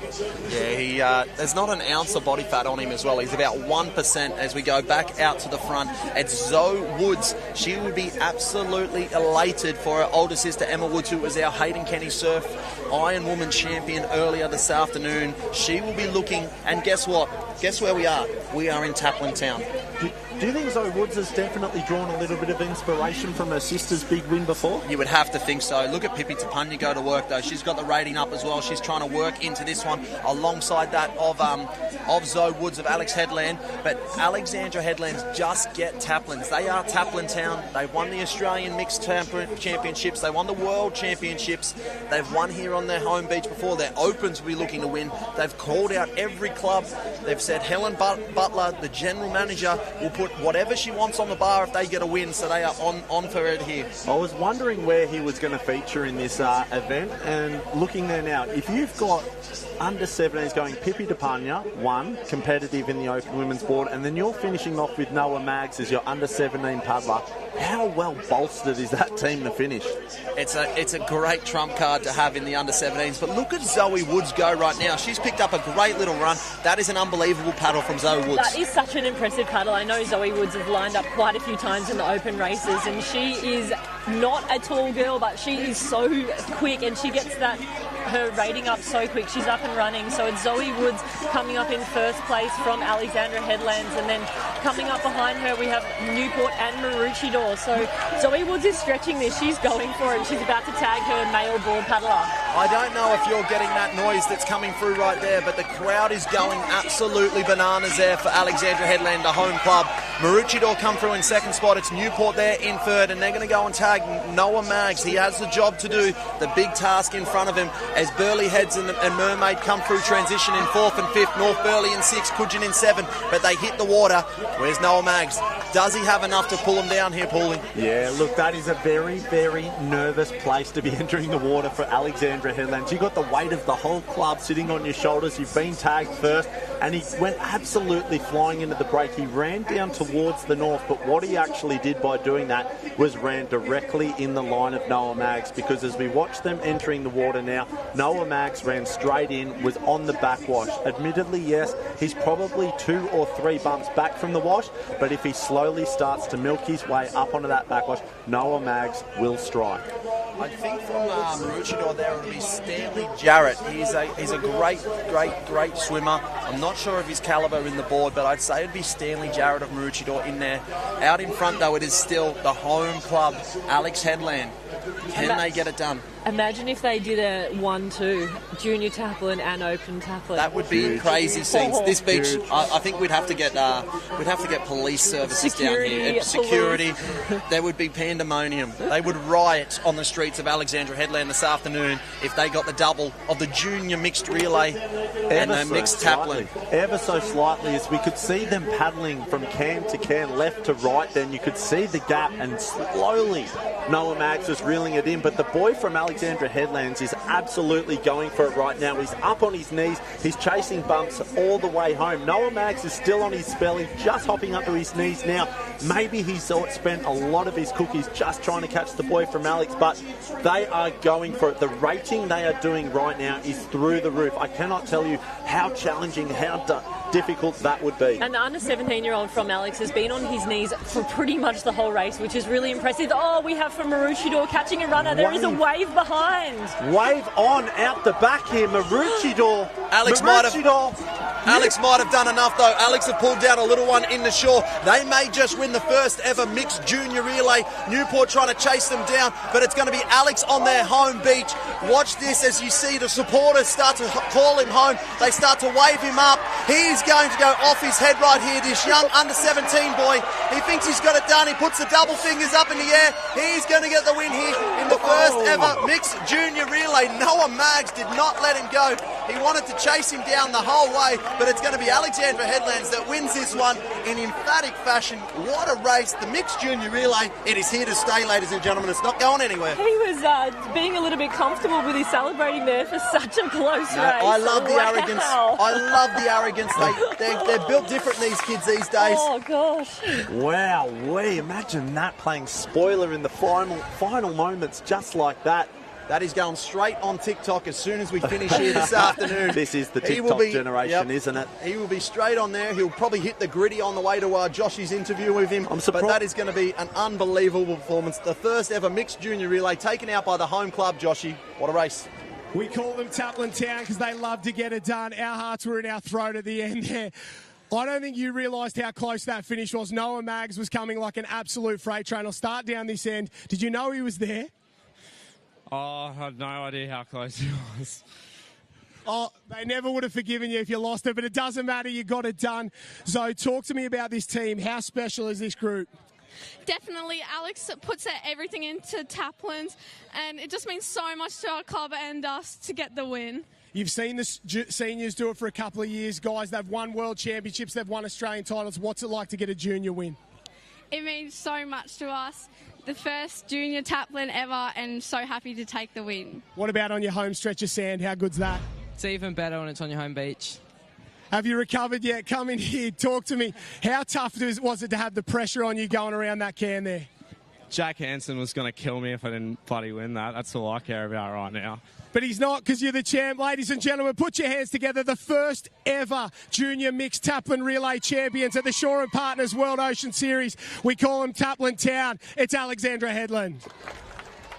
Speaker 10: Yeah, there's not an ounce of body fat on him as well. He's about 1% as we go back out to the front. It's Zoe Woods. She would be absolutely elated for her older sister Emma Woods, who was our Hayden Kenny Surf Ironwoman champion earlier this afternoon. She will be looking, and guess what? Guess where we are? We are in Taplin Town.
Speaker 12: Do you think Zoe Woods has definitely drawn a little bit of inspiration from her sister's big win before?
Speaker 10: You would have to think so. Look at Pippi Tapania go to work, though. She's got the rating up as well. She's trying to work into this one alongside that of Zoe Woods of Alex Headland. But Alexandra Headlands just get Taplins. They are Taplin Town. They've won the Australian Mixed Championships. They won the World Championships. They've won here on their home beach before. Their Opens will be looking to win. They've called out every club. They've said Helen Butler, the general manager, will put whatever she wants on the bar if they get a win, so they are on for it here.
Speaker 12: I was wondering where he was going to feature in this event, and looking there now, if you've got under 17s going Pippi Tapania, one, competitive in the Open Women's Board, and then you're finishing off with Noah Maggs as your under 17 paddler, how well bolstered is that team to finish?
Speaker 10: It's a great trump card to have in the under 17s, but look at Zoe Woods go right now. She's picked up a great little run. That is an unbelievable paddle from Zoe Woods.
Speaker 13: That is such an impressive paddle. I know Zoe Woods has lined up quite a few times in the open races, and she is not a tall girl, but she is so quick, and she gets her rating up so quick. She's up and running. So it's Zoe Woods coming up in first place from Alexandra Headlands, and then coming up behind her we have Newport and Maroochydore. So Zoe Woods is stretching this. She's going for it. She's about to tag her male board paddler.
Speaker 10: I don't know if you're getting that noise that's coming through right there, but the crowd is going absolutely bananas there for Alexandra Headland, the home club. Maroochydore come through in second spot. It's Newport there in third, and they're going to go and tag Noah Maggs. He has the job to do, the big task in front of him, as Burleigh Heads and Mermaid come through transition in fourth and fifth. North Burleigh in sixth, Coogin in seven, but they hit the water. Where's Noah Maggs? Does he have enough to pull him down here, Paulie?
Speaker 12: Yeah, look, that is a very, very nervous place to be entering the water for Alexandra Headlands. You've got the weight of the whole club sitting on your shoulders. You've been tagged first, and he went absolutely flying into the break. He ran down towards the north, but what he actually did by doing that was ran directly in the line of Noah Maggs, because as we watch them entering the water now, Noah Maggs ran straight in, was on the backwash. Admittedly, yes, he's probably 2 or 3 bumps back from the wash, but if he slowly starts to milk his way up onto that backwash, Noah Maggs will strike.
Speaker 10: I think from Maroochydore there would be Stanley Jarrett. He's a great swimmer. I'm not sure of his calibre in the board, but I'd say it'd be Stanley Jarrett of Maroochydore in there. Out in front, though, it is still the home club, Alex Headland. Can they get it done?
Speaker 13: Imagine if they did a 1-2, junior Taplin and open Taplin.
Speaker 10: That would be crazy scenes. This beach, I think we'd have to get police services down here. Security. There would be pandemonium. They would riot on the streets of Alexandra Headland this afternoon if they got the double of the junior mixed relay and the mixed Taplin.
Speaker 12: Ever so slightly, as we could see them paddling from can to can, left to right, then you could see the gap, and slowly Noah Maggs was reeling it in, but the boy from Alexandra Headlands is absolutely going for it right now. He's up on his knees. He's chasing bumps all the way home. Noah Maggs is still on his belly, just hopping up to his knees now. Maybe he's spent a lot of his cookies just trying to catch the boy from Alex, but they are going for it. The rating they are doing right now is through the roof. I cannot tell you how challenging, how difficult that would be.
Speaker 13: And the under 17-year-old from Alex has been on his knees for pretty much the whole race, which is really impressive. Oh, we have from Maroochydore catching a runner. There is a wave behind.
Speaker 12: Wave on out the back here. Maroochydore.
Speaker 10: Alex might have Alex might have done enough though. Alex have pulled down a little one in the shore. They may just win the first ever mixed junior relay. Newport trying to chase them down, but it's going to be Alex on their home beach. Watch this as you see the supporters start to call him home. They start to wave him up. He's going to go off his head right here, this young under-17 boy. He thinks he's got it done. He puts the double fingers up in the air. He's going to get the win here in the first ever mixed junior relay. Noah Maggs did not let him go. He wanted to chase him down the whole way, but it's going to be Alexandra Headlands that wins this one in emphatic fashion. What a race. The mixed junior relay, it is here to stay, ladies and gentlemen. It's not going anywhere.
Speaker 13: He was being a little bit comfortable with his celebrating there for such a close race.
Speaker 10: I love the arrogance. I love the arrogance. They're built different, these kids these days.
Speaker 13: Oh, gosh.
Speaker 12: Wow, imagine that, playing spoiler in the final moments just like that.
Speaker 10: That is going straight on TikTok as soon as we finish here this afternoon.
Speaker 12: This is the TikTok generation, isn't it?
Speaker 10: He will be straight on there. He'll probably hit the gritty on the way to Joshy's interview with him. But that is going to be an unbelievable performance. The first ever mixed junior relay taken out by the home club, Joshy. What a race.
Speaker 8: We call them Taplin Town because they love to get it done. Our hearts were in our throat at the end there. I don't think you realised how close that finish was. Noah Maggs was coming like an absolute freight train. I'll start down this end. Did you know he was there?
Speaker 18: Oh, I had no idea how close he was.
Speaker 8: Oh, they never would have forgiven you if you lost it, but it doesn't matter. You got it done. Zoe, talk to me about this team. How special is this group?
Speaker 20: Definitely. Alex puts everything into Taplins, and it just means so much to our club and us to get the win.
Speaker 8: You've seen the seniors do it for a couple of years. Guys, they've won world championships, they've won Australian titles. What's it like to get a junior win?
Speaker 20: It means so much to us. The first junior Taplin ever, and so happy to take the win.
Speaker 8: What about on your home stretch of sand? How good's that?
Speaker 1: It's even better when it's on your home beach.
Speaker 8: Have you recovered yet? Come in here, talk to me. How tough was it to have the pressure on you going around that can there?
Speaker 18: Jack Hansen was going to kill me if I didn't bloody win that. That's all I care about right now.
Speaker 8: But he's not, because you're the champ. Ladies and gentlemen, put your hands together. The first ever junior mixed Taplin relay champions at the Shore & Partners World Ocean Series. We call them Taplin Town. It's Alexandra Headland.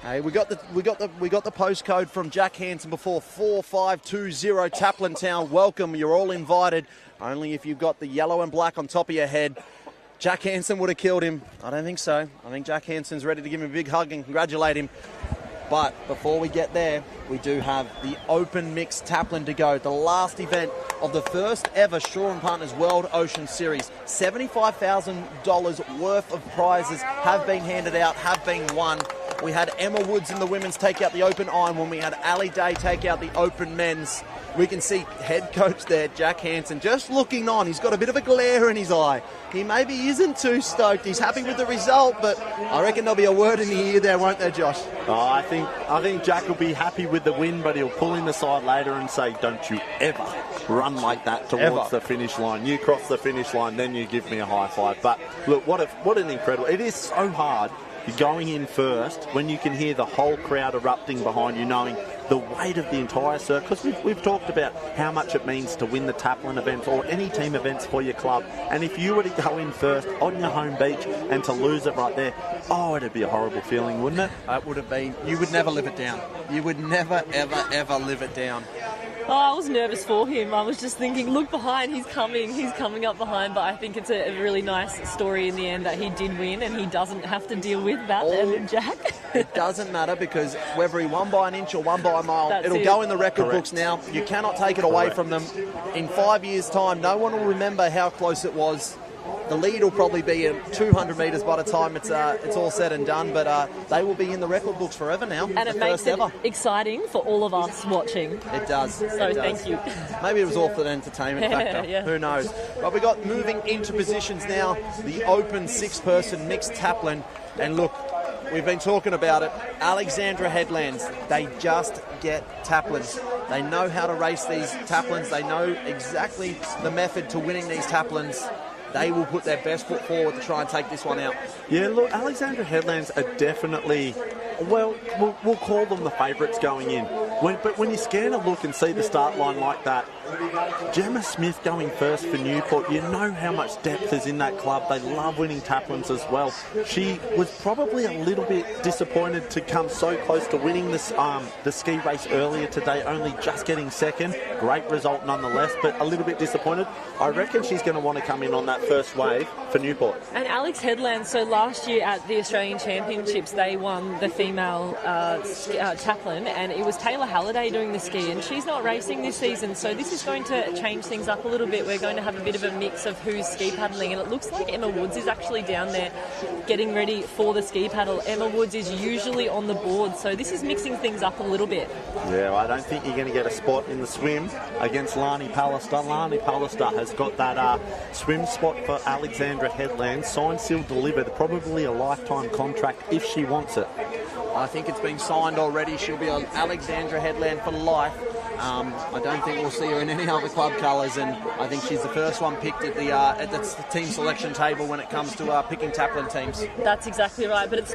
Speaker 10: Hey, we got the postcode from Jack Hansen before, 4520 Taplin Town. Welcome, you're all invited. Only if you've got the yellow and black on top of your head. Jack Hansen would have killed him. I don't think so. I think Jack Hansen's ready to give him a big hug and congratulate him. But before we get there, we do have the Open Mixed Taplin to go. The last event of the first ever Shore & Partners World Ocean Series. $75,000 worth of prizes have been handed out, have been won. We had Emma Woods in the women's take out the Open Ironwoman. We had Ali Day take out the Open men's. We can see head coach there, Jack Hansen, just looking on. He's got a bit of a glare in his eye. He maybe isn't too stoked. He's happy with the result, but I reckon there'll be a word in the ear there, won't there, Josh?
Speaker 12: Oh, I think Jack will be happy with the win, but he'll pull him aside later and say, don't you ever run like that towards the finish line. You cross the finish line, then you give me a high five. But look, what an incredible... It is so hard going in first when you can hear the whole crowd erupting behind you, knowing the weight of the entire circuit. Because we've talked about how much it means to win the Taplin events or any team events for your club. And if you were to go in first on your home beach and to lose it right there, oh, it'd be a horrible feeling, wouldn't it?
Speaker 10: It would have been. You would never live it down. You would never, ever, ever live it down.
Speaker 13: Oh, I was nervous for him. I was just thinking, look behind, he's coming up behind. But I think it's a really nice story in the end that he did win and he doesn't have to deal with that, Jack.
Speaker 10: It doesn't matter because whether he won by an inch or won by a mile, it'll go in the record books now. You cannot take it away from them. In 5 years' time, no one will remember how close it was. The lead will probably be at 200 metres by the time it's all said and done, but they will be in the record books forever now.
Speaker 13: And it makes it exciting for all of us watching.
Speaker 10: It does.
Speaker 13: So thank you.
Speaker 10: Maybe it was all for the entertainment factor.
Speaker 13: Yeah.
Speaker 10: Who knows? But we got moving into positions now, the Open 6-person mixed Taplin. And look, we've been talking about it. Alexandra Headlands, they just get Taplins. They know how to race these Taplins. They know exactly the method to winning these Taplins. They will put their best foot forward to try and take this one out.
Speaker 12: Yeah, look, Alexandra Headlands are definitely, well, we'll call them the favourites going in. But when you scan a look and see the start line like that, Gemma Smith going first for Newport, you know how much depth is in that club. They love winning taplins as well. She was probably a little bit disappointed to come so close to winning this the ski race earlier today, only just getting second. Great result nonetheless, but a little bit disappointed. I reckon she's going to want to come in on that first wave for Newport.
Speaker 13: And Alex Headland, so last year at the Australian Championships, they won the female taplin, and it was Taylor Halliday doing the ski, and she's not racing this season, so this is going to change things up a little bit. We're going to have a bit of a mix of who's ski paddling, and it looks like Emma Woods is actually down there getting ready for the ski paddle. Emma Woods is usually on the board, so this is mixing things up a little bit.
Speaker 12: Yeah, I don't think you're going to get a spot in the swim against Lani Pallister. Lani Pallister has got that swim spot for Alexandra Headland, signed, sealed, delivered, probably a lifetime contract if she wants it.
Speaker 10: I think it's been signed already. She'll be on Alexandra Headland for life. I don't think we'll see her in any other club colours, and I think she's the first one picked at the team selection table when it comes to picking taplin teams.
Speaker 13: That's exactly right, but it's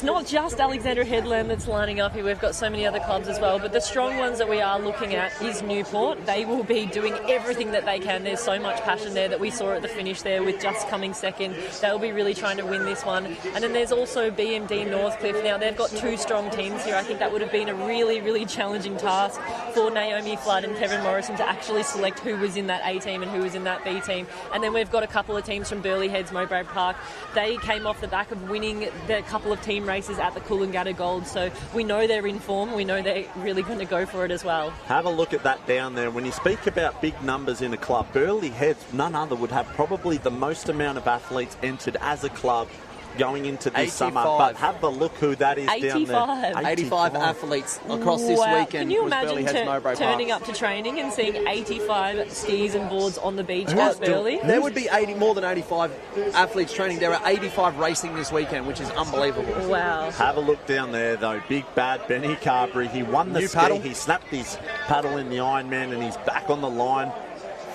Speaker 13: not just Alexandra Headland that's lining up here. We've got so many other clubs as well, but the strong ones that we are looking at is Newport. They will be doing everything that they can. There's so much passion there that we saw at the finish there with just coming second. They'll be really trying to win this one. And then there's also BMD Northcliffe. Now, they've got two strong teams here. I think that would have been a really, really challenging task for Naomi Flood and Kevin Morrison to actually select who was in that A team and who was in that B team. And then we've got a couple of teams from Burleigh Heads, Mowbray Park. They came off the back of winning the couple of team races at the Coolangatta Gold, so we know they're in form. We know they're really going to go for it as well.
Speaker 12: Have a look at that down there. When you speak about big numbers in a club, Burleigh Heads, none other, would have probably the most amount of athletes entered as a club going into this
Speaker 10: 85.
Speaker 12: summer. But have a look who that is
Speaker 13: 85.
Speaker 12: down there.
Speaker 10: 85 athletes across this weekend.
Speaker 13: Can you
Speaker 10: was
Speaker 13: imagine
Speaker 10: Burleigh Heads, Mowbray
Speaker 13: turning
Speaker 10: Park.
Speaker 13: up to training and seeing 85 skis and boards on the beach at Burleigh?
Speaker 10: There would be more than 85 athletes training. There are 85 racing this weekend, which is unbelievable.
Speaker 13: Wow.
Speaker 12: Have a look down there, though. Big bad Benny Carberry. He won the ski.
Speaker 10: Paddle.
Speaker 12: He snapped his paddle in the Ironman, and he's back on the line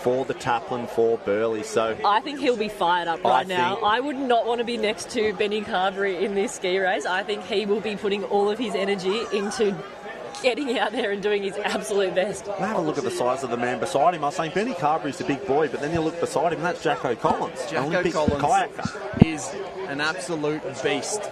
Speaker 12: for the taplin for Burleigh. So
Speaker 13: I think he'll be fired up right now. I would not want to be next to Benny Carberry in this ski race. I think he will be putting all of his energy into getting out there and doing his absolute best.
Speaker 12: Have a look at the size of the man beside him. I was saying Benny Carberry's a big boy, but then you look beside him, and that's Jacko Collins.
Speaker 10: Jacko
Speaker 12: Olympic
Speaker 10: Collins
Speaker 12: kayaker.
Speaker 10: is an absolute beast.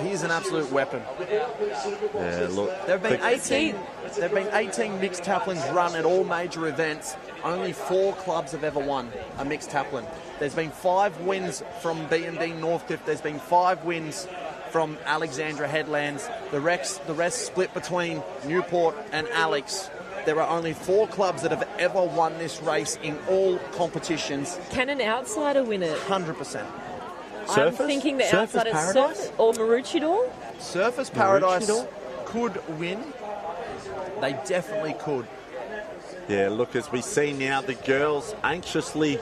Speaker 10: He is an absolute weapon.
Speaker 12: Yeah, look.
Speaker 10: There have been 18 mixed taplins run at all major events. Only 4 clubs have ever won a mixed taplin. There's been 5 wins from BMD Northcliffe. There's been 5 wins from Alexandra Headlands. The rest split between Newport and Alex. There are only 4 clubs that have ever won this race in all competitions.
Speaker 13: Can an outsider win it?
Speaker 10: 100%.
Speaker 13: I'm thinking the outsider Surfers or Maroochydore.
Speaker 10: Surfers Paradise could win. They definitely could.
Speaker 12: Yeah, look, as we see now, the girls anxiously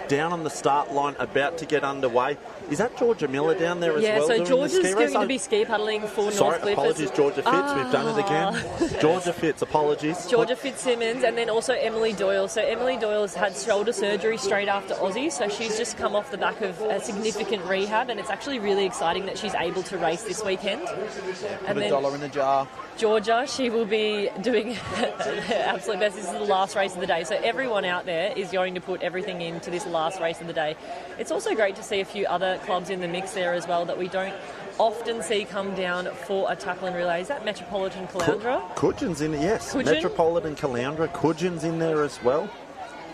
Speaker 12: down on the start line, about to get underway. Is that Georgia Miller down there as well?
Speaker 13: Yeah, so
Speaker 12: doing
Speaker 13: Georgia's
Speaker 12: the ski race?
Speaker 13: going to be ski paddling for Northcliffe.
Speaker 12: Apologies, Georgia Fitz. We've done it again. Georgia Fitz, apologies.
Speaker 13: Georgia Fitzsimmons, and then also Emily Doyle. So Emily Doyle's had shoulder surgery straight after Aussie, so she's just come off the back of a significant rehab, and it's actually really exciting that she's able to race this weekend.
Speaker 10: Put $1 in the jar.
Speaker 13: Georgia, she will be doing her absolute best. This is the last race of the day, so everyone out there is going to put everything into this last race of the day. It's also great to see a few other clubs in the mix there as well that we don't often see come down for a tackle relay. Is that Metropolitan Caloundra?
Speaker 12: Coudgeon's in it, yes.
Speaker 13: Coudgeon?
Speaker 12: Metropolitan Caloundra. Coudgeon's in there as well.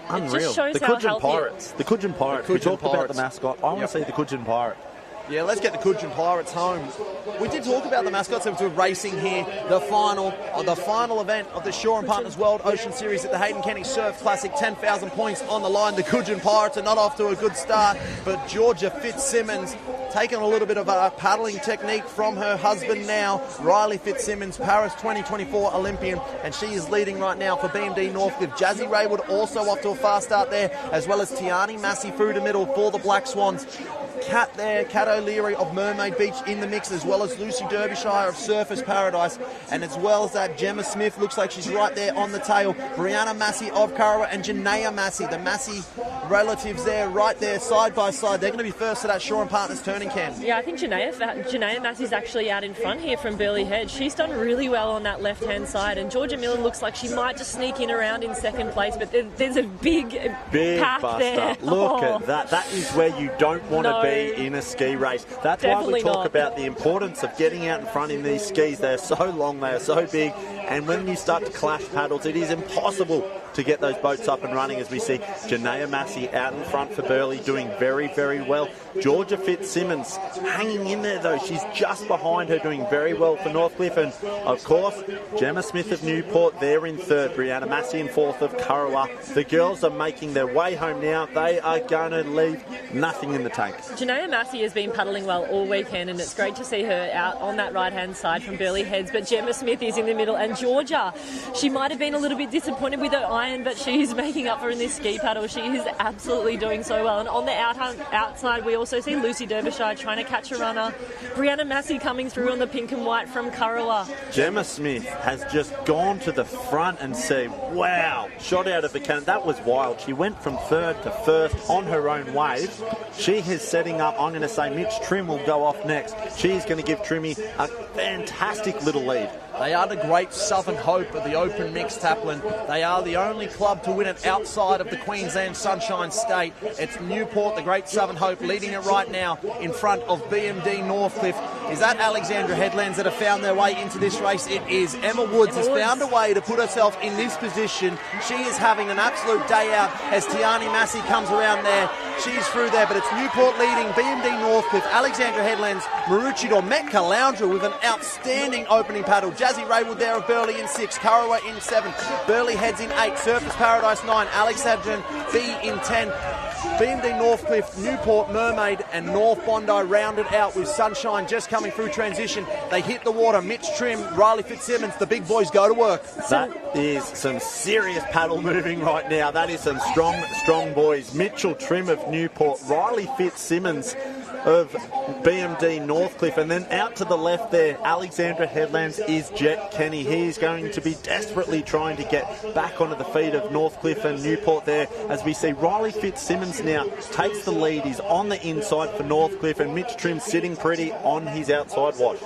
Speaker 12: Unreal.
Speaker 13: It just shows
Speaker 12: the
Speaker 13: how
Speaker 12: Coudgeon Pirates. The Coudgeon Pirates. We talked about the mascot. I want to see the Coudgeon Pirate.
Speaker 10: Yeah, let's get the Coudgeon Pirates home. We did talk about the mascots. There was racing here. The final event of the Shaw and Partners World Ocean Series at the Hayden Kenny Surf Classic. 10,000 points on the line. The Coudgeon Pirates are not off to a good start, but Georgia Fitzsimmons taking a little bit of a paddling technique from her husband now, Riley Fitzsimmons, Paris 2024 Olympian, and she is leading right now for BMD Northcliffe. Jazzy Raywood also off to a fast start there, as well as Tiani Massey through the middle for the Black Swans. Kat there, Kat O'Leary of Mermaid Beach in the mix, as well as Lucy Derbyshire of Surfers Paradise, and as well as that, Gemma Smith looks like she's right there on the tail. Brianna Massey of Kurrawa and Janaea Massey, the Massey relatives there, right there, side by side. They're going to be first to that Shaw and Partners turning, Cam.
Speaker 13: Yeah, I think Janaea Massey's actually out in front here from Burleigh Head. She's done really well on that left-hand side, and Georgia Miller looks like she might just sneak in around in second place, but there's a big path
Speaker 12: buster.
Speaker 13: There.
Speaker 12: Look at that. That is where you don't want to be in a ski race. That's why we talk about the importance of getting out in front in these skis. They're so long, they are so big, and when you start to clash paddles, it is impossible to get those boats up and running, as we see Janaea Massey out in front for Burleigh doing very, very well. Georgia Fitzsimmons hanging in there though. She's just behind her doing very well for Northcliffe, and of course Gemma Smith of Newport there in third, Brianna Massey in fourth of Kurrawa. The girls are making their way home now. They are going to leave nothing in the tank.
Speaker 13: Janaea Massey has been paddling well all weekend, and it's great to see her out on that right hand side from Burleigh Heads, but Gemma Smith is in the middle, and Georgia, she might have been a little bit disappointed with her iron, but she's making up for in this ski paddle. She is absolutely doing so well, and on the outside we also see Lucy Derbyshire trying to catch a runner. Brianna Massey coming through on the pink and white from Kurrawa.
Speaker 12: Gemma Smith has just gone to the front and said, wow, shot out of the cannon. That was wild. She went from third to first on her own wave. She is setting up, I'm going to say Mitch Trim will go off next. She's going to give Trimmy a fantastic little lead.
Speaker 10: They are the great Southern Hope of the Open Mixed Taplin. They are the only club to win it outside of the Queensland Sunshine State. It's Newport, the great Southern Hope, leading it right now in front of BMD Northcliffe. Is that Alexandra Headlands that have found their way into this race? It is. Emma Woods has found a way to put herself in this position. She is having an absolute day out as Tiani Massey comes around there. She's through there, but it's Newport leading, BMD Northcliffe, Alexandra Headlands, Maroochydore, Metka Lounge with an outstanding opening paddle. Jazzy Raywood there of Burleigh in 6, Kurrawa in 7, Burleigh Heads in 8, Surfers Paradise 9, Alexandra B in 10. BMD Northcliffe, Newport, Mermaid and North Bondi rounded out with Sunshine just coming through transition. They hit the water. Mitch Trim, Riley Fitzsimmons, the big boys go to work.
Speaker 12: That is some serious paddle moving right now. That is some strong boys. Mitchell Trim of Newport, Riley Fitzsimmons of BMD Northcliffe, and then out to the left there, Alexandra Headlands is Jet Kenny. He's going to be desperately trying to get back onto the feet of Northcliffe and Newport there, as we see Riley Fitzsimmons now takes the lead. He's on the inside for Northcliffe, and Mitch Trim sitting pretty on his outside watch.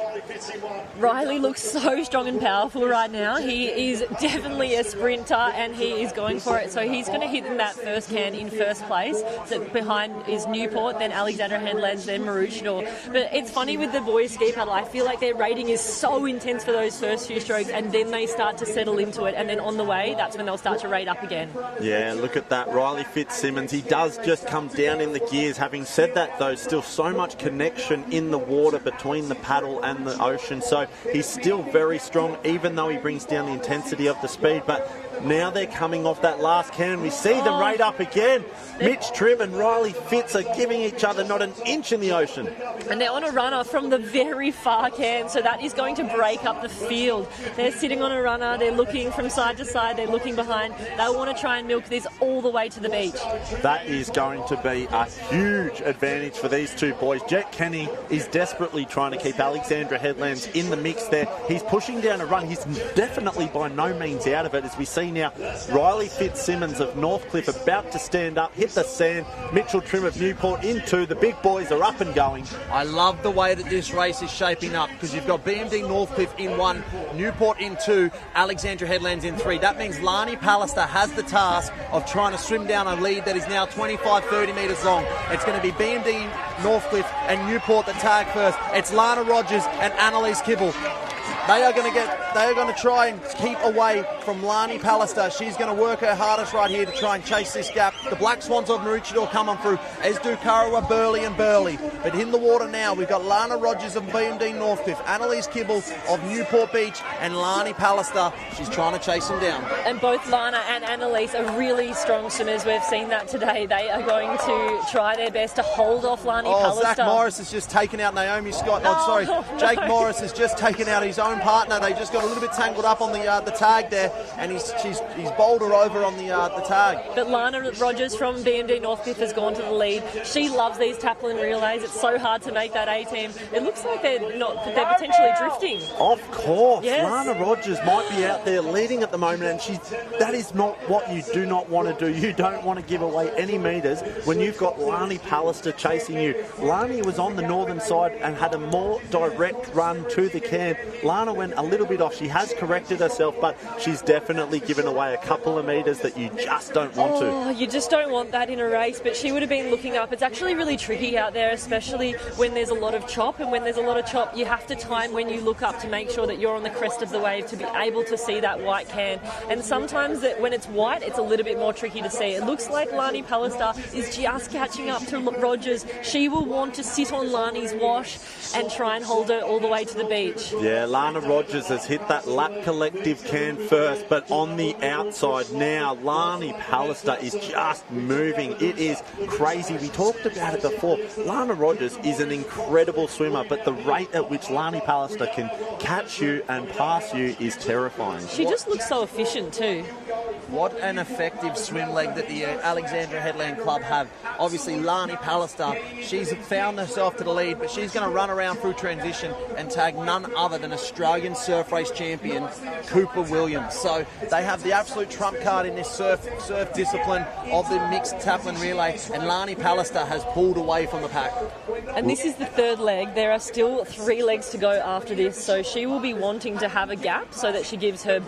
Speaker 13: Riley looks so strong and powerful right now. He is definitely a sprinter, and he is going for it. So he's going to hit in that first can in first place. So behind is Newport, then Alexandra Headlands, then Maroochydore. But it's funny with the boys ski paddle. I feel like their rating is so intense for those first few strokes, and then they start to settle into it. And then on the way, that's when they'll start to rate up again.
Speaker 12: Yeah, look at that. Riley Fitzsimmons, he does just come down in the gears. Having said that, though, still so much connection in the water between the paddle and the ocean. So he's still very strong, even though he brings down the intensity of the speed. But now they're coming off that last can. We see them rate up again. Mitch Trim and Riley Fitz are giving each other not an inch in the ocean.
Speaker 13: And they're on a runner from the very far can, so that is going to break up the field. They're sitting on a runner, they're looking from side to side, they're looking behind. They'll want to try and milk this all the way to the beach.
Speaker 12: That is going to be a huge advantage for these two boys. Jet Kenny is desperately trying to keep Alexandra Headlands in the mix there. He's pushing down a run. He's definitely by no means out of it, as we see now Riley Fitzsimmons of Northcliffe about to stand up, hit the sand. Mitchell Trim of Newport in 2. The big boys are up and going.
Speaker 10: I love the way that this race is shaping up, because you've got BMD Northcliffe in 1, Newport in 2, Alexandra Headlands in 3. That means Lani Pallister has the task of trying to swim down a lead that is now 25-30 metres long. It's going to be BMD Northcliffe and Newport that tag first. It's Lana Rogers and Annalise Kibble. They are going to try and keep away from Lani Pallister. She's going to work her hardest right here to try and chase this gap. The Black Swans of Maroochydore come on through, as do Kurrawa, Burleigh and Burleigh. But in the water now, we've got Lana Rogers of BMD Northcliffe, Annalise Kibble of Newport Beach, and Lani Pallister. She's trying to chase them down.
Speaker 13: And both Lana and Annalise are really strong swimmers. We've seen that today. They are going to try their best to hold off Lani Pallister.
Speaker 10: Zach Morris has just taken out Naomi Scott. Jake Morris has just taken out his own partner. They just got got a little bit tangled up on the tag there, and he's bowled her over on the tag.
Speaker 13: But Lana Rogers from BMD Northcliffe has gone to the lead. She loves these tackle and relays. It's so hard to make that A-team. It looks like they're potentially drifting.
Speaker 12: Of course.
Speaker 13: Yes.
Speaker 12: Lana Rogers might be out there leading at the moment, and that is not what you do not want to do. You don't want to give away any metres when you've got Lani Pallister chasing you. Lani was on the northern side and had a more direct run to the can. Lana went a little bit off. She has corrected herself, but she's definitely given away a couple of metres that you just don't want to.
Speaker 13: You just don't want that in a race, but she would have been looking up. It's actually really tricky out there, especially when there's a lot of chop, and when there's a lot of chop, you have to time when you look up to make sure that you're on the crest of the wave to be able to see that white can. And sometimes when it's white, it's a little bit more tricky to see. It looks like Lani Pallister is just catching up to Rogers. She will want to sit on Lani's wash and try and hold her all the way to the beach.
Speaker 12: Yeah, Lana Rogers has hit that lap collective can first, but on the outside now, Lani Pallister is just moving. It is crazy. We talked about it before. Lana Rogers is an incredible swimmer, but the rate at which Lani Pallister can catch you and pass you is terrifying.
Speaker 13: She just looks so efficient too.
Speaker 10: What an effective swim leg that the Alexandria Headland Club have. Obviously, Lani Pallister, she's found herself to the lead, but she's going to run around through transition and tag none other than Australian surf race champion Cooper Williams. So they have the absolute trump card in this surf discipline of the mixed Taplin relay, and Lani Pallister has pulled away from the pack.
Speaker 13: And this is the third leg. There are still 3 legs to go after this, so she will be wanting to have a gap so that she gives her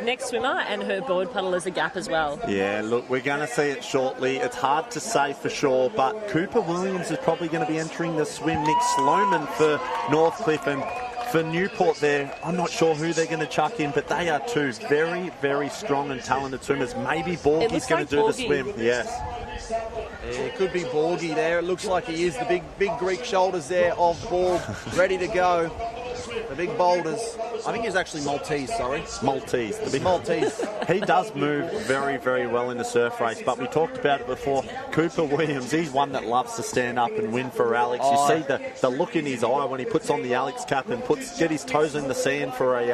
Speaker 13: next swimmer and her board puddlers a gap as well.
Speaker 12: Yeah, look, we're going to see it shortly. It's hard to say for sure, but Cooper Williams is probably going to be entering the swim. Nick Sloman for Northcliffe, and for Newport there, I'm not sure who they're going to chuck in, but they are two very, very strong and talented swimmers. Maybe Borgie's going to do the swim. Yes.
Speaker 10: It could be Borgie there. It looks like he is. The big Greek shoulders there of Borg, ready to go. The big boulders. I think he's actually Maltese, sorry.
Speaker 12: Maltese. The big
Speaker 10: Maltese.
Speaker 12: He does move very, very well in the surf race, but we talked about it before. Cooper Williams, he's one that loves to stand up and win for Alex. You see the look in his eye when he puts on the Alex cap and get his toes in the sand for a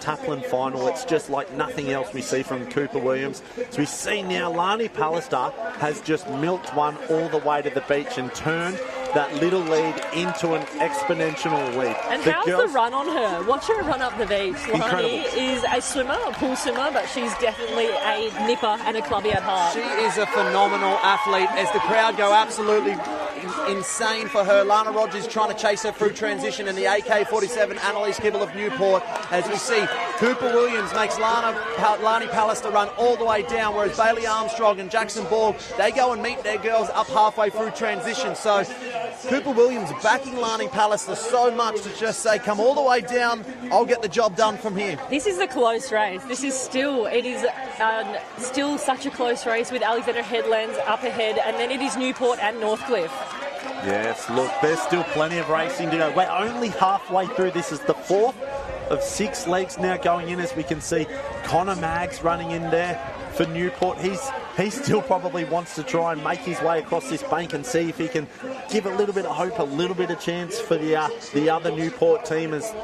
Speaker 12: Taplin final. It's just like nothing else we see from Cooper Williams. So we see now Lani Pallister has just milked one all the way to the beach and turned that little lead into an exponential lead.
Speaker 13: And how's the run on her? Watch her run up the beach. Lani is a swimmer, a pool swimmer, but she's definitely a nipper and a clubby at heart.
Speaker 10: She is a phenomenal athlete as the crowd go absolutely insane for her. Lana Rogers trying to chase her through transition, and the AK-47 Annalise Kibble of Newport, as we see Cooper Williams makes Lani Pallister run all the way down, whereas Bailey Armstrong and Jackson Borg, they go and meet their girls up halfway through transition. So Cooper Williams backing Lani Pallister so much to just say, come all the way down, I'll get the job done from here.
Speaker 13: This is a close race. It is still such a close race with Alexandria Headlands up ahead, and then it is Newport and Northcliffe.
Speaker 12: Yes, look, there's still plenty of racing to go. We're only halfway through. This is the 4th of 6 legs now going in, as we can see. Connor Maggs running in there for Newport. He still probably wants to try and make his way across this bank and see if he can give a little bit of hope, a little bit of chance for the other Newport team. As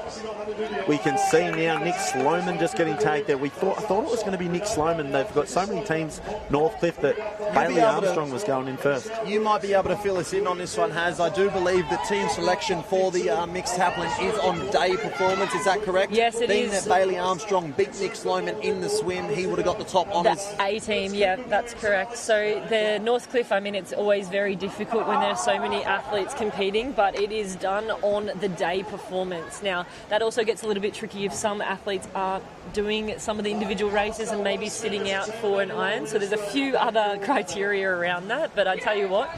Speaker 12: we can see now, Nick Sloman just getting tagged there. I thought it was going to be Nick Sloman. They've got so many teams, Northcliffe, that Bailey Armstrong was going in first.
Speaker 10: You might be able to fill us in on this one, Haz. I do believe the team selection for the mixed Taplin is on day performance. Is that correct?
Speaker 13: Yes, it
Speaker 10: Being
Speaker 13: is.
Speaker 10: that Bailey Armstrong beat Nick Sloman in the swim, he would have got the top honours.
Speaker 13: The A-team, yeah, that's correct. So the Northcliffe, I mean, it's always very difficult when there are so many athletes competing, but it is done on the day performance. Now, that also gets a little bit tricky if some athletes are doing some of the individual races and maybe sitting out for an iron. So there's a few other criteria around that, but I tell you what,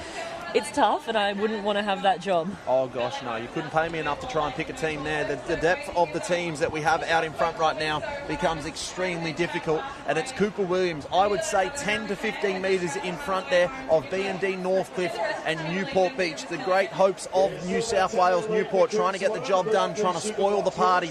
Speaker 13: it's tough, and I wouldn't want to have that job.
Speaker 10: Oh gosh, no, you couldn't pay me enough to try and pick a team there. The depth of the teams that we have out in front right now becomes extremely difficult, and it's Cooper Williams, I would say 10 to 15 metres in front there of B&D Northcliffe and Newport Beach. The great hopes of New South Wales, Newport, trying to get the job done, trying to spoil the party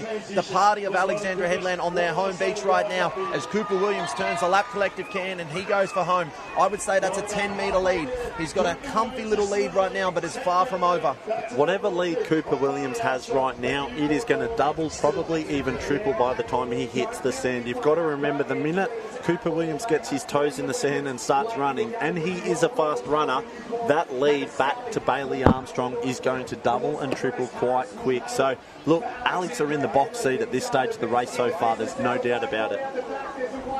Speaker 10: of Alexandria Headland on their home beach right now, as Cooper Williams turns the lap collective can and he goes for home. I would say that's a 10-metre lead. He's got a comfy little little lead right now, but it's far from over.
Speaker 12: Whatever lead Cooper Williams has right now, it is going to double, probably even triple by the time he hits the sand. You've got to remember, the minute Cooper Williams gets his toes in the sand and starts running, and he is a fast runner, that lead back to Bailey Armstrong is going to double and triple quite quick. So, look, Alex are in the box seat at this stage of the race so far. There's no doubt about it.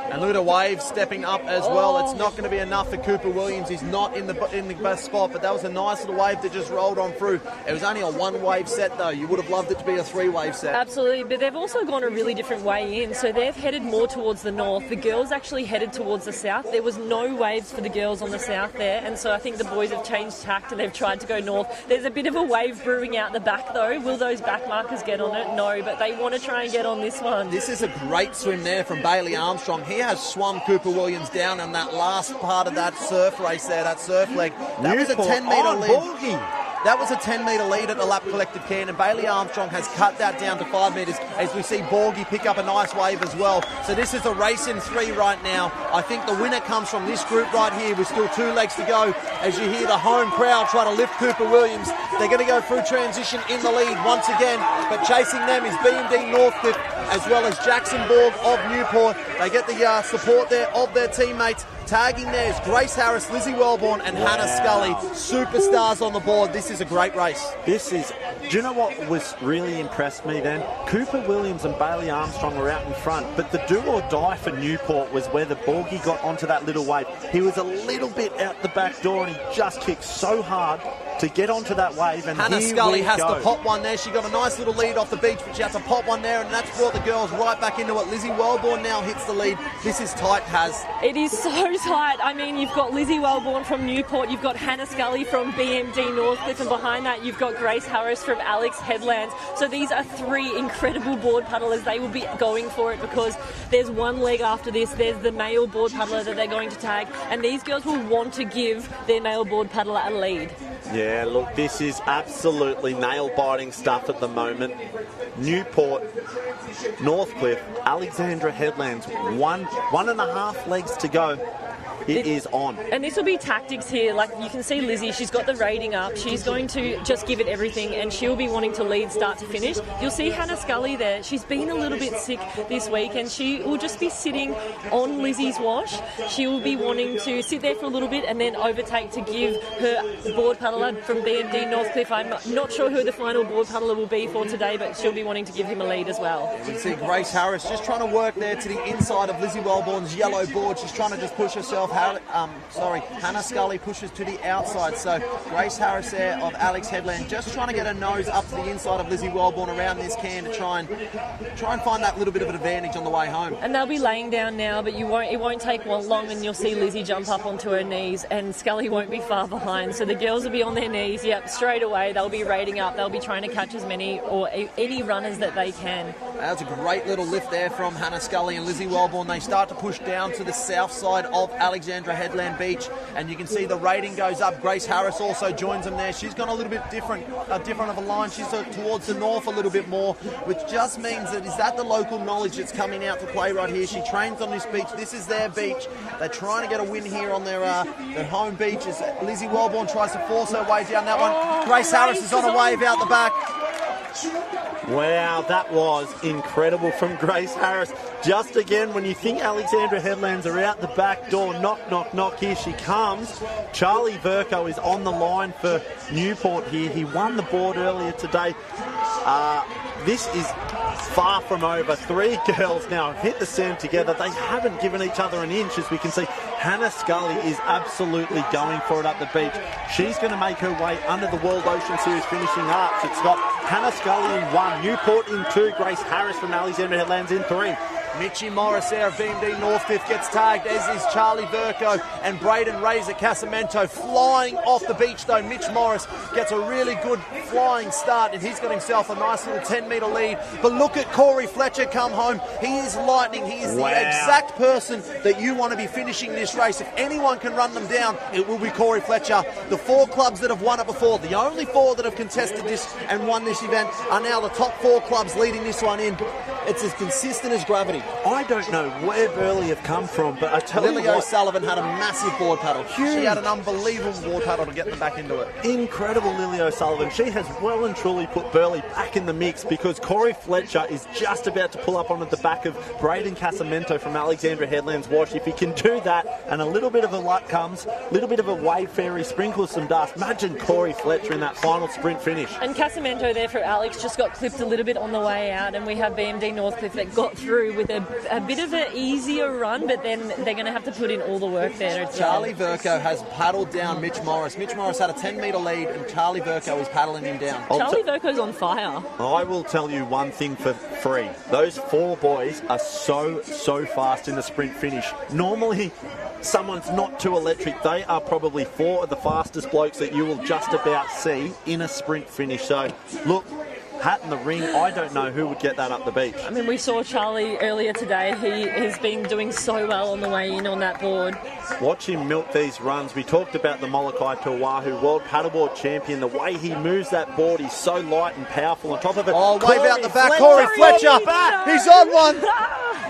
Speaker 10: And Luda Wave stepping up as well. It's not going to be enough for Cooper Williams. He's not in the best spot, but that was a nice little wave that just rolled on through. It was only a one-wave set, though. You would have loved it to be a three-wave set.
Speaker 13: Absolutely, but they've also gone a really different way in. So they've headed more towards the north. The girls actually headed towards the south. There was no waves for the girls on the south there, and so I think the boys have changed tact and they've tried to go north. There's a bit of a wave brewing out the back, though. Will those back markers get on it? No, but they want to try and get on this one.
Speaker 10: This is a great swim there from Bailey Armstrong. He has swum Cooper Williams down on that last part of that surf race there, that surf leg. That was a 10-metre lead. That was a 10-metre lead at the lap collective can, and Bailey Armstrong has cut that down to 5 metres as we see Borgie pick up a nice wave as well. So this is a race in 3 right now. I think the winner comes from this group right here with still 2 legs to go as you hear the home crowd trying to lift Cooper Williams. They're going to go through transition in the lead once again, but chasing them is BMD Northcliffe as well as Jackson Borg of Newport. They get the support there of their teammates. Tagging there is Grace Harris, Lizzie Wellborn and Hannah Scully. Superstars on the board. This is a great race.
Speaker 12: Do you know what was really impressed me then? Cooper Williams and Bailey Armstrong were out in front, but the do or die for Newport was where the Borgie got onto that little wave. He was a little bit out the back door and he just kicked so hard to get onto that wave, and
Speaker 10: Hannah Scully has to pop one there. She got a nice little lead off the beach, but she had to pop one there, and that's brought the girls right back into it. Lizzie Wellborn now hits the lead. This is tight, Haz.
Speaker 13: It is so tight. I mean, you've got Lizzie Wellborn from Newport, you've got Hannah Scully from BMD Northcliffe, and behind that you've got Grace Harris from Alex Headlands. So these are 3 incredible board paddlers. They will be going for it because there's 1 leg after this. There's the male board paddler that they're going to tag, and these girls will want to give their male board paddler a lead.
Speaker 12: Yeah, look, this is absolutely nail-biting stuff at the moment. Newport, Northcliffe, Alexandra Headlands, one and a half legs to go. It is on.
Speaker 13: And this will be tactics here. Like, you can see Lizzie, she's got the rating up. She's going to just give it everything, and she'll be wanting to lead start to finish. You'll see Hannah Scully there. She's been a little bit sick this week, and she will just be sitting on Lizzie's wash. She will be wanting to sit there for a little bit and then overtake to give her board paddler from BMD Northcliffe. I'm not sure who the final board paddler will be for today, but she'll be wanting to give him a lead as well.
Speaker 10: You can see Grace Harris just trying to work there to the inside of Lizzie Wellborn's yellow board. She's trying to just push herself. Hannah Scully pushes to the outside. So Grace Harris there of Alex Headland just trying to get her nose up to the inside of Lizzie Wellborn around this can to try and find that little bit of an advantage on the way home.
Speaker 13: And they'll be laying down now, but it won't take long, and you'll see Lizzie jump up onto her knees, and Scully won't be far behind. So the girls will be on their knees. Yep, straight away they'll be rating up. They'll be trying to catch as many or any runners that they can.
Speaker 10: That's a great little lift there from Hannah Scully and Lizzie Wellborn. They start to push down to the south side of Alexandra Headland Beach, and you can see the rating goes up. Grace Harris also joins them there. She's gone a little bit different of a line. She's towards the north a little bit more, which just means that is that the local knowledge that's coming out to play right here. She trains on this beach. This is their beach. They're trying to get a win here on their home beach as Lizzie Wellborn tries to force her way down that one. Grace Harris is on a wave out the back.
Speaker 12: Wow, that was incredible from Grace Harris. Just again, when you think Alexandra Headlands are out the back door, knock, knock, knock, here she comes. Charlie Verco is on the line for Newport here. He won the board earlier today. This is far from over. 3 girls now have hit the sand together. They haven't given each other an inch, as we can see. Hannah Scully is absolutely going for it up the beach. She's going to make her way under the World Ocean Series finishing arch. It's got Hannah Scully in 1, Newport in 2, Grace Harris from Alexandra Headlands in 3.
Speaker 10: Mitchie Morris there of BMD Northcliffe gets tagged, as is Charlie Verco and Braden Razor Casamento. Flying off the beach though, Mitch Morris gets a really good flying start, and he's got himself a nice little 10-metre lead. But look at Corey Fletcher come home. He is lightning. He is the exact person that you want to be finishing this race. If anyone can run them down, it will be Corey Fletcher. The 4 clubs that have won it before, the only 4 that have contested this and won this event, are now the top 4 clubs leading this one in. It's as consistent as gravity.
Speaker 12: I don't know where Burley have come from, but I tell
Speaker 10: Lily
Speaker 12: you what,
Speaker 10: O'Sullivan had a massive board paddle.
Speaker 12: Huge.
Speaker 10: She had an unbelievable board paddle to get them back into it.
Speaker 12: Incredible Lily O'Sullivan. She has well and truly put Burley back in the mix because Corey Fletcher is just about to pull up onto the back of Braden Casamento from Alexandra Headlands Wash. If he can do that and a little bit of a luck comes, a little bit of a wave fairy, sprinkles some dust. Imagine Corey Fletcher in that final sprint finish.
Speaker 13: And Casamento there for Alex just got clipped a little bit on the way out, and we have BMD Northcliffe that got through with a bit of an easier run, but then they're going to have to put in all the work there.
Speaker 10: Charlie Verco has paddled down Mitch Morris. Mitch Morris had a 10-metre lead, and Charlie Verco is paddling him down.
Speaker 13: Charlie Verco's on fire.
Speaker 12: I will tell you one thing for free. Those 4 boys are so fast in the sprint finish. Normally, someone's not too electric. They are probably 4 of the fastest blokes that you will just about see in a sprint finish. So, look, hat in the ring, I don't know who would get that up the beach.
Speaker 13: I mean, we saw Charlie earlier today. He has been doing so well on the way in on that board.
Speaker 12: Watch him milk these runs. We talked about the Molokai to Oahu World Paddleboard Champion. The way he moves that board, he's so light and powerful. On top of it,
Speaker 10: wave out the back. Corey Fletcher. He's on one.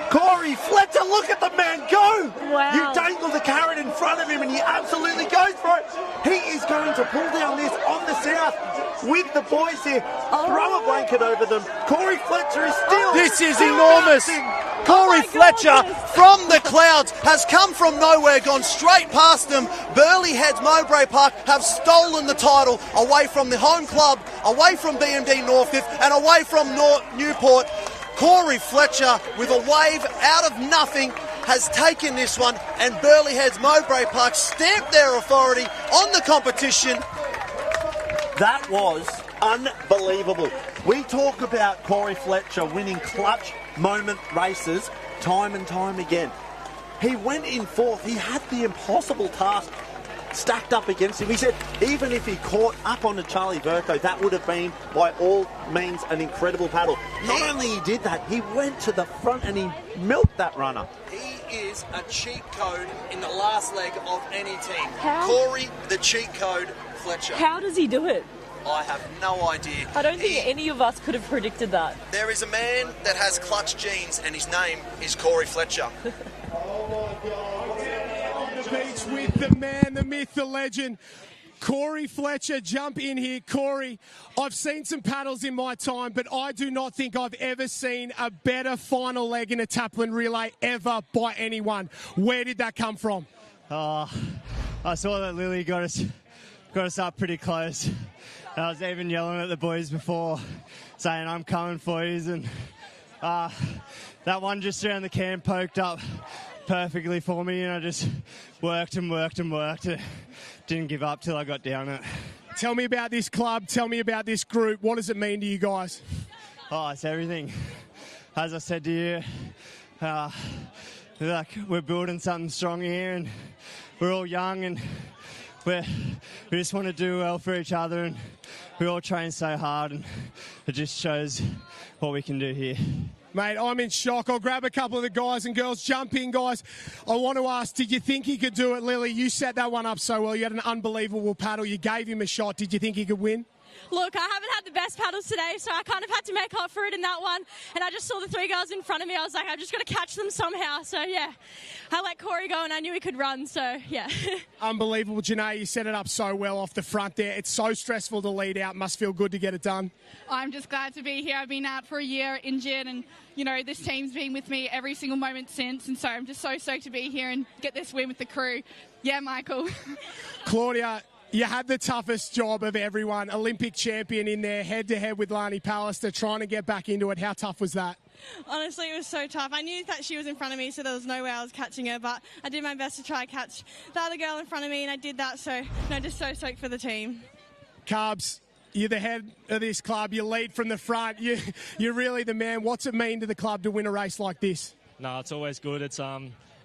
Speaker 12: Corey Fletcher, look at the man go!
Speaker 13: Wow.
Speaker 12: You dangle the carrot in front of him and he absolutely goes for it. He is going to pull down this on the south with the boys here. Throw a blanket over them. Corey Fletcher is still...
Speaker 4: This is enormous. Corey Fletcher from the clouds has come from nowhere, gone straight past them. Burleigh Heads Mowbray Park have stolen the title away from the home club, away from BMD Northcliffe and away from Newport. Corey Fletcher, with a wave out of nothing, has taken this one, and Burleigh Heads Mowbray Park stamped their authority on the competition.
Speaker 12: That was unbelievable. We talk about Corey Fletcher winning clutch moment races time and time again. He went in 4th. He had the impossible task stacked up against him. He said even if he caught up onto Charlie Verco, that would have been by all means an incredible paddle. Not only he did that, he went to the front and he milked that runner.
Speaker 4: He is a cheat code in the last leg of any team.
Speaker 13: How?
Speaker 4: Corey, the cheat code, Fletcher.
Speaker 13: How does he do it?
Speaker 4: I have no idea.
Speaker 13: I don't think any of us could have predicted that.
Speaker 4: There is a man that has clutch genes, and his name is Corey Fletcher.
Speaker 8: Beach with the man, the myth, the legend, Corey Fletcher. Jump in here, Corey. I've seen some paddles in my time, but I do not think I've ever seen a better final leg in a Taplin relay ever by anyone. Where did that come from?
Speaker 22: I saw that Lily got us up pretty close. I was even yelling at the boys before, saying I'm coming for yous, and that one just around the cam poked up perfectly for me, and I just worked and worked and worked. Didn't give up till I got down it.
Speaker 8: Tell me about this club. Tell me about this group. What does it mean to you guys?
Speaker 22: Oh, it's everything. As I said to you, we're building something strong here, and we're all young, and we just want to do well for each other, and we all train so hard, and it just shows what we can do here.
Speaker 8: Mate, I'm in shock. I'll grab a couple of the guys and girls. Jump in, guys. I want to ask, did you think he could do it, Lily? You set that one up so well. You had an unbelievable paddle. You gave him a shot. Did you think he could win?
Speaker 23: Look, I haven't had the best paddles today, so I kind of had to make up for it in that one. And I just saw the 3 girls in front of me. I was like, I've just got to catch them somehow. So, yeah, I let Corey go, and I knew he could run. So, yeah.
Speaker 8: Unbelievable, Janae. You set it up so well off the front there. It's so stressful to lead out. Must feel good to get it done.
Speaker 24: I'm just glad to be here. I've been out for a year injured, and, you know, this team's been with me every single moment since. And so I'm just so stoked to be here and get this win with the crew. Yeah, Michael.
Speaker 8: Claudia, you had the toughest job of everyone. Olympic champion in there, head-to-head with Lani Pallister, trying to get back into it. How tough was that?
Speaker 23: Honestly, it was so tough. I knew that she was in front of me, so there was no way I was catching her, but I did my best to try and catch the other girl in front of me, and I did that, so just so stoked for the team.
Speaker 8: Carbs, you're the head of this club. You lead from the front. You're really the man. What's it mean to the club to win a race like this?
Speaker 18: No, it's always good.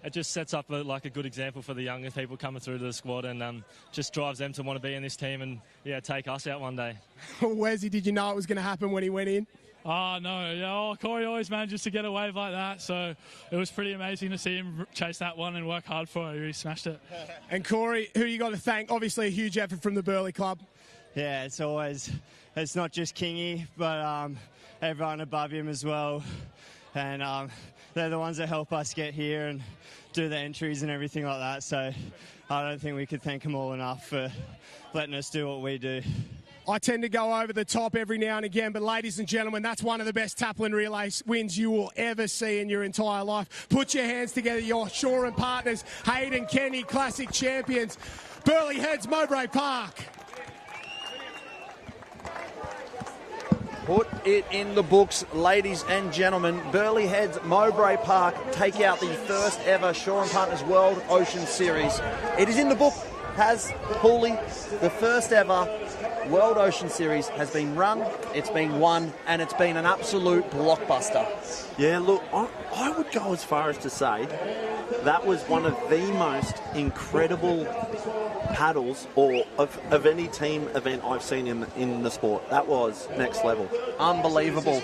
Speaker 18: It just sets up a good example for the younger people coming through to the squad, and just drives them to want to be in this team and take us out one day.
Speaker 8: Wesley, did you know it was going to happen when he went in?
Speaker 25: Oh, no. Yeah, Corey always manages to get a wave like that, so it was pretty amazing to see him chase that one and work hard for it. He really smashed it.
Speaker 8: And Corey, who you got to thank? Obviously a huge effort from the Burleigh Club.
Speaker 22: Yeah, it's not just Kingy, but everyone above him as well. and they're the ones that help us get here and do the entries and everything like that. So I don't think we could thank them all enough for letting us do what we do.
Speaker 8: I tend to go over the top every now and again, but ladies and gentlemen, that's one of the best Taplin relay wins you will ever see in your entire life. Put your hands together, your Shaw and Partners, Hayden Kenny Classic champions, Burleigh Heads, Mowbray Park.
Speaker 10: Put it in the books, ladies and gentlemen. Burleigh Heads, Mowbray Park take out the first ever Shaw and Partners World Ocean Series. It is in the book. Hooley, the first ever World Ocean Series has been run, it's been won, and it's been an absolute blockbuster.
Speaker 12: Yeah, look, I would go as far as to say that was one of the most incredible paddles of any team event I've seen in the sport. That was next level.
Speaker 10: Unbelievable.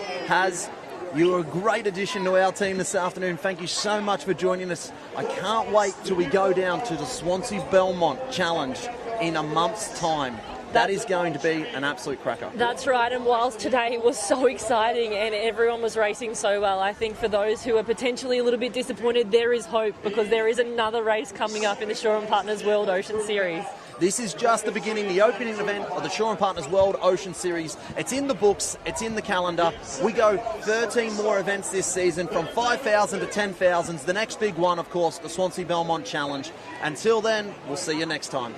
Speaker 10: You're a great addition to our team this afternoon. Thank you so much for joining us. I can't wait till we go down to the Swansea Belmont Challenge in a month's time. That is going to be an absolute cracker.
Speaker 13: That's right, and whilst today was so exciting and everyone was racing so well, I think for those who are potentially a little bit disappointed, there is hope because there is another race coming up in the Shaw and Partners World Ocean Series.
Speaker 10: This is just the beginning, the opening event of the Shaw and Partners World Ocean Series. It's in the books, it's in the calendar. We go 13 more events this season, from 5,000 to 10,000s. The next big one, of course, the Swansea Belmont Challenge. Until then, we'll see you next time.